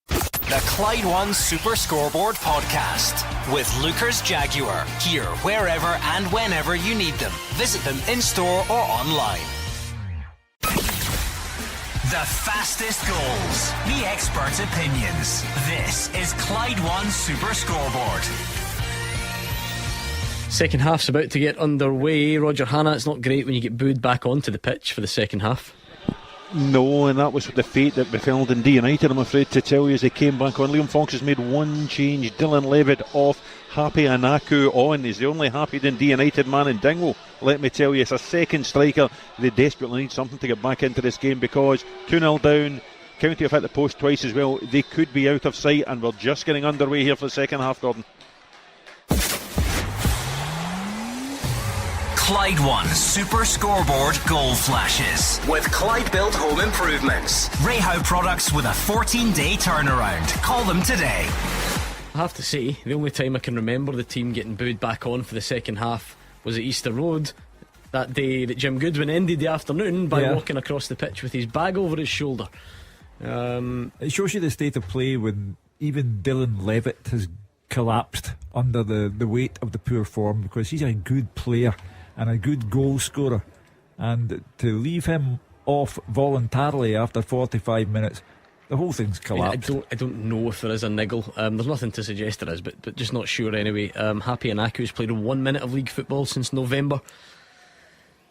S2: The Clyde One Super Scoreboard Podcast with Lucas Jaguar. Here, wherever and whenever you need them. Visit them in store or online. The fastest goals, the expert opinions. This is Clyde One Super Scoreboard.
S3: Second half's about to get underway. Roger Hannah, it's not great when you get booed back onto the pitch for the second half.
S8: No, and that was the fate that befell Dundee United, I'm afraid to tell you, as they came back on. Liam Fox has made one change. Dylan Levitt off, Happy Anaku on. He's the only happy Dundee United man in Dingwall. Let me tell you, it's a second striker. They desperately need something to get back into this game, because 2-0 down, County have hit the post twice as well. They could be out of sight, and we're just getting underway here for the second half, Gordon.
S2: Clyde One Super Scoreboard Goal Flashes with Clyde Built Home Improvements. Rayhow products with a 14-day turnaround. Call them today.
S3: I have to say, the only time I can remember the team getting booed back on for the second half was at Easter Road, that day that Jim Goodwin ended the afternoon by walking across the pitch with his bag over his shoulder.
S4: It shows you the state of play when even Dylan Levitt has collapsed under the weight of the poor form, because he's a good player and a good goal scorer, and to leave him off voluntarily after 45 minutes, the whole thing's collapsed.
S3: I don't know if there is a niggle. There's nothing to suggest there is, but just not sure anyway. Happy Anaku's played 1 minute of league football since November,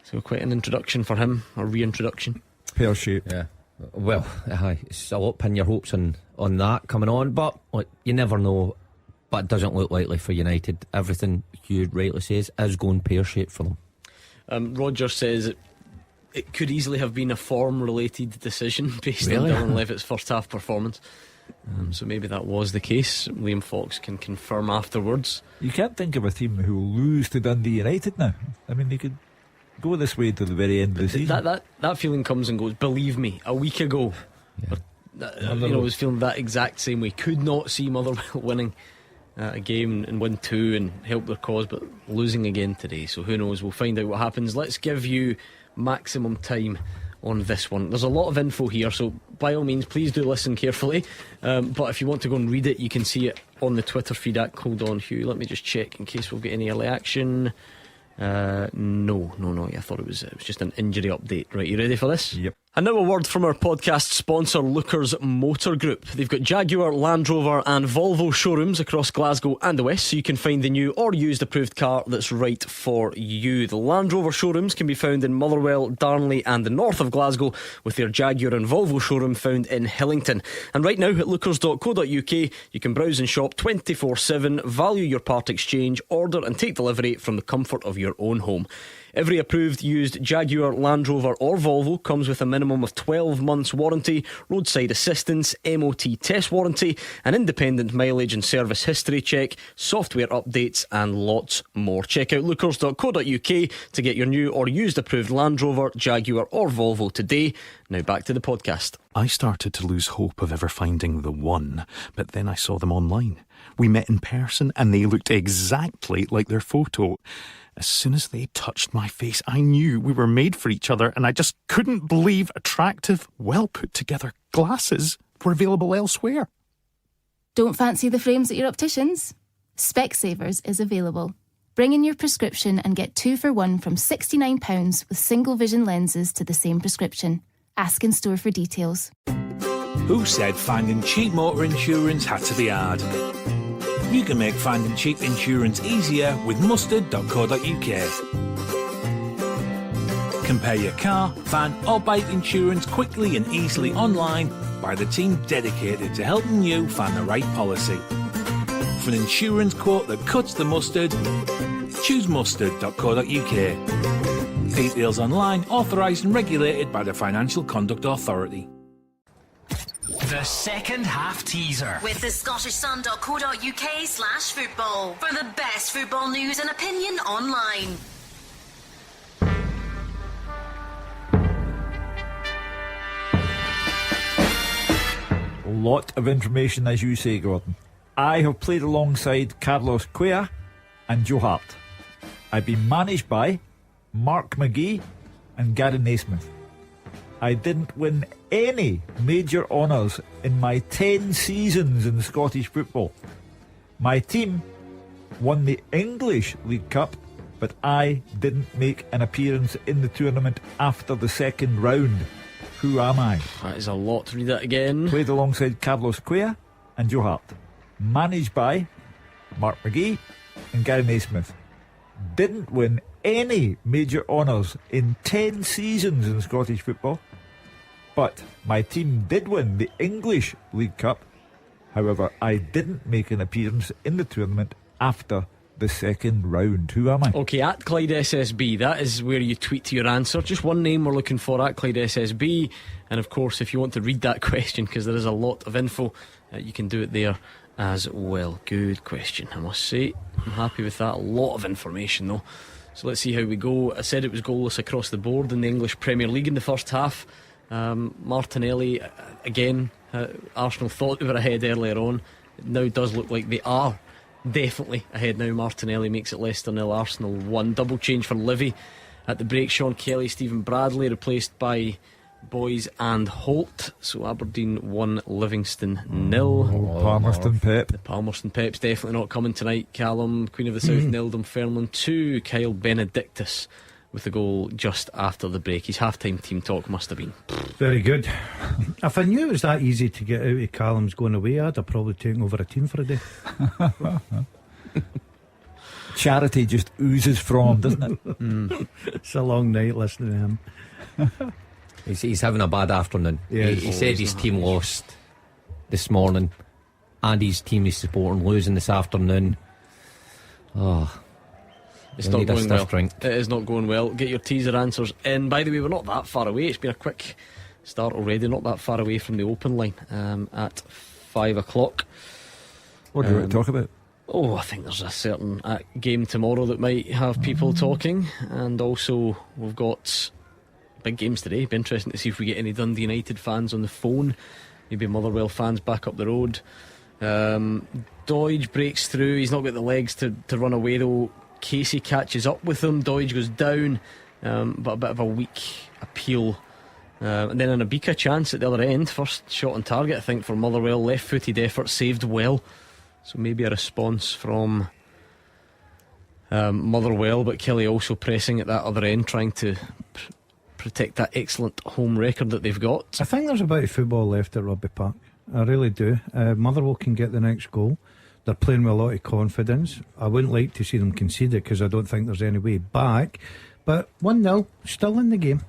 S3: so quite an introduction for him, or reintroduction.
S4: Pear shape.
S5: Yeah. Well, it's a lot pin your hopes on that coming on, but you never know. But it doesn't look likely for United. Everything Hugh rightly says is going pear-shaped for them.
S3: Roger says it could easily have been a form-related decision based
S5: Really?
S3: on Dylan Levitt's first half performance. So maybe that was the case. Liam Fox can confirm afterwards.
S4: You can't think of a team who will lose to Dundee United now. I mean, they could go this way to the very end of the season.
S3: That feeling comes and goes. Believe me, a week ago, I was feeling that exact same way. Could not see Motherwell winning a game and win 2 and help their cause, but losing again today. So who knows, we'll find out what happens. Let's give you maximum time on this one. There's a lot of info here, so by all means please do listen carefully, but if you want to go and read it, you can see it on the Twitter feed at Hold On Hugh. Let me just check in case we'll get any early action. No, I thought it was just an injury update. Right, you ready for this?
S4: Yep.
S3: And now a word from our podcast sponsor, Lookers Motor Group. They've got Jaguar, Land Rover and Volvo showrooms across Glasgow and the West, so you can find the new or used approved car that's right for you. The Land Rover showrooms can be found in Motherwell, Darnley and the north of Glasgow, with their Jaguar and Volvo showroom found in Hillington. And right now at lookers.co.uk you can browse and shop 24/7, value your part exchange, order and take delivery from the comfort of your own home. Every approved used Jaguar, Land Rover or Volvo comes with a minimum of 12 months warranty, roadside assistance, MOT test warranty, an independent mileage and service history check, software updates and lots more. Check out lookers.co.uk to get your new or used approved Land Rover, Jaguar or Volvo today. Now back to the podcast.
S13: I started to lose hope of ever finding the one, but then I saw them online. We met in person and they looked exactly like their photo. As soon as they touched my face, I knew we were made for each other, and I just couldn't believe attractive, well put together glasses were available elsewhere.
S14: Don't fancy the frames at your opticians? Specsavers is available. Bring in your prescription and get 2 for 1 from £69 with single vision lenses to the same prescription. Ask in store for details.
S21: Who said finding cheap motor insurance had to be hard? You can make finding cheap insurance easier with mustard.co.uk. Compare your car, van or bike insurance quickly and easily online by the team dedicated to helping you find the right policy. For an insurance quote that cuts the mustard, choose mustard.co.uk. Details online, authorised and regulated by the Financial Conduct Authority.
S2: The second half teaser
S20: with the scottishsun.co.uk/football for the best football news and opinion online.
S4: A lot of information, as you say, Gordon. I have played alongside Carlos Cuellar and Joe Hart. I've been managed by Mark McGee and Gary Naismith. I didn't win any major honours in my 10 seasons in Scottish football. My team won the English League Cup, but I didn't make an appearance in the tournament after the second round. Who am I?
S3: That is a lot. Read that again.
S4: Played alongside Carlos Cuellar and Joe Hart. Managed by Mark McGee and Gary Naismith. Didn't win any major honours in 10 seasons in Scottish football, but my team did win the English League Cup. However, I didn't make an appearance in the tournament after the second round. Who am I?
S3: Okay, at Clyde SSB, that is where you tweet your answer. Just one name we're looking for, at Clyde SSB. And of course, if you want to read that question, because there is a lot of info, you can do it there as well. Good question, I must say. I'm happy with that. A lot of information though. So let's see how we go. I said it was goalless across the board in the English Premier League in the first half. Martinelli, again, Arsenal thought they were ahead earlier on. It now does look like they are definitely ahead now. Martinelli makes it Leicester 0, Arsenal 1. Double change for Livy at the break. Sean Kelly, Stephen Bradley replaced by Boys and Holt. So Aberdeen 1, Livingston 0.
S4: Palmerston Pep.
S3: The Palmerston Pep's definitely not coming tonight. Callum, Queen of the South 0, Dunfermline 2. Kyle Benedictus with the goal just after the break. His half-time team talk must have been
S6: very good. If I knew it was that easy to get out of Callum's going away, I'd have probably taken over a team for a day.
S4: Charity just oozes from, doesn't it?
S6: It's a long night listening to him.
S5: He's having a bad afternoon.
S6: Yeah,
S5: he said his team lost this morning, and his team is supporting losing this afternoon.
S3: It's not going well. It is not going well. Get your teaser answers in. By the way, we're not that far away. It's been a quick start already. Not that far away from the open line at 5 o'clock.
S4: What do you want to talk about?
S3: I think there's a certain game tomorrow that might have people talking. And also we've got big games today. Be interesting to see if we get any Dundee United fans on the phone. Maybe Motherwell fans back up the road. Doidge breaks through. He's not got the legs to run away though. Casey catches up with him. Doidge goes down, but a bit of a weak appeal. And then an Abika chance at the other end. First shot on target, I think, for Motherwell. Left-footed effort, saved well. So maybe a response from Motherwell, but Kelly also pressing at that other end, trying to protect that excellent home record that they've got.
S6: I think there's a bit of football left at Rugby Park. I really do. Motherwell can get the next goal. They're playing with a lot of confidence. I wouldn't like to see them concede it because I don't think there's any way back. But 1-0, still in the game.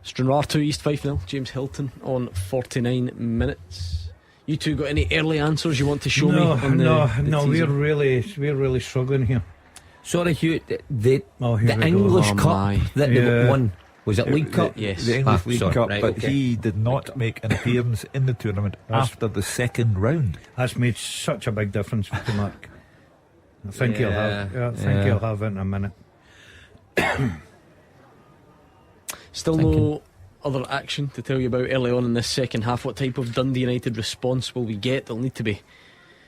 S3: Stranraer 2, East Fife 0. James Hilton on 49 minutes. You two got any early answers you want to show me?
S6: No, we're really struggling here.
S5: Sorry, Hugh. The
S6: here we go.
S5: English
S3: Oh,
S5: Cup
S3: my.
S5: that they won. Was it League Cup?
S3: Yes.
S4: The English League
S5: sorry,
S4: Cup,
S5: right,
S4: but
S5: okay.
S4: he did not make an appearance in the tournament after the second round.
S6: That's made such a big difference to Mark. I think he'll have. Yeah, I think he'll have it in a minute.
S3: Still no other action to tell you about early on in this second half. What type of Dundee United response will we get? There'll need to be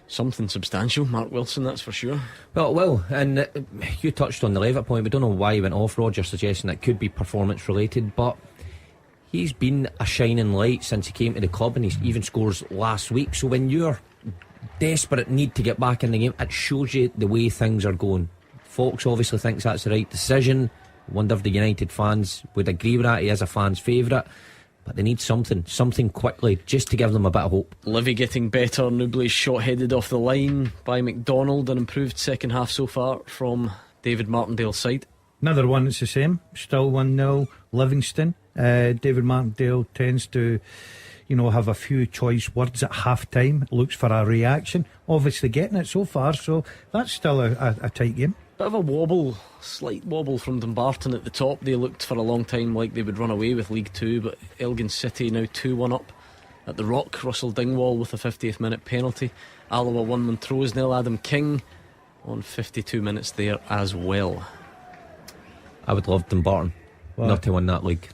S3: something substantial. Mark Wilson, that's for sure.
S5: Well, and you touched on the Levitt point. We don't know why he went off. Roger suggesting it could be performance related, but he's been a shining light since he came to the club, and he even scores last week. So when you're desperate need to get back in the game, it shows you the way things are going. Fox obviously thinks that's the right decision. Wonder if the United fans would agree with that. He is a fan's favourite, but they need something quickly, just to give them a bit of hope.
S3: Livy getting better. Nubly's shot headed off the line by McDonald. An improved second half so far from David Martindale's side.
S6: Another one that's the same. Still 1-0. Livingston. David Martindale tends to, have a few choice words at half time. Looks for a reaction. Obviously getting it so far, so that's still a tight game.
S3: Bit of a wobble, slight wobble from Dumbarton at the top. They looked for a long time like they would run away with League Two, but Elgin City now 2-1 up at the Rock. Russell Dingwall with a 50th minute penalty. Alloa 1 Montrose 0. Adam King on 52 minutes there as well.
S5: I would love Dumbarton not to win that league.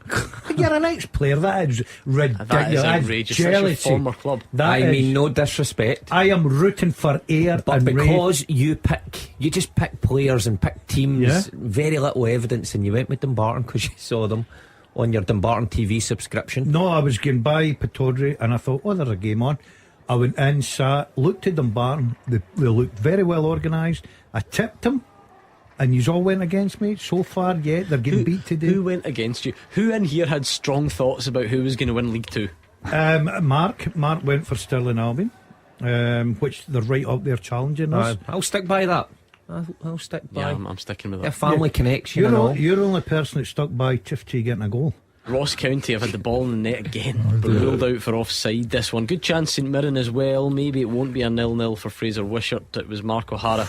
S6: You're an ex-player. That is ridiculous.
S3: That is outrageous. That's your former club.
S5: I mean, no disrespect.
S6: I am rooting for air,
S5: but
S6: and
S5: because you just pick players and pick teams. Very little evidence, and you went with Dumbarton because you saw them on your Dumbarton TV subscription.
S6: No, I was going by Pittodrie and I thought, there's a game on. I went in, sat, looked at Dumbarton. They looked very well organised. I tipped them, and you all went against me. So far, they're getting beat today.
S3: Who went against you? Who in here had strong thoughts about who was going to win League Two?
S6: Mark went for Stirling Albion, which they're right up there challenging us.
S5: I'll stick by that. I'll stick by.
S3: Yeah, I'm sticking with that.
S5: A family connection.
S6: You're the only person that stuck by Tifty getting a goal.
S3: Ross County have had the ball in the net again, but ruled out for offside this one. Good chance St Mirren as well. Maybe it won't be a 0-0 for Fraser Wishart. It was Mark O'Hara.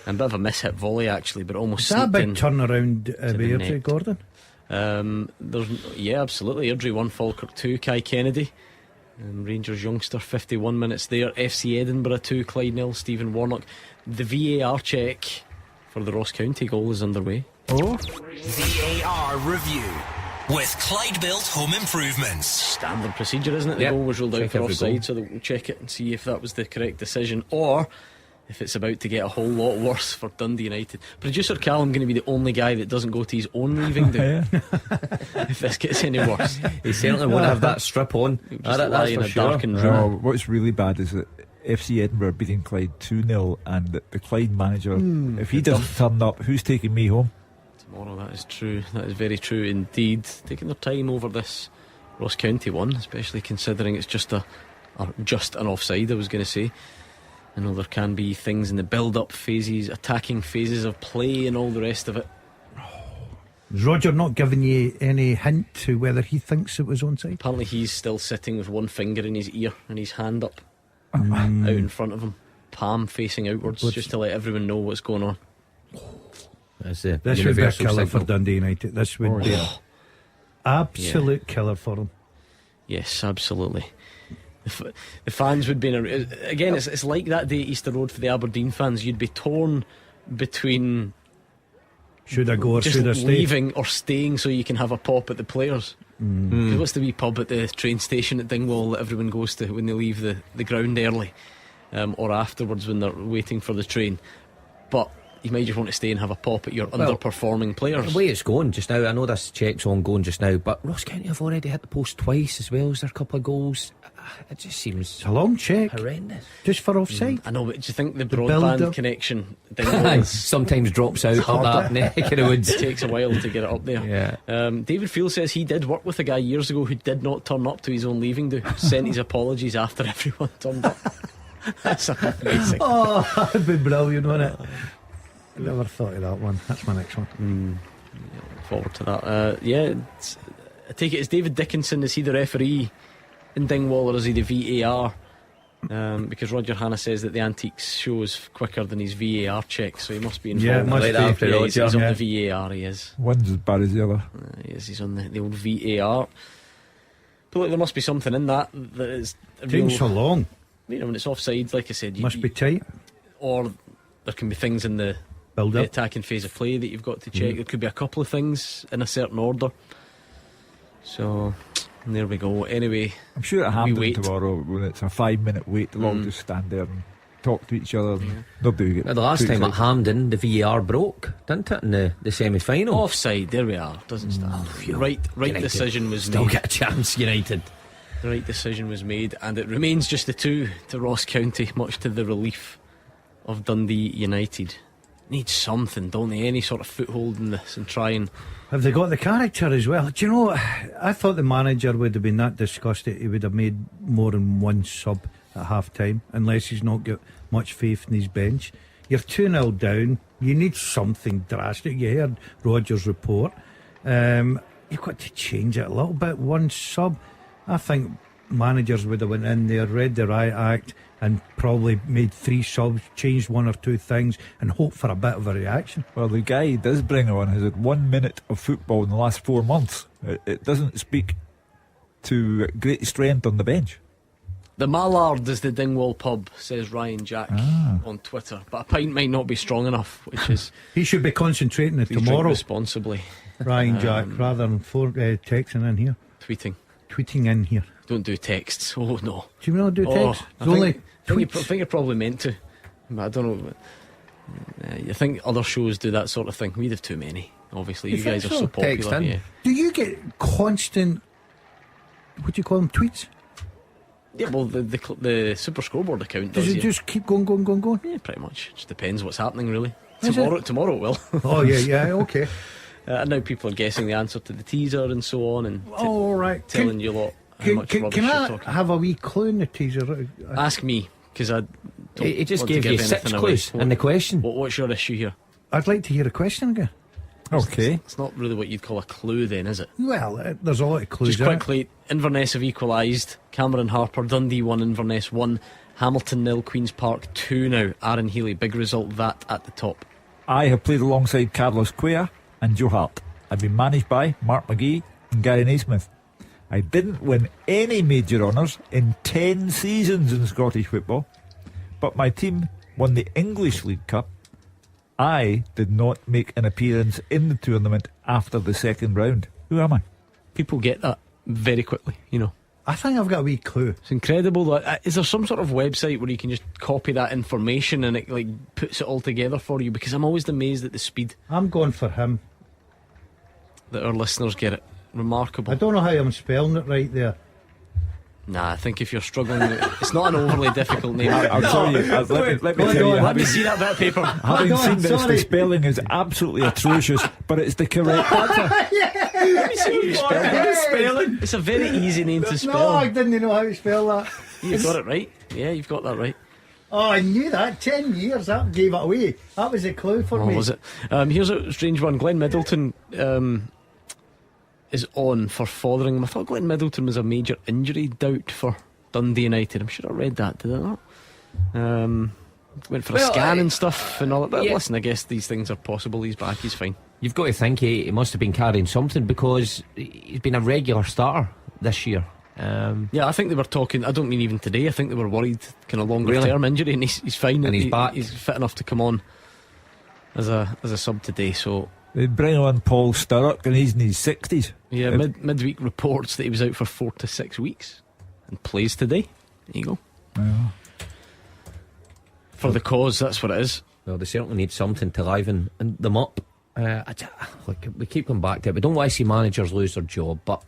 S3: And a bit of a miss-hit volley actually, but almost.
S6: Is that a big
S3: in
S6: turnaround,
S3: Airdrie,
S6: Gordon?
S3: Absolutely. Airdrie 1, Falkirk 2. Kai Kennedy, Rangers youngster, 51 minutes there. FC Edinburgh 2, Clyde 0. Stephen Warnock. The VAR check for the Ross County goal is underway.
S2: VAR review with Clyde Built Home Improvements.
S3: Standard procedure, isn't it? The goal was ruled out for offside, so they'll check it and see if that was the correct decision, or if it's about to get a whole lot worse for Dundee United. Producer Callum going to be the only guy that doesn't go to his own leaving do if this gets any worse.
S5: He certainly won't have that strip on.
S3: That's in a darkened room.
S4: What's really bad is that FC Edinburgh beating Clyde 2-0, and the Clyde manager, if he doesn't turn up, who's taking me home?
S3: Tomorrow, that is true. That is very true indeed. Taking their time over this Ross County one, especially considering it's just an offside, I was going to say. I know there can be things in the build-up phases, attacking phases of play and all the rest of it.
S6: Is Roger not giving you any hint to whether he thinks it was onside?
S3: Apparently he's still sitting with one finger in his ear and his hand up out in front of him, palm facing outwards, just to let everyone know what's going on.
S5: This
S6: would be a killer for Dundee United. This would be an absolute killer for them.
S3: Yes, absolutely. The fans would be again, it's like that day at Easter Road for the Aberdeen fans. You'd be torn between
S6: should I go or
S3: just
S6: should I stay,
S3: leaving or staying so you can have a pop at the players. What's the wee pub at the train station at Dingwall that everyone goes to when they leave the ground early, or afterwards when they're waiting for the train? But you might just want to stay and have a pop at your underperforming players.
S5: The way it's going just now, I know this check's ongoing just now, but Ross County have already hit the post twice as well as their couple of goals. It just seems
S6: it's a long check,
S5: horrendous,
S6: just for offside.
S3: I know, but do you think the broadband connection
S5: sometimes drops out of that neck of the woods?
S3: It takes a while to get it up there. David Field says he did work with a guy years ago who did not turn up to his own leaving do. Sent his apologies after everyone turned up. That's amazing.
S6: That would be brilliant, wouldn't it? I never thought of that one. That's my next one.
S3: Look forward to that. I take it, is David Dickinson, is he the referee in Dingwall, or is he the VAR Because Roger Hanna says that the Antiques shows quicker than his VAR checks, so he must be involved.
S6: Yeah, it must
S3: Right
S6: be.
S3: after
S6: Yeah,
S3: he's on the VAR. He is.
S4: One's as bad as the other.
S3: He's on the old VAR. But look, there must be something in that is
S6: Taking so long.
S3: You know, when it's offside, like I said,
S6: Must be tight.
S3: Or there can be things in the
S6: Build-up.
S3: attacking phase of play that you've got to check. There could be a couple of things in a certain order. So there we go. Anyway,
S4: I'm sure at
S3: we
S4: Hampden
S3: wait.
S4: tomorrow, when it's a 5-minute wait, they'll all just stand there and talk to each other. And nobody will get
S5: Well, the last
S4: too
S5: time at
S4: excited.
S5: Hampden, the VAR broke, didn't it, in the semi-final?
S3: Offside, there we are. Doesn't stand. Right
S5: United
S3: decision was
S5: still
S3: made.
S5: get a chance, United.
S3: The right decision was made, and it remains just the two to Ross County, much to the relief of Dundee United. Need something, don't they? Any sort of foothold in this, and try and.
S6: Have they got the character as well? Do you know, I thought the manager would have been that disgusted he would have made more than one sub at half time, unless he's not got much faith in his bench. You're 2-0 down, you need something drastic. You heard Roger's report. You've got to change it a little bit. One sub. I think managers would have went in there, read the riot act, and probably made 3 subs, changed 1 or 2 things, and hope for a bit of a reaction.
S4: Well, the guy he does bring on has had 1 minute of football in the last 4 months. It doesn't speak to great strength on the bench.
S3: The Mallard is the Dingwall pub, says Ryan Jack on Twitter. But a pint might not be strong enough, which is.
S6: He should be concentrating it
S3: Please drink
S6: tomorrow.
S3: responsibly.
S6: Ryan Jack, rather than texting in here. Tweeting in here.
S3: Don't do texts. Oh no.
S6: Do you not do text?
S3: I
S6: It's only
S3: think you're probably meant to. But I don't know. I think other shows do that sort of thing. We'd have too many. Obviously, you guys are so popular. Yeah.
S6: Do you get constant, what do you call them, tweets?
S3: Yeah, well, the Super Scoreboard account
S6: Does it just keep going?
S3: Yeah, pretty much. Just depends what's happening, really.
S6: Is
S3: Tomorrow it will.
S6: Oh yeah, okay.
S3: And now people are guessing the answer to the teaser and so on, and
S6: All right.
S3: telling you a lot how much rubbish
S6: Can
S3: you're
S6: I
S3: talking.
S6: have a wee clue in the teaser?
S3: Ask me, because I don't
S5: He just
S3: want to
S5: gave you
S3: give
S5: 6
S3: anything
S5: clues
S3: away.
S5: in the question.
S3: What's your issue here?
S6: I'd like to hear a question again.
S4: Okay.
S3: It's not really what you'd call a clue then, is it?
S6: Well, there's a lot of clues.
S3: Just quickly, Inverness have equalised. Cameron Harper, Dundee 1, Inverness 1. Hamilton 0, Queen's Park 2 now. Aaron Healy, big result that at the top.
S4: I have played alongside Carlos Cuellar and Joe Hart. I've been managed by Mark McGee and Gary Naismith. I didn't win any major honours in 10 seasons in Scottish football, but my team won the English League Cup. I did not make an appearance in the tournament after the second round. Who am I?
S3: People get that very quickly, you know.
S6: I think I've got a wee clue.
S3: It's incredible. Is there some sort of website where you can just copy that information and it like puts it all together for you? Because I'm always amazed at the speed
S6: I'm going for him.
S3: that our listeners get it. Remarkable.
S6: I don't know how I'm spelling it right there.
S3: Nah, I think if you're struggling, it's not an overly difficult name.
S4: I'll tell you. Let me tell you.
S3: Let me see that bit of paper.
S4: Having seen this, the spelling is absolutely atrocious, but it's the correct answer.
S3: Let me see what you spelled. It's a very easy name to spell.
S6: No, I didn't know how to spell that.
S3: You've got it right. Yeah, you've got that right.
S6: Oh, I knew that. 10 years, that gave it away. That was a clue for me.
S3: Was it? Here's a strange one. Glenn Middleton is on for Fotheringham. I thought Glenn Middleton was a major injury doubt for Dundee United. I'm sure I read that, did I not? Went for a scan and stuff and all that. But listen, I guess these things are possible. He's back, he's fine.
S5: You've got to think he must have been carrying something, because he's been a regular starter this year.
S3: Yeah, I think they were talking, I don't mean even today, I think they were worried kind of longer term injury, and he's fine,
S5: and he's back.
S3: He's fit enough to come on as a sub today. So
S4: they bring on Paul Sturrock and he's in his 60s.
S3: yeah, midweek reports that he was out for 4 to 6 weeks and plays today. There you go.
S4: Yeah.
S3: For the cause, that's what it is.
S5: Well, they certainly need something to liven them up. We keep coming back to it. We don't want to see managers lose their job, but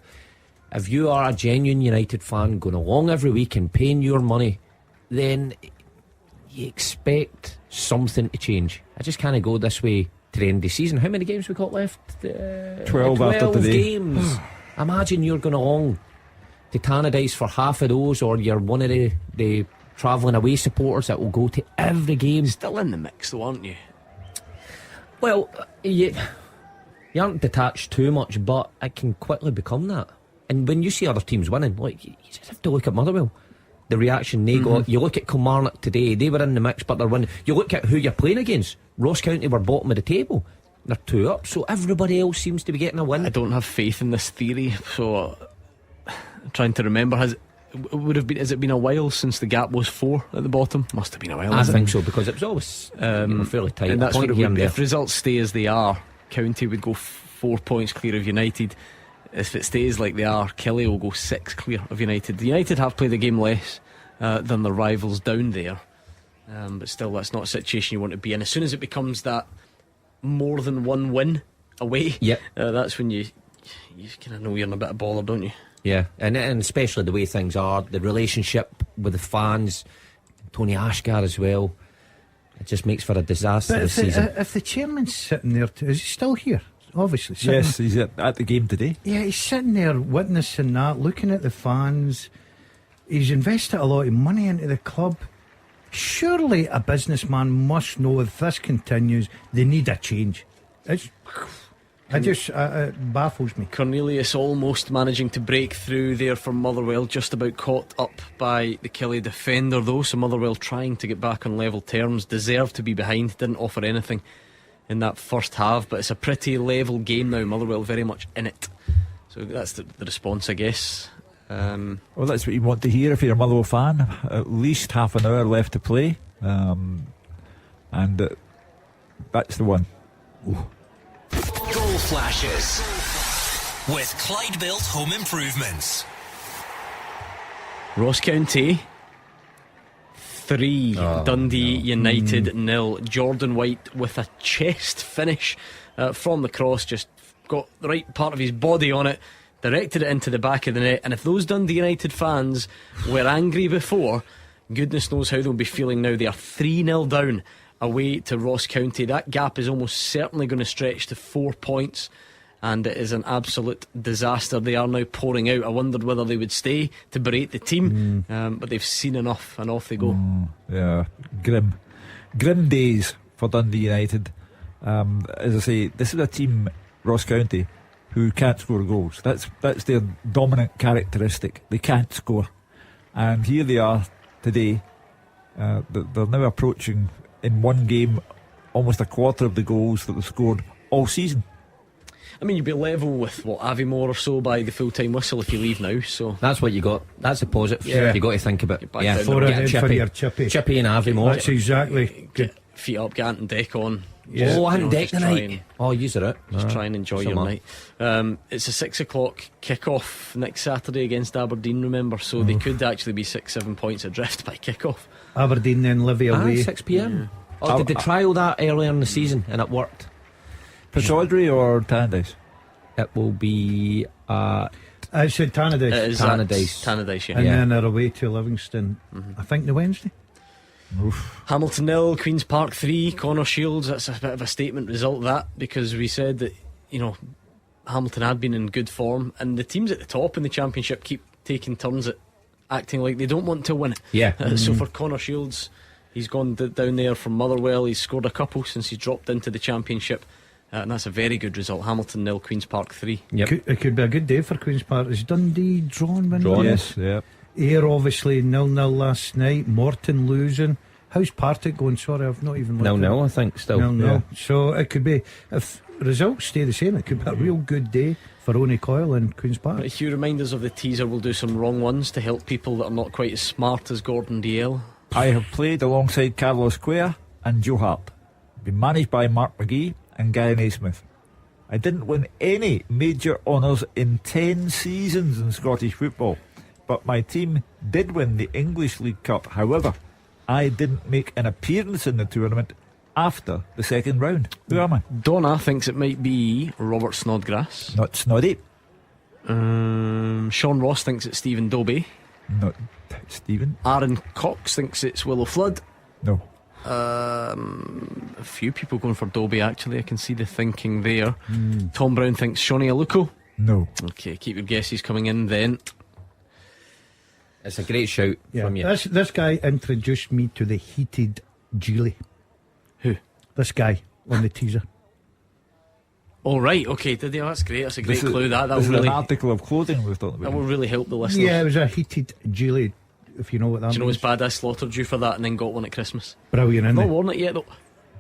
S5: if you are a genuine United fan going along every week and paying your money, then you expect something to change. I just can't go this way to the end of the season. How many games we got left?
S4: 12 after today.
S5: Games. Imagine you're going along to Tannadice for half of those, or you're one of the travelling away supporters that will go to every game.
S3: Still in the mix though, aren't you?
S5: Well, you aren't detached too much, but it can quickly become that. And when you see other teams winning, like, you just have to look at Motherwell. the reaction they got. You look at Kilmarnock today, they were in the mix, but they're winning. You look at who you're playing against. Ross County were bottom of the table. They're 2 up, so everybody else seems to be getting a win.
S3: I don't have faith in this theory, so I'm trying to remember. Has it been a while since the gap was 4 at the bottom? Must have been a while.
S5: I think so, because it was always fairly tight.
S3: And that's what it
S5: here
S3: would
S5: and
S3: be.
S5: there.
S3: If results stay as they are, County would go 4 points clear of United. If it stays like they are, Kelly will go 6 clear of United. United have played a game less than their rivals down there, but still, that's not a situation you want to be in. As soon as it becomes that more than one win away, that's when you kind of know you're in a bit of bother, don't you?
S5: Yeah, and especially the way things are, the relationship with the fans, Tony Ashgar as well. It just makes for a disaster this season.
S6: If the chairman's sitting there, is he still here? Obviously sitting.
S4: Yes, he's at the game today.
S6: Yeah, he's sitting there witnessing that, looking at the fans. He's invested a lot of money into the club. Surely a businessman must know if this continues, they need a change. It baffles me.
S3: Cornelius almost managing to break through there for Motherwell, just about caught up by the Kelly defender though, so Motherwell trying to get back on level terms. Deserved to be behind, didn't offer anything in that first half, but it's a pretty level game now. Motherwell very much in it, so that's the response, I guess.
S4: Well, that's what you want to hear if you're a Motherwell fan. At least half an hour left to play, and that's the one. Ooh.
S2: Goal flashes with Clyde Built Home Improvements.
S3: Ross County 3, Dundee United 0. Jordan White with a chest finish from the cross, just got the right part of his body on it, directed it into the back of the net. And if those Dundee United fans were angry before, goodness knows how they'll be feeling now. They are 3-0 down away to Ross County. That gap is almost certainly going to stretch to 4 points, and it is an absolute disaster. They are now pouring out. I wondered whether they would stay to berate the team, but they've seen enough and off they go.
S4: Yeah, grim days for Dundee United. As I say, this is a team, Ross County, who can't score goals. That's their dominant characteristic. They can't score, and here they are today. They're now approaching, in one game, almost a quarter of the goals that they've scored all season.
S3: I mean, you'd be level with Aviemore or so by the full-time whistle if you leave now. So
S5: that's what you got. That's a positive.
S6: Yeah.
S5: You got to think about.
S6: Yeah, for your
S5: Chippy and Aviemore.
S6: That's exactly.
S3: Get feet up, get Ant and Deck on.
S5: Yeah. Oh, Ant and Deck tonight. Use it.
S3: Just try and enjoy your night. It's a 6 o'clock kick-off next Saturday against Aberdeen, remember, so they could actually be 6-7 points adrift by kick-off.
S6: Aberdeen then Livy away
S5: 6 p.m. Did they trial that earlier in the season and it worked?
S4: Pittodrie or Tannadice?
S5: It will be
S6: I said Tannadice.
S3: It is Tannadice, yeah.
S6: And then they're away to Livingston, I think the Wednesday.
S3: Hamilton 0, Queen's Park 3, Connor Shields. That's a bit of a statement result, that, because we said that, Hamilton had been in good form, and the teams at the top in the Championship keep taking turns at acting like they don't want to win it.
S5: Yeah.
S3: So for Connor Shields, he's gone down there from Motherwell. He's scored a couple since he's dropped into the Championship, and that's a very good result. Hamilton 0, Queen's Park 3.
S5: Yep.
S6: It could be a good day for Queen's Park. Is Dundee drawn?
S4: Yes, yeah.
S6: Ayr obviously 0-0 last night. Morton losing. How's Partick going? Sorry, I've not even looked.
S5: 0-0, I think, still.
S6: 0-0.
S5: Yeah.
S6: So it could be, if results stay the same, it could be a real good day for Oney Coyle and Queen's Park.
S3: A few reminders of the teaser. We'll do some wrong ones to help people that are not quite as smart as Gordon DL.
S4: I have played alongside Carlos Quare and Joe Hart. Been managed by Mark McGee and Guy Naismith. I didn't win any major honours in 10 seasons in Scottish football, but my team did win the English League Cup. However, I didn't make an appearance in the tournament after the second round. Who am I?
S3: Donna thinks it might be Robert Snodgrass.
S4: Not Snoddy.
S3: Sean Ross thinks it's Stephen Dobie.
S4: Not Stephen.
S3: Aaron Cox thinks it's Willow Flood.
S4: No.
S3: A few people going for Dobie, actually. I can see the thinking there. Tom Brown thinks Shawnee Aluko.
S4: No.
S3: Okay, keep your guesses coming in then.
S5: It's a great shout from you.
S6: This guy introduced me to the heated Geely.
S3: Who?
S6: This guy on the teaser.
S3: Oh right, okay. That's great. That's a great clue. That
S4: this
S3: will
S4: is
S3: really
S4: an article of clothing we've talked about.
S3: That will really help the listeners.
S6: Yeah, it was a heated Geely if you know what that
S3: Do you know
S6: means.
S3: it's bad I slaughtered you for that and then got one at Christmas?
S6: Brilliant, isn't
S3: Not
S6: it?
S3: worn it yet though.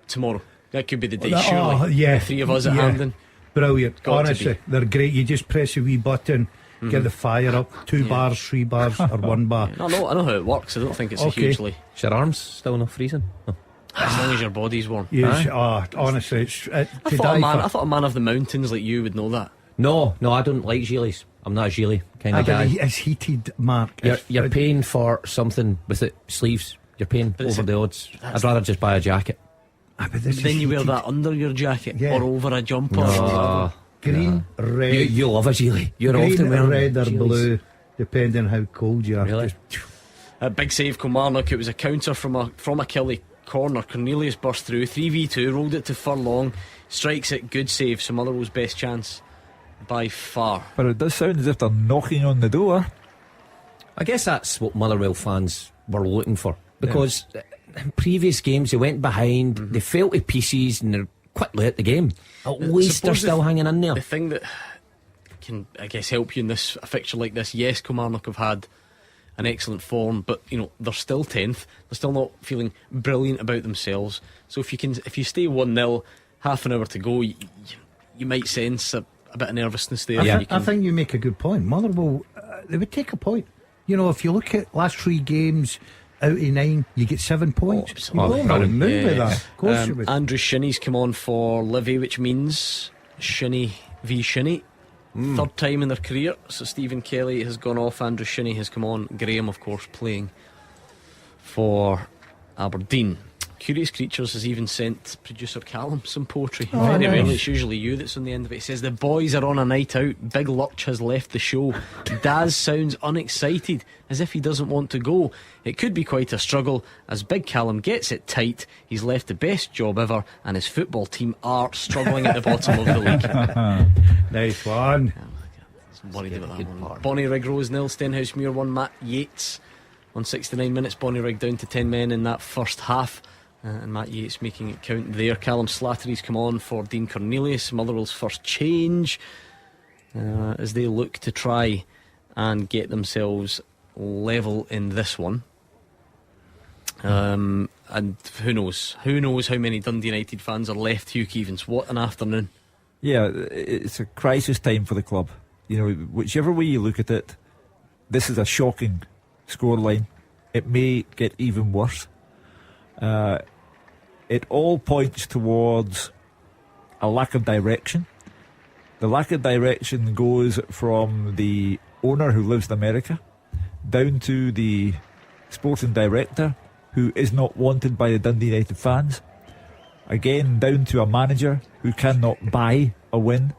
S3: Tomorrow. That could be the day,
S6: Oh,
S3: surely.
S6: yeah.
S3: The three of us at
S6: Yeah.
S3: Hampden.
S6: Brilliant.
S3: Got to
S6: Honestly,
S3: be.
S6: they're great. You just press a wee button, get the fire up, 2 bars, 3 bars, or 1 bar.
S3: I know how it works. I don't think it's a
S6: Okay.
S3: hugely.
S5: Is your arms still not freezing? Oh.
S3: As long as your body's warm.
S6: Yes,
S3: Aye.
S6: honestly, it's
S3: I
S6: to
S3: thought,
S6: die for.
S3: I thought a man of the mountains like you would know that.
S5: No, I don't like gilets. I'm not a gilet kind of guy.
S6: It's heated, Mark.
S5: You're paying for something with it sleeves. You're paying
S3: But it's
S5: over the odds. I'd rather just buy a jacket.
S6: But this
S3: Then
S6: is
S3: you wear
S6: heated.
S3: that under your jacket
S6: Yeah.
S3: or over a jumper.
S5: No.
S6: Green, red.
S5: You love a gilet. You're
S6: green,
S5: often wearing
S6: red, or
S5: gilets.
S6: blue, depending how cold you are.
S5: Really?
S3: A big save, Kilmarnock. It was a counter from a Kelly corner. Cornelius burst through 3v2, rolled it to Furlong, strikes it. Good save. So Motherwell's best chance by far.
S4: But it does sound as if they're knocking on the door.
S5: I guess that's what Motherwell fans were looking for, because in previous games they went behind, they fell to pieces, and they're quite late the game. At least they're
S3: Suppose
S5: still hanging in there.
S3: The thing that can, I guess, help you in this a fixture like this. Yes, Kilmarnock have had an excellent form, but they're still 10th. They're still not feeling brilliant about themselves. So if you stay 1-0, half an hour to go, you might sense a bit of nervousness there.
S6: I think you make a good point. Motherwell, they would take a point. If you look at last 3 games out of 9, you get 7 points. You go on and move with that. Of course you would.
S3: Andrew Shinney's come on for Livy, which means Shinney v Shinney. Third time in their career. So Stephen Kelly has gone off, Andrew Shinney has come on. Graham, of course, playing for Aberdeen. Curious Creatures has even sent producer Callum some poetry.
S6: Oh,
S3: Very
S6: nice.
S3: rarely, it's usually you that's on the end of it. He says the boys are on a night out. Big Lurch has left the show. Daz sounds unexcited, as if he doesn't want to go. It could be quite a struggle as Big Callum gets it tight. He's left the best job ever, and his football team are struggling at the bottom of the league.
S6: Nice one.
S3: I'm worried about that one. Bonnyrigg Rose 0, Stenhousemuir 1. Matt Yates on 69 minutes. Bonnyrigg down to 10 men in that first half. And Matt Yates making it count there. Callum Slattery's come on for Dean Cornelius, Motherwell's first change, as they look to try and get themselves level in this one. And who knows how many Dundee United fans are left. Hugh Keevins, what an afternoon.
S4: Yeah, it's a crisis time for the club. Whichever way you look at it, this is a shocking scoreline. It may get even worse. It all points towards a lack of direction. The lack of direction goes from the owner who lives in America down to the sporting director who is not wanted by the Dundee United fans, again down to a manager who cannot buy a win,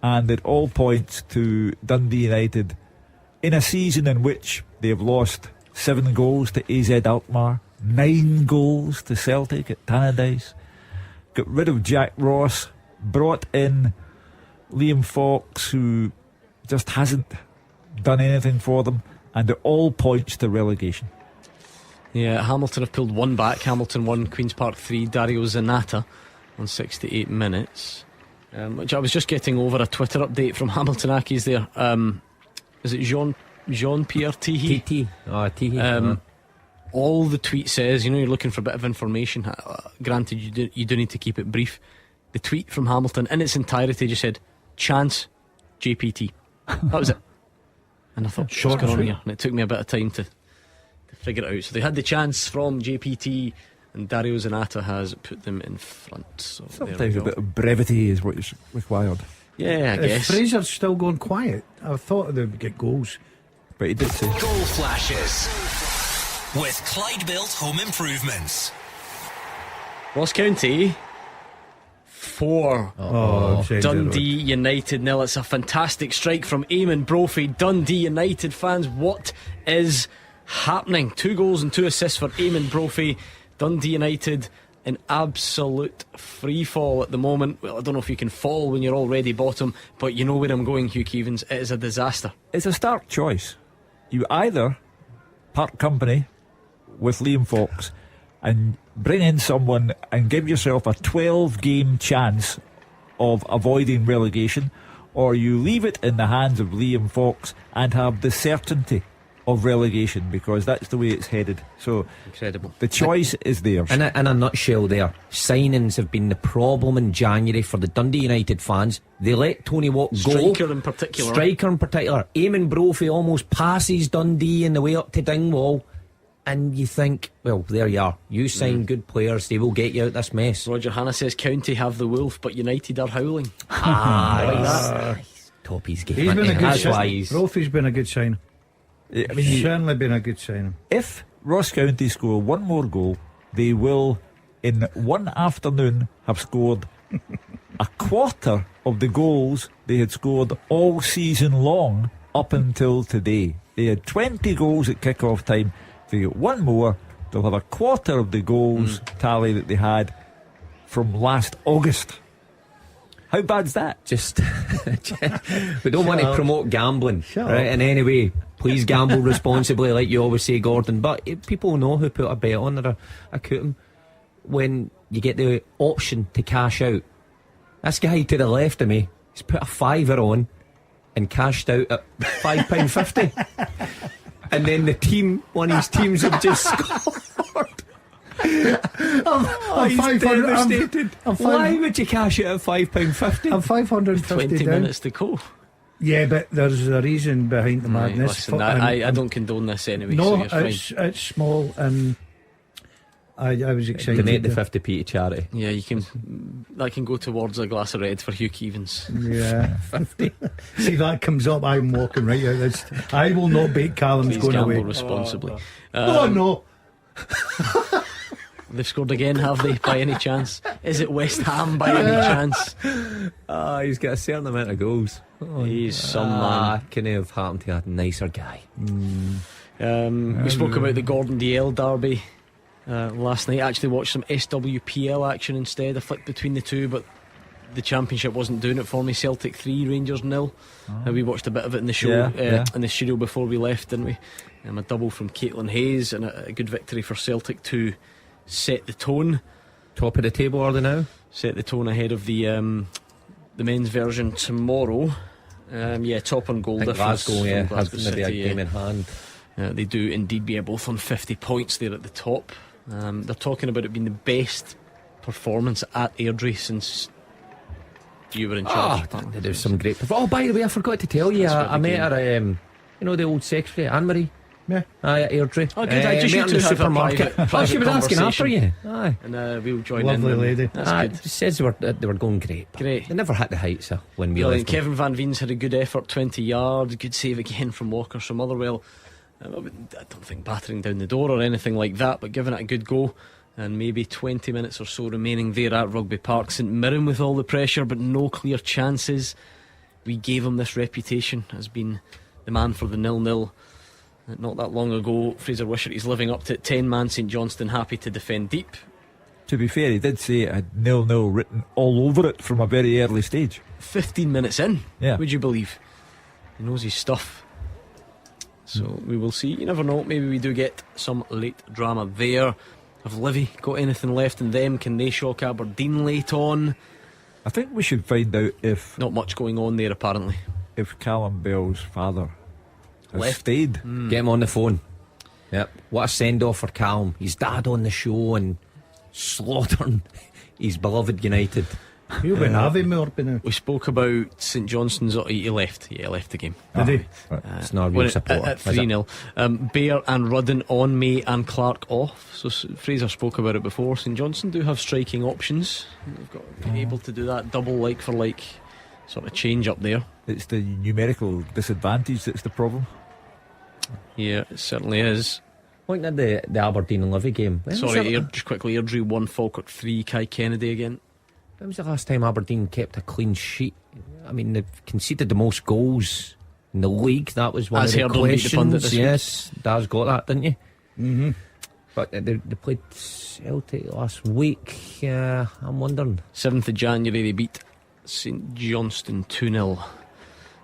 S4: and it all points to Dundee United in a season in which they have lost 7 goals to AZ Alkmaar, 9 goals to Celtic at Tannadice, got rid of Jack Ross, brought in Liam Fox, who just hasn't done anything for them, and it all points to relegation.
S3: Yeah, Hamilton have pulled 1 back. Hamilton 1, Queen's Park 3. Dario Zanata on 68 minutes, which I was just getting over a Twitter update from Hamilton Ackies there. Is it Jean-Pierre Tihi?
S5: Tihi.
S3: All the tweet says, you're looking for a bit of information. Granted, you do need to keep it brief. The tweet from Hamilton in its entirety just said, chance JPT. That was it. And I thought, what's
S6: Short
S3: going on
S6: tweet.
S3: here? And it took me a bit of time to figure it out. So they had the chance from JPT, and Dario Zanata has put them in front. So there we
S4: Sometimes a
S3: go.
S4: bit of brevity is what is required.
S3: Yeah, I guess.
S6: Fraser's still going quiet. I thought they would get goals,
S4: but he did say
S2: Goal flashes with Clyde Built Home Improvements.
S3: Ross County 4. Dundee United 0. It's a fantastic strike from Eamon Brophy. Dundee United fans, what is happening? 2 goals and 2 assists for Eamon Brophy. Dundee United in absolute free fall at the moment. Well, I don't know if you can fall when you're already bottom, but you know where I'm going, Hugh Keevins. It is a disaster.
S4: it's a stark choice. You either part company with Liam Fox and bring in someone and give yourself a 12-game chance of avoiding relegation, or you leave it in the hands of Liam Fox and have the certainty of relegation, because that's the way it's headed. So
S5: incredible.
S4: The choice is theirs.
S5: In a nutshell there, signings have been the problem in January for the Dundee United fans. They let Tony Watt go.
S3: Striker in particular.
S5: Eamon Brophy almost passes Dundee in the way up to Dingwall. And you think, well, there you are. You sign good players, they will get you out this mess.
S3: Roger Hanna says County have the wolf, but United are howling.
S5: Toppy's game.
S6: He's been a good
S5: That's
S6: sign.
S5: why he's...
S6: Brophy's been a good sign.
S4: I mean,
S6: certainly been a good sign.
S4: If Ross County score one more goal, they will, in one afternoon, have scored a quarter of the goals they had scored all season long up until today. They had 20 goals at kick-off time. If they get one more, they'll have a quarter of the goals tally that they had from last August. How bad's that?
S5: Just we don't want to promote gambling, right? In any way. Please gamble responsibly, like you always say, Gordon. But people know who put a bet on their account when you get the option to cash out. This guy to the left of me, he's put a £5 on and cashed out at £5.50. And then one of his teams have just scored.
S6: I'm 500.
S5: Why would you cash it at £5.50?
S6: I'm 550
S3: 20
S6: down.
S3: minutes to go.
S6: Yeah, but there's a reason behind the madness.
S3: Listen, I don't condone this anyway.
S6: No,
S3: so
S6: it's small, and I was excited.
S5: Donate the 50p to charity.
S3: Yeah, that can go towards a glass of red for Hugh Keevins.
S6: Yeah, 50. See, that comes up, I'm walking right out. I will not bait Callum's
S3: Please
S6: going
S3: gamble
S6: away
S3: responsibly.
S6: No.
S3: They've scored again, have they, by any chance? Is it West Ham by any chance?
S5: He's got a certain amount of goals.
S3: He's some man.
S5: Can have happened to a nicer guy.
S3: We spoke about the Gordon Dalziel derby last night. Actually watched some SWPL action instead. I flicked between the two, but the Championship wasn't doing it for me. Celtic 3, Rangers 0. We watched a bit of it in the show, in the studio before we left, didn't we? A double from Caitlin Hayes and a good victory for Celtic to set the tone.
S5: Top of the table are they now? Set
S3: the tone ahead of the men's version tomorrow. Top on goal difference.
S5: Glasgow,
S3: Glasgow
S5: has maybe
S3: City,
S5: a game in hand.
S3: They do indeed, both on 50 points there at the top. They're talking about it being the best performance at Airdrie since you were in charge.
S5: There's some great. Oh, by the way, I forgot to tell you, I met her. The old secretary, Anne Marie.
S6: Yeah.
S5: At Airdrie.
S3: Oh, good. I just
S5: met her in the supermarket. She was asking after you.
S3: Aye. And we'll join
S6: Lovely
S3: in.
S6: lady.
S3: That's good.
S5: She says they were going great.
S3: Great.
S5: They never hit the heights when we left.
S3: Kevin Van Veen's had a good effort, 20 yards, good save again from Walker from Motherwell. I don't think battering down the door or anything like that, but giving it a good go. And maybe 20 minutes or so remaining there at Rugby Park. St Mirren with all the pressure, but no clear chances. We gave him this reputation as being the man for the 0-0. Not that long ago, Fraser Wishery's living up to it. 10-man St Johnstone happy to defend deep.
S4: To be fair, he did say it had 0-0 written all over it from a very early stage.
S3: 15 minutes in,
S4: yeah.
S3: Would you believe? He knows his stuff. So we will see. You never know, maybe we do get some late drama there. Have Livy got anything left in them? Can they shock Aberdeen late on?
S4: I think we should find out if...
S3: Not much going on there apparently.
S4: If Callum Bell's father has stayed.
S5: Get him on the phone. Yep. What a send off for Callum. His dad on the show and slaughtering his beloved United.
S6: He'll be having more by now.
S3: We spoke about St Johnstone's. He left. Yeah, left the game.
S6: Did he?
S5: It's not a real supporter.
S3: At 3-0. Bear and Rudden on, May and Clark off. So Fraser spoke about it before. St Johnstone do have striking options. They've been able to do that double like for like sort of change up there.
S4: It's the numerical disadvantage that's the problem.
S3: Yeah, it certainly is.
S5: Looking at the Aberdeen and Livy game.
S3: Sorry, just quickly, Airdrie 1, Falkirk 3, Kai Kennedy again.
S5: When was the last time Aberdeen kept a clean sheet? I mean, they've conceded the most goals in the league. That was one of the questions. Yes, Daz got that, didn't you?
S6: Mm-hmm.
S5: But they played Celtic last week. I'm wondering.
S3: 7th of January they beat St Johnstone 2-0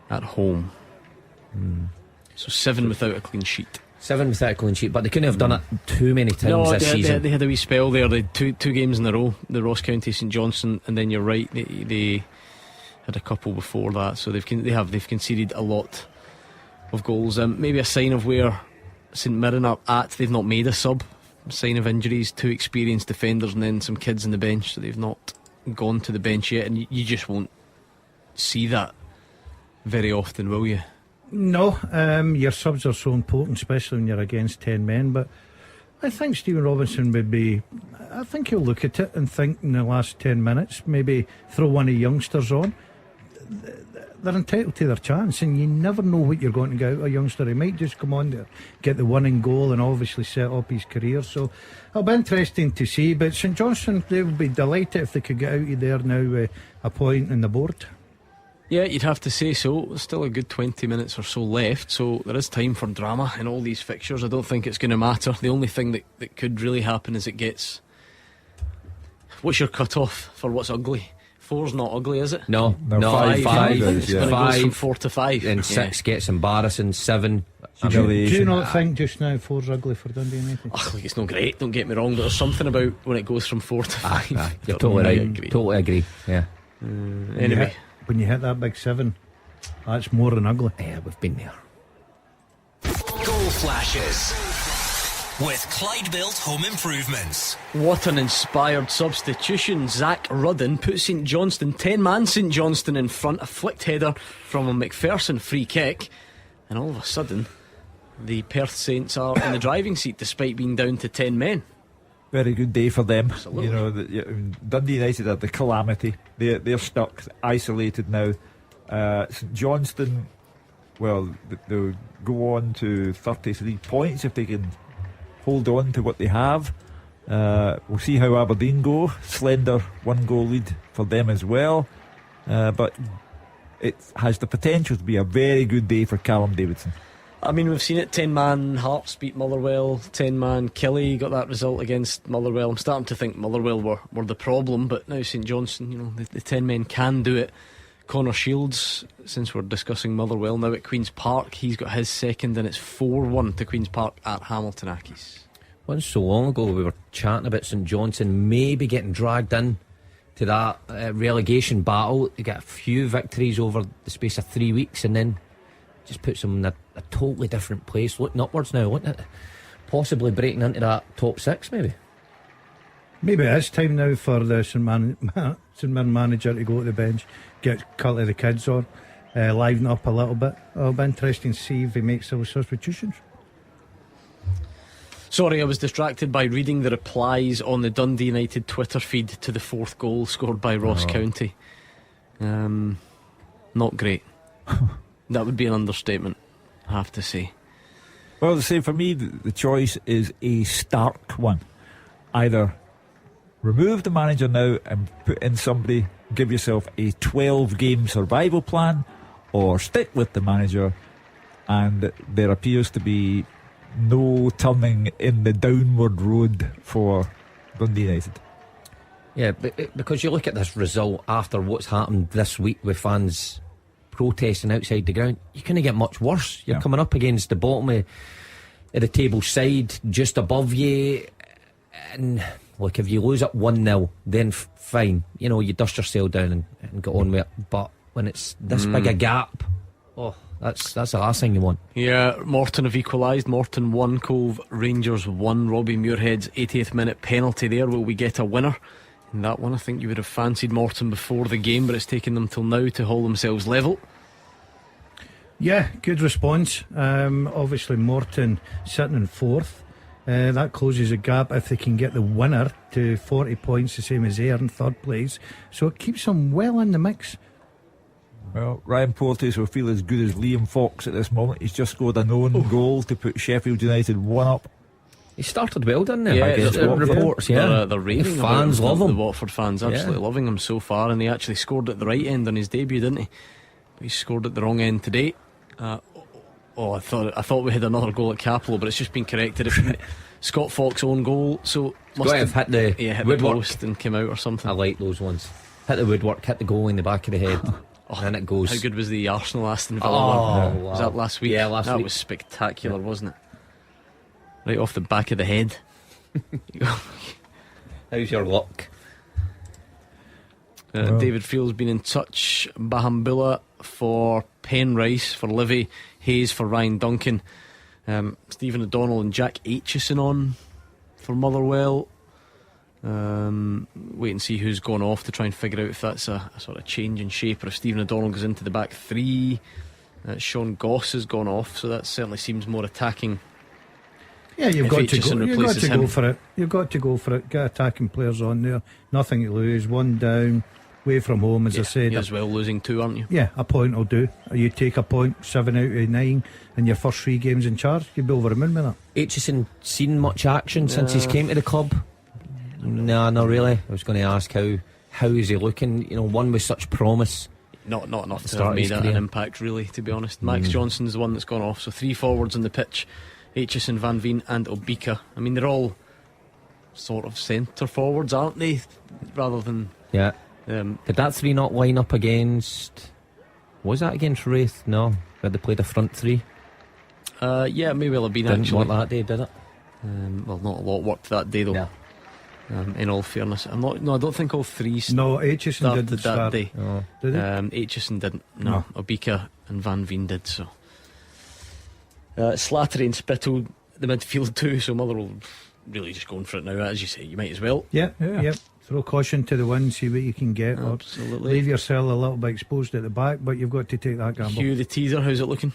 S3: at home. So 7 without a clean sheet.
S5: 7 without a clean sheet, but they couldn't have done it too many times this season.
S3: They had a wee spell there. They had two games in a row, the Ross County, St Johnstone, and then you're right, they had a couple before that. So they've conceded a lot of goals. Maybe a sign of where St Mirren are at. They've not made a sub. Sign of injuries, 2 experienced defenders and then some kids on the bench, so they've not gone to the bench yet, and you just won't see that very often, will you?
S6: No, your subs are so important, especially when you're against 10 men, but I think Stephen Robinson would be, I think he'll look at it and think in the last 10 minutes maybe throw one of the youngsters on. They're entitled to their chance, and you never know what you're going to get out of a youngster. He might just come on there, get the winning goal and obviously set up his career, so it'll be interesting to see. But St Johnstone, they would be delighted if they could get out of there now with a point on the board.
S3: Yeah, you'd have to say so. There's still a good 20 minutes or so left, so there is time for drama in all these fixtures. I don't think it's going to matter. The only thing that could really happen is it gets... What's your cut-off for what's ugly? 4's not ugly, is it?
S5: No, 5
S3: is, yeah. It's going to go from 4 to 5.
S5: And 6 gets embarrassing, 7
S6: do you not think just now 4's ugly for Dundee United?
S3: It's not great, don't get me wrong, but there's something about when it goes from 4 to 5.
S5: You're totally right. Totally agree. Yeah.
S3: Anyway,
S6: when you hit that big 7, that's more than ugly.
S5: Yeah, we've been there.
S2: Goal flashes with Clyde Built Home Improvements.
S3: What an inspired substitution. Zach Rudden put St Johnstone, 10-man St Johnstone in front, a flicked header from a McPherson free kick, and all of a sudden the Perth Saints are in the driving seat despite being down to 10 men.
S4: Very good day for them.
S3: Absolutely.
S4: You know, Dundee United are the calamity. They're stuck, isolated now. St Johnstone, well, they'll go on to 33 points if they can hold on to what they have. We'll see how Aberdeen go. Slender 1-goal lead for them as well, but it has the potential to be a very good day for Callum Davidson.
S3: I mean, we've seen it. 10-man Hearts beat Motherwell, 10-man Killie got that result against Motherwell. I'm starting to think Motherwell were the problem, but now St Johnstone, you know, the 10 men can do it. Connor Shields, since we're discussing Motherwell now at Queen's Park, he's got his second, and it's 4-1 to Queen's Park at Hamilton Accies.
S5: Wasn't so long ago we were chatting about St Johnstone maybe getting dragged in to that relegation battle. They get a few victories over the space of 3 weeks and then just puts them in a totally different place, looking upwards now, wouldn't it? Possibly breaking into that top 6 maybe.
S6: Maybe it is time now for the St Mirren manager to go to the bench, get a couple of the kids on, liven up a little bit. It'll be interesting to see if he makes those substitutions.
S3: Sorry, I was distracted by reading the replies on the Dundee United Twitter feed to the 4th goal scored by Ross County. Not great. That would be an understatement, I have to say.
S4: Well, say for me, the choice is a stark one. Either remove the manager now and put in somebody, give yourself a 12-game survival plan, or stick with the manager, and there appears to be no turning in the downward road for Dundee United.
S5: Yeah, because you look at this result after what's happened this week with fans protesting outside the ground, you couldn't get much worse. You're coming up against the bottom of the table side, just above you, and look, if you lose at 1-0, then fine, you know, you dust yourself down and get on with it. But when it's this big a gap, that's the last thing you want.
S3: Yeah, Morton have equalised. Morton 1, Cove Rangers 1. Robbie Muirhead's 80th minute penalty there. Will we get a winner in that one? I think you would have fancied Morton before the game, but it's taken them till now to hold themselves level.
S6: Yeah, good response. Obviously Morton sitting in 4th. That closes a gap if they can get the winner to 40 points, the same as Ayr in 3rd place. So it keeps them well in the mix.
S4: Well, Ryan Porteous will feel as good as Liam Fox at this moment. He's just scored an own goal to put Sheffield United 1 up.
S5: He started well, didn't he?
S3: Yeah,
S5: reports, yeah.
S3: They're raving.
S5: The fans love him.
S3: The Watford fans absolutely loving him so far, and he actually scored at the right end on his debut, didn't he? But he scored at the wrong end today. I thought we had another goal at Capello, but it's just been corrected. Scott Fox own goal, so must
S5: have hit the woodwork,
S3: the post and came out or something.
S5: I like those ones. Hit the woodwork, hit the goal in the back of the head. And it goes.
S3: How good was the Arsenal Aston Villa one?
S5: Wow.
S3: Was that last week?
S5: Yeah, last week.
S3: That was spectacular, wasn't it? Right off the back of the head.
S5: How's your luck?
S3: David Field's been in touch. Bahambula for Penrice, for Livy, Hayes for Ryan Duncan, Stephen O'Donnell and Jack Aitchison on for Motherwell. Wait and see who's gone off to try and figure out if that's a sort of change in shape, or if Stephen O'Donnell goes into the back three. Sean Goss has gone off, so that certainly seems more attacking.
S6: Yeah, you've got to
S3: him.
S6: go for it. You've got to go for it. Get attacking players on there. Nothing to lose. One down, away from home, as I said.
S3: You're as well losing two, aren't you?
S6: Yeah, a point will do. You take a point, 7 out of 9 in your first 3 games in charge. You'll be over a moon with that.
S5: Aitchison seen much action since he's came to the club? No, not really. I was going to ask how is he looking? One with such promise.
S3: Not enough to have made an impact, really, to be honest. Max Johnson's the one that's gone off. So 3 forwards on the pitch: Aitchison, Van Veen and Obika. I mean, they're all sort of centre forwards, aren't they? Rather than...
S5: Yeah. Did that 3 not line up against... Was that against Wraith? No. But they played a front 3.
S3: Yeah, maybe it'll have been
S5: Didn't
S3: actually.
S5: work that day, did it?
S3: Well, not a lot worked that day, though.
S5: Yeah.
S3: In all fairness, I don't think all 3
S6: Aitchison didn't
S3: that
S6: start.
S3: day.
S6: Oh. Did he?
S3: Aitchison didn't. No. Obika and Van Veen did. So Slattery and Spittle the midfield too. So Motherwell really just going for it now, as you say. You might as well.
S6: Yeah. Throw caution to the wind, see what you can get.
S3: Absolutely.
S6: Leave yourself a little bit exposed at the back, but you've got to take that gamble.
S3: Hugh, the teaser, how's it looking?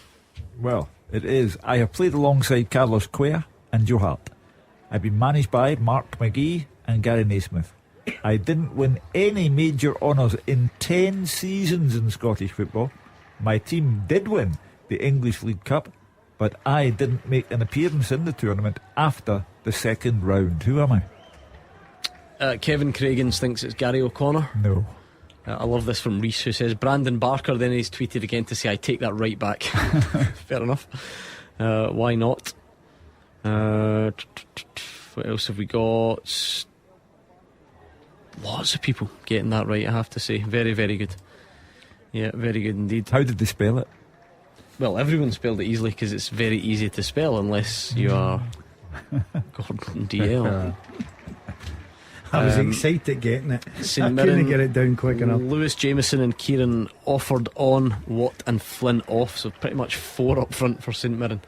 S4: Well, it is. I have played alongside Carlos Cuellar and Joe Hart. I've been managed by Mark McGee and Gary Naismith. I didn't win any major honours in 10 seasons in Scottish football. My team did win the English League Cup, but I didn't make an appearance in the tournament after the second round. Who am I?
S3: Kevin Craigens thinks it's Gary O'Connor.
S4: No.
S3: I love this from Reese, who says Brandon Barker. Then he's tweeted again to say, I take that right back. Fair enough. Why not? What else have we got? Lots of people getting that right, I have to say. Very, very good. Yeah, very good indeed.
S4: How did they spell it?
S3: Well, everyone spelled it easily because it's very easy to spell unless you are Gordon DL.
S6: I was excited getting it.
S3: St.
S6: I couldn't get it down quick enough.
S3: Lewis Jameson and Kieran Offord on, Watt and Flynn off. So pretty much 4 up front for St Mirren.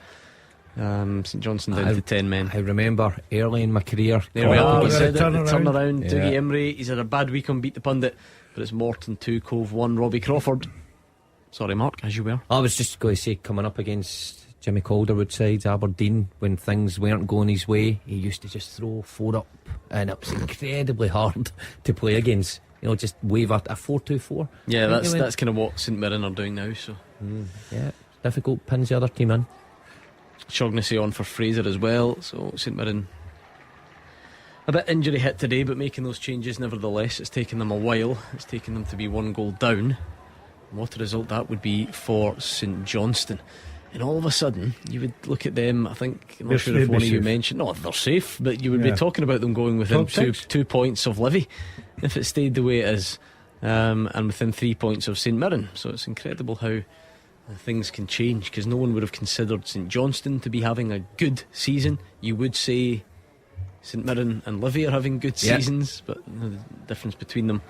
S3: St Johnstone down to 10 men.
S5: I remember early in my career.
S3: There we are. Turn around.
S5: Yeah.
S3: Dougie Emery. He's had a bad week on Beat the Pundit, but it's Morton 2, Cove 1. Robbie Crawford. Sorry, Mark, as you were.
S5: I was just going to say, coming up against Jimmy Calderwood sides, Aberdeen, when things weren't going his way, he used to just throw 4 up, and it was incredibly hard to play against. Just wave at a 4-2-4.
S3: Yeah, that's kind of what St Mirren are doing now. So
S5: yeah, difficult, pins the other team in.
S3: Shaughnessy on for Fraser as well. So St Mirren a bit injury hit today, but making those changes nevertheless. It's taken them a while. It's taken them to be 1 goal down. And what a result that would be for St Johnstone. And all of a sudden you would look at them, I think, I'm not sure if one of you mentioned, no, they're safe, but you would be talking about them going within 2 points of Livy if it stayed the way it is, and within 3 points of St Mirren. So it's incredible how things can change, because no one would have considered St Johnstone to be having a good season. You would say St Mirren and Livy are having good seasons, but the difference between them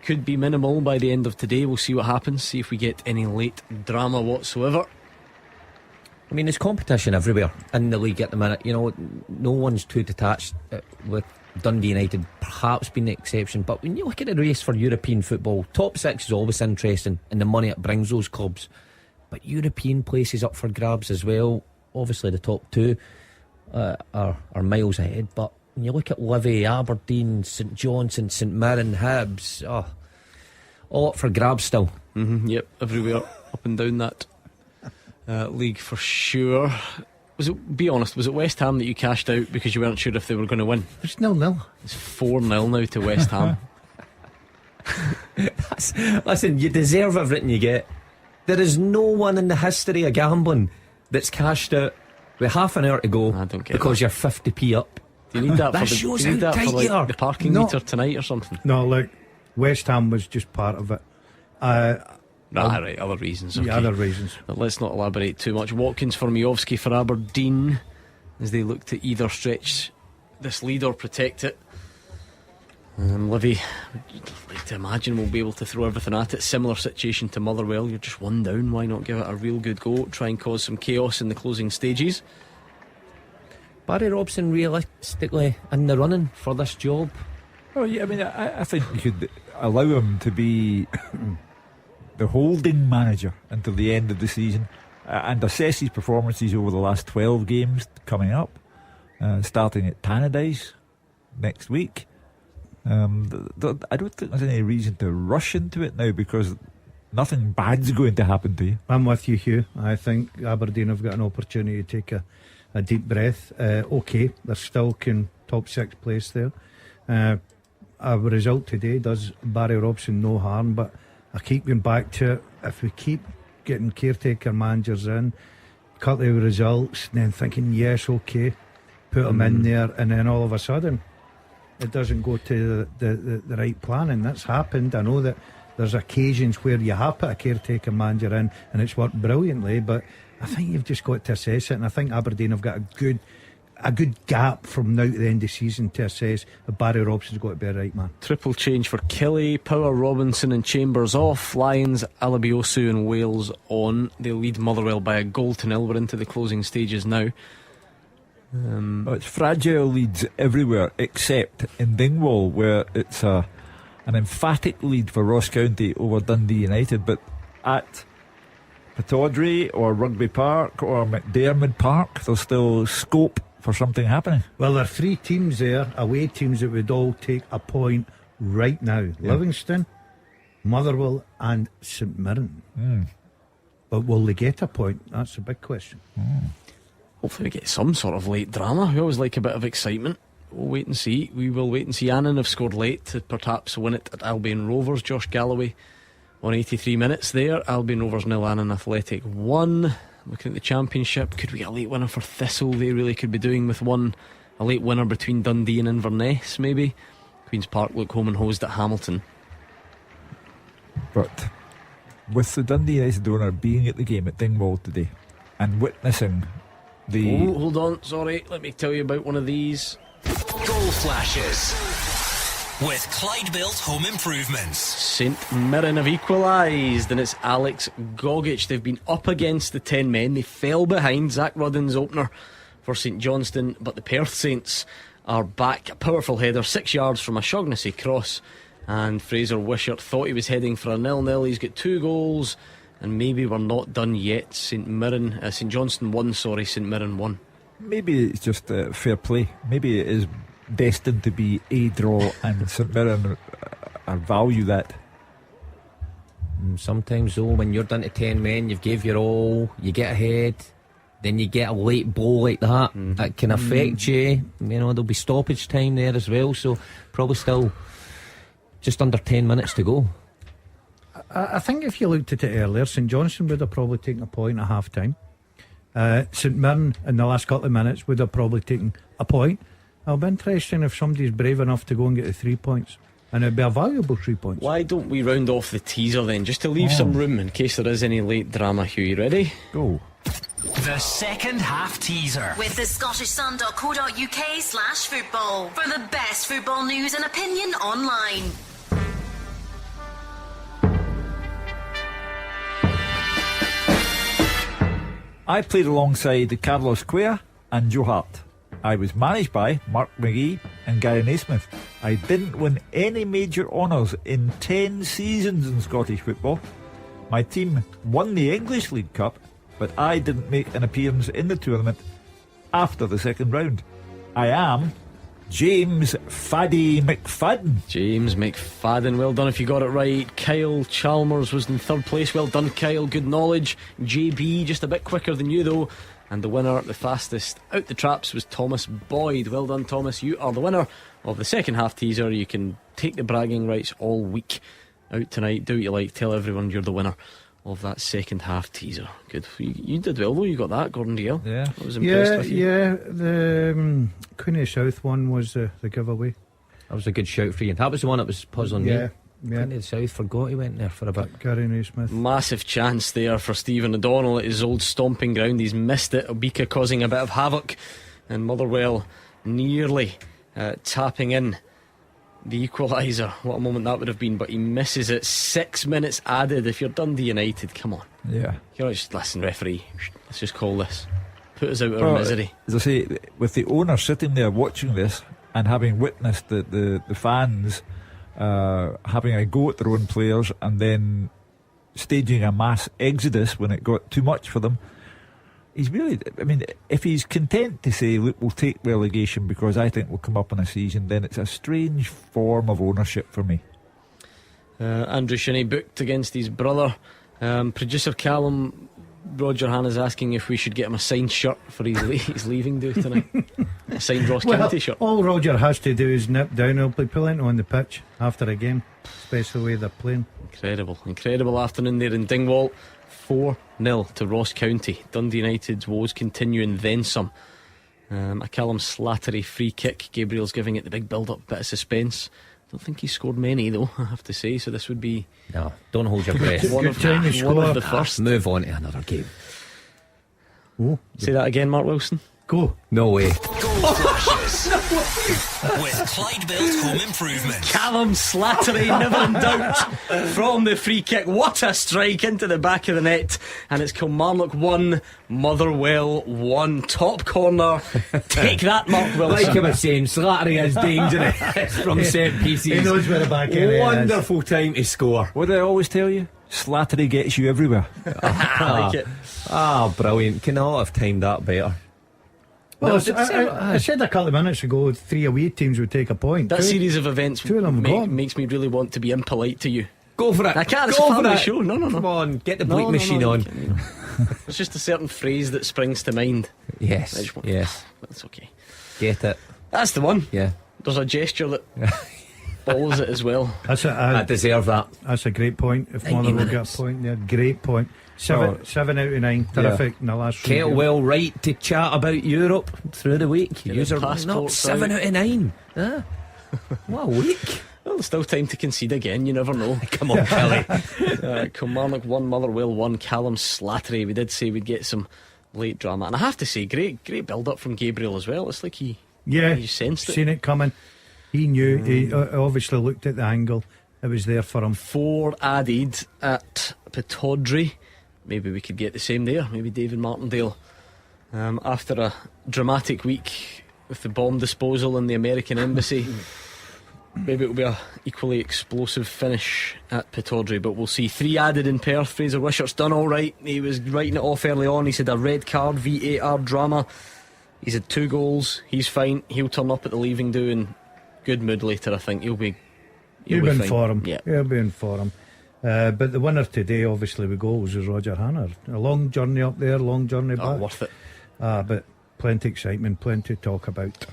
S3: could be minimal by the end of today. We'll see what happens, see if we get any late drama whatsoever.
S5: I mean, there's competition everywhere in the league at the minute. No one's too detached, with Dundee United perhaps being the exception. But when you look at the race for European football, top 6 is always interesting, and the money it brings those clubs. But European places up for grabs as well. Obviously the top 2 are miles ahead, but when you look at Livy, Aberdeen, St Johnstone, St Mirren, Hibs, all up for grabs still.
S3: Yep, everywhere up and down that league for sure. Be honest, was it West Ham that you cashed out because you weren't sure if they were going to win?
S6: It's 0-0.
S3: It's 4-0 now to West Ham.
S5: Listen, you deserve everything you get. There is no one in the history of gambling that's cashed out with half an hour to go because you're 50p up.
S3: Do you need that,
S5: that
S3: shows
S5: how tight you are.
S3: The parking meter tonight or something?
S6: No, look, West Ham was just part of it.
S3: Right, other reasons. Okay.
S6: Yeah, other reasons.
S3: But let's not elaborate too much. Watkins for Miovski for Aberdeen as they look to either stretch this lead or protect it. Livy, I'd like to imagine we'll be able to throw everything at it. Similar situation to Motherwell. You're just one down, why not give it a real good go? Try and cause some chaos in the closing stages.
S5: Barry Robson realistically in the running for this job?
S4: Oh yeah, I mean, I think you could allow him to be the holding manager until the end of the season, and assess his performances over the last 12 games coming up, starting at Tannadice next week. I don't think there's any reason to rush into it now, because nothing bad's going to happen to you.
S6: I'm with you, Hugh. I think Aberdeen have got an opportunity to take a deep breath. Okay, they're still in top 6 place there. A result today does Barry Robson no harm, but I keep going back to it. If we keep getting caretaker managers in, cut the results, and then thinking, yes, okay, put them in there, and then all of a sudden it doesn't go to the right plan. And that's happened. I know that there's occasions where you have put a caretaker manager in and it's worked brilliantly, but I think you've just got to assess it. And I think Aberdeen have got a good gap from now to the end of the season to assess if Barry Robson's got to be a right man.
S3: Triple change for Kelly, Power, Robinson and Chambers off. Lions, Alabiosu and Wales on. They lead Motherwell by a 1-0. We're into the closing stages now.
S4: It's fragile leads everywhere except in Dingwall, where it's an emphatic lead for Ross County over Dundee United. But at Pittodrie or Rugby Park or McDermott Park, there's still scope for something happening.
S6: Well, there are 3 teams there, away teams, that would all take a point right now. Yeah. Livingston, Motherwell and St Mirren. But will they get a point? That's a big question.
S3: Hopefully we get some sort of late drama. We always like a bit of excitement. We'll wait and see. We will wait and see. Annan have scored late to perhaps win it at Albion Rovers. Josh Galloway on 83 minutes there. Albion Rovers 0, Annan Athletic 1. Looking at the Championship, could we get a late winner for Thistle? They really could be doing with one. A late winner between Dundee and Inverness maybe. Queen's Park look home and hosed at Hamilton.
S4: But with the Dundee United owner being at the game at Dingwall today and witnessing the...
S3: Oh, hold on, sorry, let me tell you about one of these.
S2: Goal flashes with Clyde Built Home Improvements.
S3: St Mirren have equalised, and it's Alex Gogic. They've been up against the 10 men. They fell behind. Zach Rudden's opener for St Johnstone, but the Perth Saints are back. A powerful header 6 yards from a Shaughnessy cross, and Fraser Wishart thought he was heading for a 0-0. He's got 2 goals, and maybe we're not done yet. St Johnstone 1, St Mirren 1.
S4: Maybe it's just fair play. Maybe it is destined to be a draw, and St Mirren value that.
S5: Sometimes though, when you're down to 10 men, you've gave your all, you get ahead, then you get a late ball like that, that can affect you. You know, there'll be stoppage time there as well, so probably still just under 10 minutes to go.
S6: I think if you looked at it earlier, St Johnstone would have probably taken a point at half time. St Mirren in the last couple of minutes would have probably taken a point. It'll be interesting if somebody's brave enough to go and get the 3 points, and it'd be a valuable 3 points.
S3: Why don't we round off the teaser then, just to leave some room in case there is any late drama. Hugh, you ready?
S4: Go.
S2: The second half teaser
S20: with the scottishsun.co.uk/football for the best football news and opinion online.
S4: I played alongside Carlos Cuellar and Joe Hart. I was managed by Mark McGee and Gary Naismith. I didn't win any major honours in 10 seasons in Scottish football. My team won the English League Cup, but I didn't make an appearance in the tournament after the second round. I am James Faddy McFadden.
S3: James McFadden, well done if you got it right. Kyle Chalmers was in third place. Well done, Kyle, good knowledge. JB just a bit quicker than you though. And the winner, the fastest out the traps, was Thomas Boyd. Well done, Thomas. You are the winner of the second half teaser. You can take the bragging rights all week. Out tonight, do what you like. Tell everyone you're the winner of that second half teaser. Good. You did well though, you got that, Gordon Dalziel.
S4: Yeah,
S3: I was impressed with you.
S6: Yeah, the Queen of the South one was the giveaway.
S5: That was a good shout for you. That was the one that was puzzling me.
S6: Yeah.
S5: Queen of the South, forgot he went there for a bit.
S6: Gary Naismith.
S3: Massive chance there for Stephen O'Donnell at his old stomping ground. He's missed it. Obika causing a bit of havoc, and Motherwell nearly tapping in The equaliser, what a moment that would have been, but he misses it. 6 minutes added. If you're Dundee United, come on.
S4: Yeah.
S3: You're just, listen, referee, let's just call this. Put us out of our misery.
S4: As I say, with the owner sitting there watching this and having witnessed the fans having a go at their own players and then staging a mass exodus when it got too much for them, he's really, I mean, if he's content to say, look, we'll take relegation because I think we'll come up in a season, then it's a strange form of ownership for me.
S3: Andrew Shinney booked against his brother. Producer Callum, Roger Hannah's asking if we should get him a signed shirt for his leaving do tonight. A signed Ross County shirt.
S6: All Roger has to do is nip down. He'll be pulling on the pitch after a game, especially the way they're playing.
S3: Incredible afternoon there in Dingwall. 4-0 to Ross County. Dundee United's woes continuing, then some. A Callum Slattery free kick. Gabriel's giving it the big build-up, bit of suspense. Don't think he's scored many though, I have to say. So this would be,
S5: no, don't hold your breath.
S3: one of the first.
S5: Move on to another game.
S6: Oh,
S3: say that again, Mark Wilson.
S6: Go.
S5: No way.
S2: Goal flashes with Clyde Built Home Improvement.
S3: Callum Slattery, never in doubt, from the free kick. What a strike into the back of the net. And it's Kilmarnock 1, Motherwell 1. Top corner. Take that, Mark Wilson.
S5: Like I was saying, Slattery is dangerous from set pieces.
S6: He knows where the back end is.
S5: Wonderful time to score.
S4: What do I always tell you? Slattery gets you everywhere.
S3: I like it.
S5: Brilliant. Cannot have timed that better.
S6: Well, I said a couple of minutes ago 3 away teams would take a point.
S3: That series of events makes me really want to be impolite to you.
S5: Go for it.
S3: I can't.
S5: Go for it.
S3: Show. No.
S5: Come on, get the bleep machine on.
S3: It's just a certain phrase that springs to mind.
S5: Yes. Yes.
S3: That's okay.
S5: Get it.
S3: That's the one.
S5: Yeah.
S3: There's a gesture that balls it as well.
S5: I deserve that.
S6: That's a great point. If Motherwell get a point there, great point. 7 out of 9, terrific in the last.
S5: Kettlewell right to chat about Europe through the week. User
S3: passports
S5: 7 out of 9. What a week.
S3: Well, there's still time to concede again. You never know.
S5: Come on, Kelly.
S3: Kilmarnock 1, Motherwell 1. Callum Slattery. We did say we'd get some late drama, and I have to say, great build up from Gabriel as well. It's like he sensed it,
S6: seen it coming. He knew. He obviously looked at the angle. It was there for him.
S3: 4 added at Pittodrie. Maybe we could get the same there. Maybe David Martindale, after a dramatic week with the bomb disposal in the American embassy, maybe it'll be a equally explosive finish at Pittodrie. But we'll see. 3 added in Perth. Fraser Wishart's done all right. He was writing it off early on. He said a red card, VAR drama. He's had 2 goals. He's fine. He'll turn up at the leaving do in good mood later. I think he'll be
S6: in
S3: fine.
S6: for him.
S3: Yeah.
S6: He'll be in for him. But the winner today, obviously, with goals is Roger Hannah. A long journey up there, long journey back.
S3: Worth it.
S6: But plenty excitement, plenty to talk about.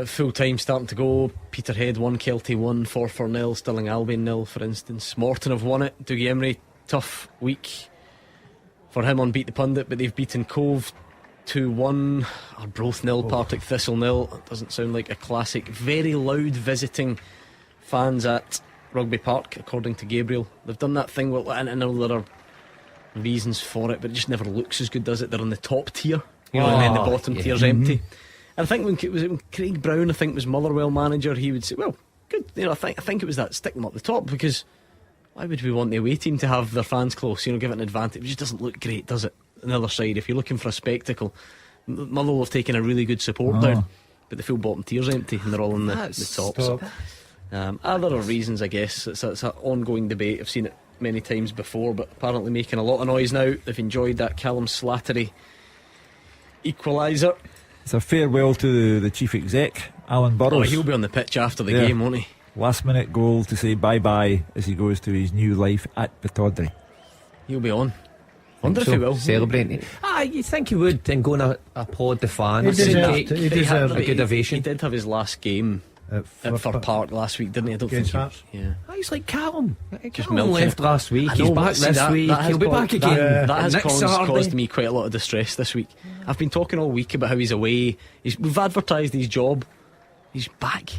S3: Full time starting to go. Peterhead 1, Kelty 1, Forfar 0, Stirling Albion 0, for instance. Morton have won it. Dougie Emery, tough week for him on Beat the Pundit, but they've beaten Cove 2-1. Arbroath 0, Partick Thistle 0. It doesn't sound like a classic. Very loud visiting fans at Rugby Park, according to Gabriel. They've done that thing, and I know there are reasons for it, but it just never looks as good, does it? They're in the top tier, and then the bottom tier's empty. And I think when Craig Brown, was Motherwell manager, he would say, well, good, I think it was that, stick them up the top, because why would we want the away team to have their fans close, give it an advantage? It just doesn't look great, does it? On the other side, if you're looking for a spectacle, Motherwell have taken a really good support down, but the full bottom tier's empty and they're all in the top. Other reasons, I guess. It's an ongoing debate. I've seen it many times before, but apparently making a lot of noise now. They've enjoyed that Callum Slattery equaliser.
S4: It's a farewell to the chief exec, Alan Burrows.
S3: He'll be on the pitch after the game, won't he?
S4: Last minute goal to say bye bye as he goes to his new life at Pittodrie.
S3: He'll be on. Wonder if he will
S5: celebrate. You think he would, and go on a pod to fans.
S6: He deserved
S5: a good ovation.
S3: He did have his last game at Fir Park last week, didn't he? I don't think
S5: he's like Callum.
S3: Just
S5: Callum left last week. He's back this week. He'll be back again.
S3: That has caused me quite a lot of distress this week. I've been talking all week about how he's away. We've advertised his job. He's back.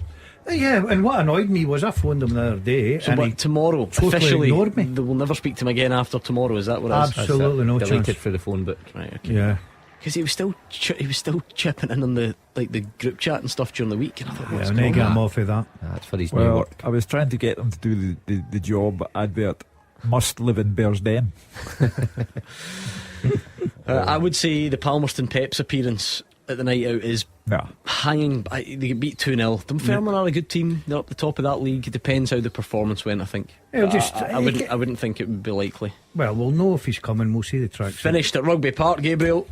S6: Yeah, and what annoyed me was I phoned him the other day,
S3: and he tomorrow officially
S6: ignored me.
S3: They will never speak to him again after tomorrow. Is that what it is?
S6: Absolutely no chance.
S5: Deleted for the phone book.
S3: Right, okay.
S6: Yeah.
S3: because he was still chipping in on the group chat and stuff during the week, and I thought,
S6: I need to get him off of that.
S5: That's for his new work.
S4: I was trying to get them to do the job advert. Must live in Bearsden.
S3: I would say the Palmerston Peps appearance at the night out is hanging. They get beat 2-0. Dunfermline are a good team. They're up the top of that league. It depends how the performance went, I think. I wouldn't think it would be likely.
S6: Well, we'll know if he's coming. We'll see the track.
S3: Finished at Rugby Park, Gabriel.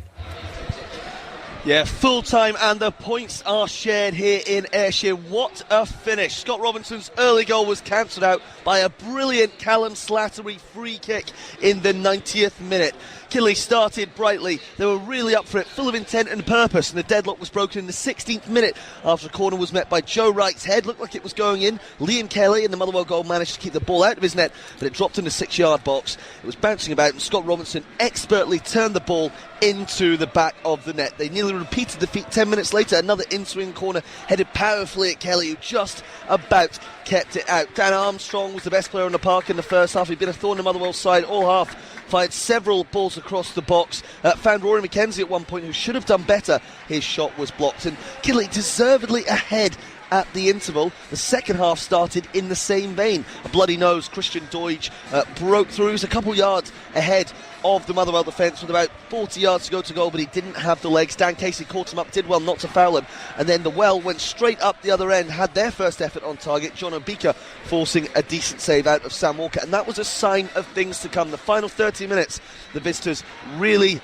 S7: Yeah, full time, and the points are shared here in Ayrshire. What a finish. Scott Robinson's early goal was cancelled out by a brilliant Callum Slattery free kick in the 90th minute. Kinley started brightly. They were really up for it, full of intent and purpose, and the deadlock was broken in the 16th minute after a corner was met by Joe Wright's head. Looked like it was going in. Liam Kelly in the Motherwell goal managed to keep the ball out of his net, but it dropped in the 6-yard box. It was bouncing about, and Scott Robinson expertly turned the ball into the back of the net. They nearly repeated the feat 10 minutes later. Another in-swing corner headed powerfully at Kelly, who just about kept it out. Dan Armstrong was the best player on the park in the first half. He'd been a thorn in Motherwell's side all half. Fired several balls across the box. Found Rory McKenzie at one point, who should have done better. His shot was blocked, and Kinley deservedly ahead at the interval. The second half started in the same vein. A bloody nose, Christian Doige broke through. He was a couple yards ahead of the Motherwell defence with about 40 yards to go to goal, but he didn't have the legs. Dan Casey caught him up, did well not to foul him, and then the Well went straight up the other end, had their first effort on target. John Obika forcing a decent save out of Sam Walker, and that was a sign of things to come. The final 30 minutes, the visitors really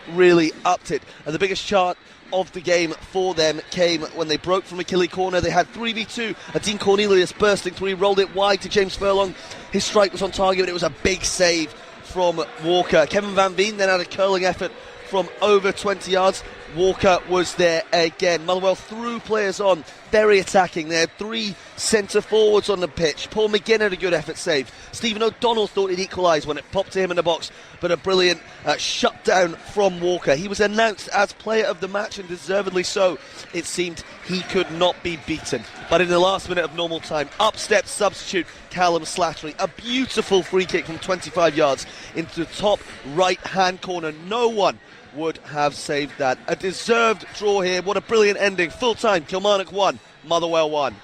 S7: upped it, and the biggest chart of the game for them came when they broke from a Killie corner. They had 3v2, a Dean Cornelius bursting through, rolled it wide to James Furlong. His strike was on target, but it was a big save from Walker. Kevin Van Veen then had a curling effort from over 20 yards. Walker was there again. Motherwell threw players on, very attacking. They had 3 centre forwards on the pitch. Paul McGinn had a good effort save. Stephen O'Donnell thought he'd equalise when it popped to him in the box, but a brilliant shutdown from Walker. He was announced as player of the match, and deservedly so. It seemed he could not be beaten. But in the last minute of normal time, up steps substitute Callum Slattery. A beautiful free kick from 25 yards into the top right-hand corner. No one would have saved that. A deserved draw here. What a brilliant ending. Full time, Kilmarnock 1, Motherwell 1.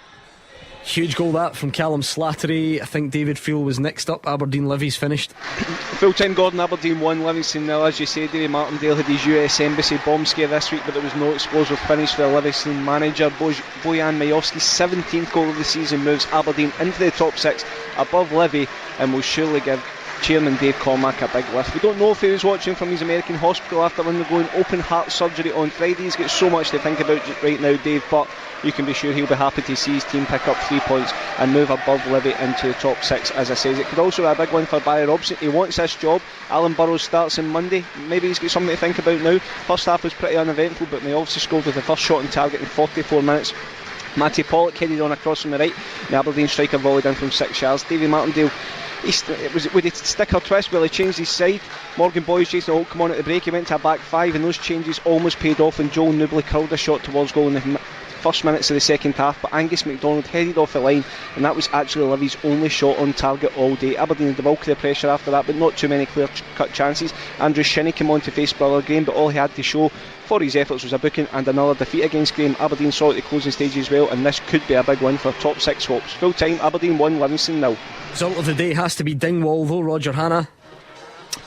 S3: Huge goal that from Callum Slattery. I think David Field was next up. Aberdeen Livy's finished.
S10: Full time, Gordon. Aberdeen 1, Livingston 0. As you say, David Martindale had his US Embassy bomb scare this week, but there was no explosive finish for the Livingston manager. Bojan Majowski's 17th goal of the season moves Aberdeen into the top 6 above Livy, and will surely give Chairman Dave Cormack a big lift. We don't know if he was watching from his American hospital after undergoing open heart surgery on Friday. He's got so much to think about right now, Dave, but you can be sure he'll be happy to see his team pick up 3 points and move above Livy into the top 6. As I says, it could also be a big win for Barry Robson. He wants this job. Alan Burrows starts on Monday. Maybe he's got something to think about now. First half was pretty uneventful, but they obviously scored with the first shot on target in 44 minutes. Matty Pollock headed on across from the right. The Aberdeen striker volleyed in from 6 yards. David Martindale, would he stick or twist? Well, he changed his side. Morgan Boyes, Jason Holt come on at the break. He went to a back 5, and those changes almost paid off, and Joel Newbley curled a shot towards goal in the first minutes of the second half, but Angus MacDonald headed off the line, and that was actually Livy's only shot on target all day. Aberdeen had the bulk of the pressure after that, but not too many clear-cut chances. Andrew Shinney came on to face Brother Graham, but all he had to show for his efforts was a booking and another defeat against Graham. Aberdeen saw at the closing stage as well, and this could be a big win for top 6 hopes. Full time, Aberdeen 1, Livingston 0.
S3: Result of the day has to be Dingwall though, Roger Hanna.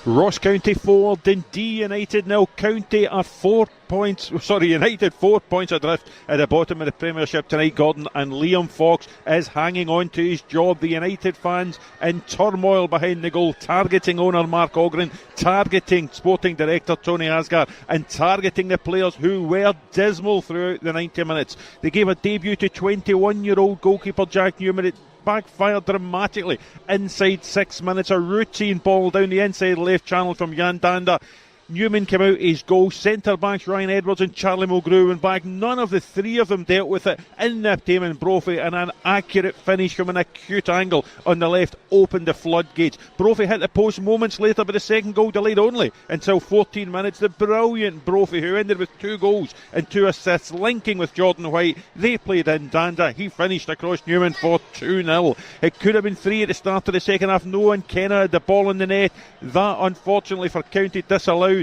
S8: Ross County 4, Dundee United 0. County are 4 points. United 4 points adrift at the bottom of the Premiership tonight, Gordon, and Liam Fox is hanging on to his job. The United fans in turmoil behind the goal, targeting owner Mark Ogren, targeting sporting director Tony Asgar, and targeting the players who were dismal throughout the 90 minutes. They gave a debut to 21-year-old goalkeeper Jack Newman. It backfired dramatically inside 6 minutes. A routine ball down the inside left channel from Jan Danda. Newman came out his goal. Centre backs Ryan Edwards and Charlie Mulgrew went back. None of the 3 of them dealt with it. In nipped Eamon Brophy, and an accurate finish from an acute angle on the left opened the floodgates. Brophy hit the post moments later, but the second goal delayed only until 14 minutes. The brilliant Brophy, who ended with 2 goals and 2 assists, linking with Jordan White. They played in Danda. He finished across Newman for 2-0. It could have been 3 at the start of the second half. Noah and Kenna had the ball in the net. That, unfortunately for County, disallowed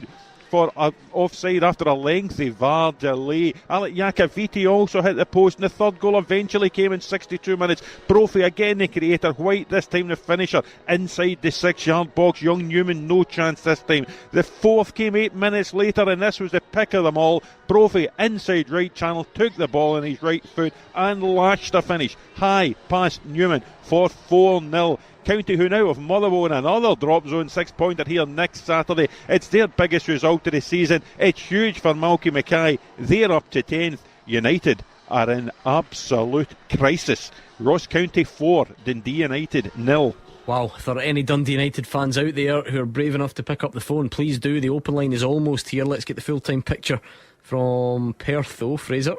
S8: for offside after a lengthy VAR delay. Alec Iacoviti also hit the post, and the third goal eventually came in 62 minutes. Brophy again the creator, White this time the finisher inside the 6-yard box. Young Newman no chance this time. The fourth came 8 minutes later, and this was the pick of them all. Brophy inside right channel, took the ball in his right foot and lashed a finish high past Newman for 4-0. County, who now have Motherwell in another drop zone 6-pointer here next Saturday. It's their biggest result of the season. It's huge for Malky Mackay. They're up to 10th. United are in absolute crisis. Ross County 4, Dundee United 0.
S3: Wow, if there are any Dundee United fans out there who are brave enough to pick up the phone, please do. The open line is almost here. Let's get the full-time picture from Perth though. Fraser.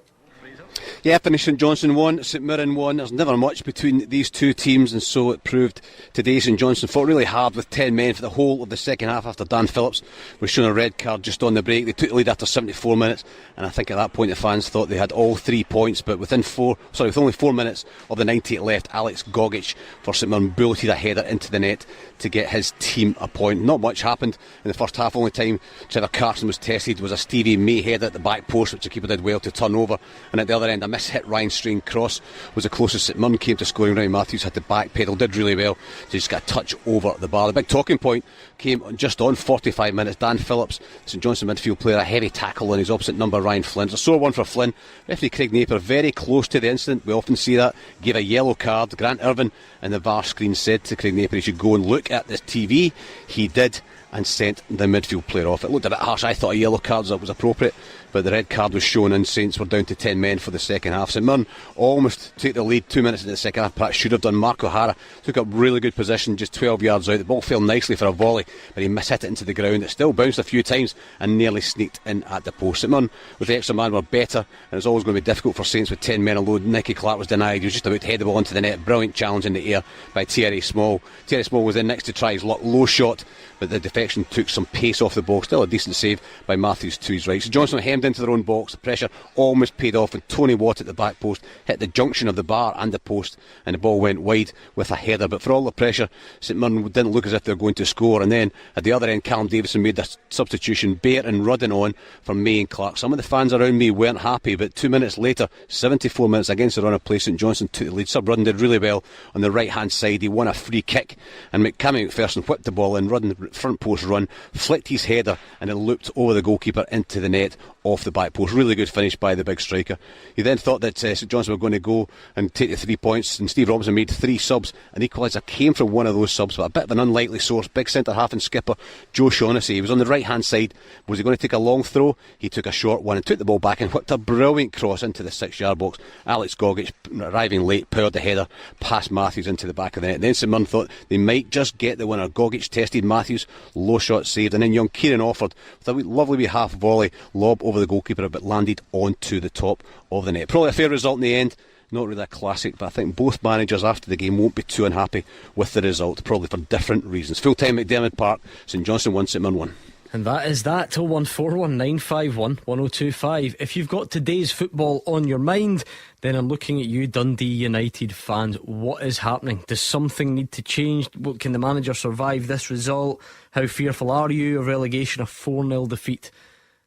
S9: Yeah, Finney St Johnstone 1, St Mirren 1. There's never much between these two teams, and so it proved today. St Johnstone fought really hard with 10 men for the whole of the second half after Dan Phillips was shown a red card just on the break. They took the lead after 74 minutes, and I think at that point the fans thought they had all 3 points, but with only 4 minutes of the 98 left, Alex Gogic for St Mirren bulleted a header into the net to get his team a point. Not much happened in the first half. Only time Trevor Carson was tested was a Stevie May header at the back post, which the keeper did well to turn over, and at the other end a miss-hit Ryan Strain cross was the closest St Mirren came to scoring. Ryan Matthews had to back pedal, did really well, so he just got a touch over the bar. The big talking point came just on 45 minutes. Dan Phillips, St Johnstone midfield player, a heavy tackle on his opposite number Ryan Flynn. It's a sore one for Flynn. Referee Craig Napier, very close to the incident, we often see that, gave a yellow card. Grant Irvin in the VAR screen said to Craig Napier he should go and look at this TV. He did, and sent the midfield player off. It looked a bit harsh. I thought a yellow card was appropriate, but the red card was shown, and Saints were down to 10 men for the second half. St Mirren almost take the lead 2 minutes into the second half. Perhaps should have done. Mark O'Hara took up really good position just 12 yards out. The ball fell nicely for a volley, but he mishit it into the ground. It still bounced a few times and nearly sneaked in at the post. St Mirren with the extra man were better, and it's always going to be difficult for Saints with 10 men alone. Nicky Clark was denied. He was just about to head the ball into the net. Brilliant challenge in the air by Thierry Small. Thierry Small was in next to try his luck. Low shot, but the defection took some pace off the ball. Still a decent save by Matthews to his right. So Johnson hemmed into their own box. The pressure almost paid off, and Tony Watt at the back post hit the junction of the bar and the post, and the ball went wide with a header. But for all the pressure, St Mirren didn't look as if they were going to score. And then at the other end, Callum Davison made the substitution. Baird and Rudden on for May and Clark. Some of the fans around me weren't happy, but 2 minutes later, 74 minutes against the run of play, St Johnstone took the lead. Sub Rudden did really well on the right hand side. He won a free kick, and Cammy McPherson whipped the ball in. Rudden front post run, flicked his header, and it looped over the goalkeeper into the net off the back post. Really good finish by the big striker. He then thought that St Johnstone were going to go and take the 3 points, and Steve Robinson made 3 subs. An equaliser came from one of those subs, but a bit of an unlikely source. Big centre half and skipper Joe Shaughnessy. He was on the right hand side. Was he going to take a long throw? He took a short one and took the ball back and whipped a brilliant cross into the 6-yard box. Alex Gogic, arriving late, powered the header past Matthews into the back of the net. Then St Mirren thought they might just get the winner. Gogic tested Matthews, low shot saved, and then young Kieran Offord with a lovely wee half volley lob over the goalkeeper, but landed onto the top of the net. Probably a fair result in the end. Not really a classic, but I think both managers after the game won't be too unhappy with the result, probably for different reasons. Full time at McDiarmid Park, St Johnstone 1, St Mirren 1.
S3: And that is that. 01419511025. If you've got today's football on your mind, then I'm looking at you, Dundee United fans. What is happening? Does something need to change? Can the manager survive this result? How fearful are you of relegation? A 4-0 defeat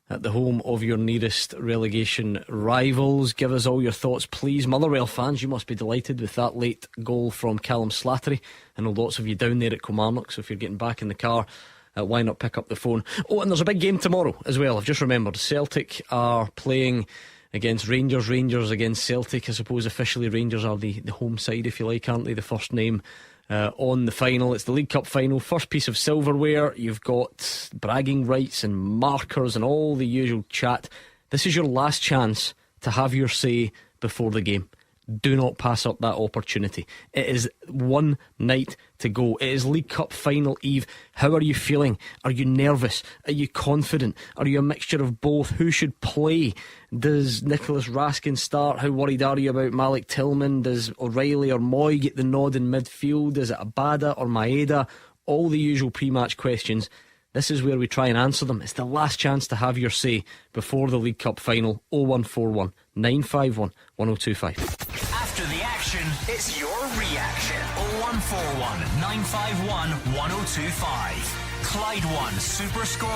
S3: at the home of your nearest relegation rivals. Give us all your thoughts, please. Motherwell fans, you must be delighted with that late goal from Callum Slattery. I know lots of you down there at Kilmarnock, so if you're getting back in the car, why not pick up the phone? Oh, and there's a big game tomorrow as well. I've just remembered Celtic are playing against Rangers. Rangers against Celtic. I suppose officially Rangers are the home side, if you like, aren't they? The first name on the final. It's the League Cup final. First piece of silverware. You've got bragging rights and markers and all the usual chat. This is your last chance to have your say before the game. Do not pass up that opportunity. It is one night to go. It is League Cup final eve. How are you feeling? Are you nervous? Are you confident? Are you a mixture of both? Who should play? Does Nicholas Raskin start? How worried are you about Malik Tillman? Does O'Reilly or Moy get the nod in midfield? Is it Abada or Maeda? All the usual pre-match questions. This is where we try and answer them. It's the last chance to have your say before the League Cup final. 0141 951 1025.
S2: After the action, it's your reaction. 0141 951 1025. Clyde One Superscoreboard.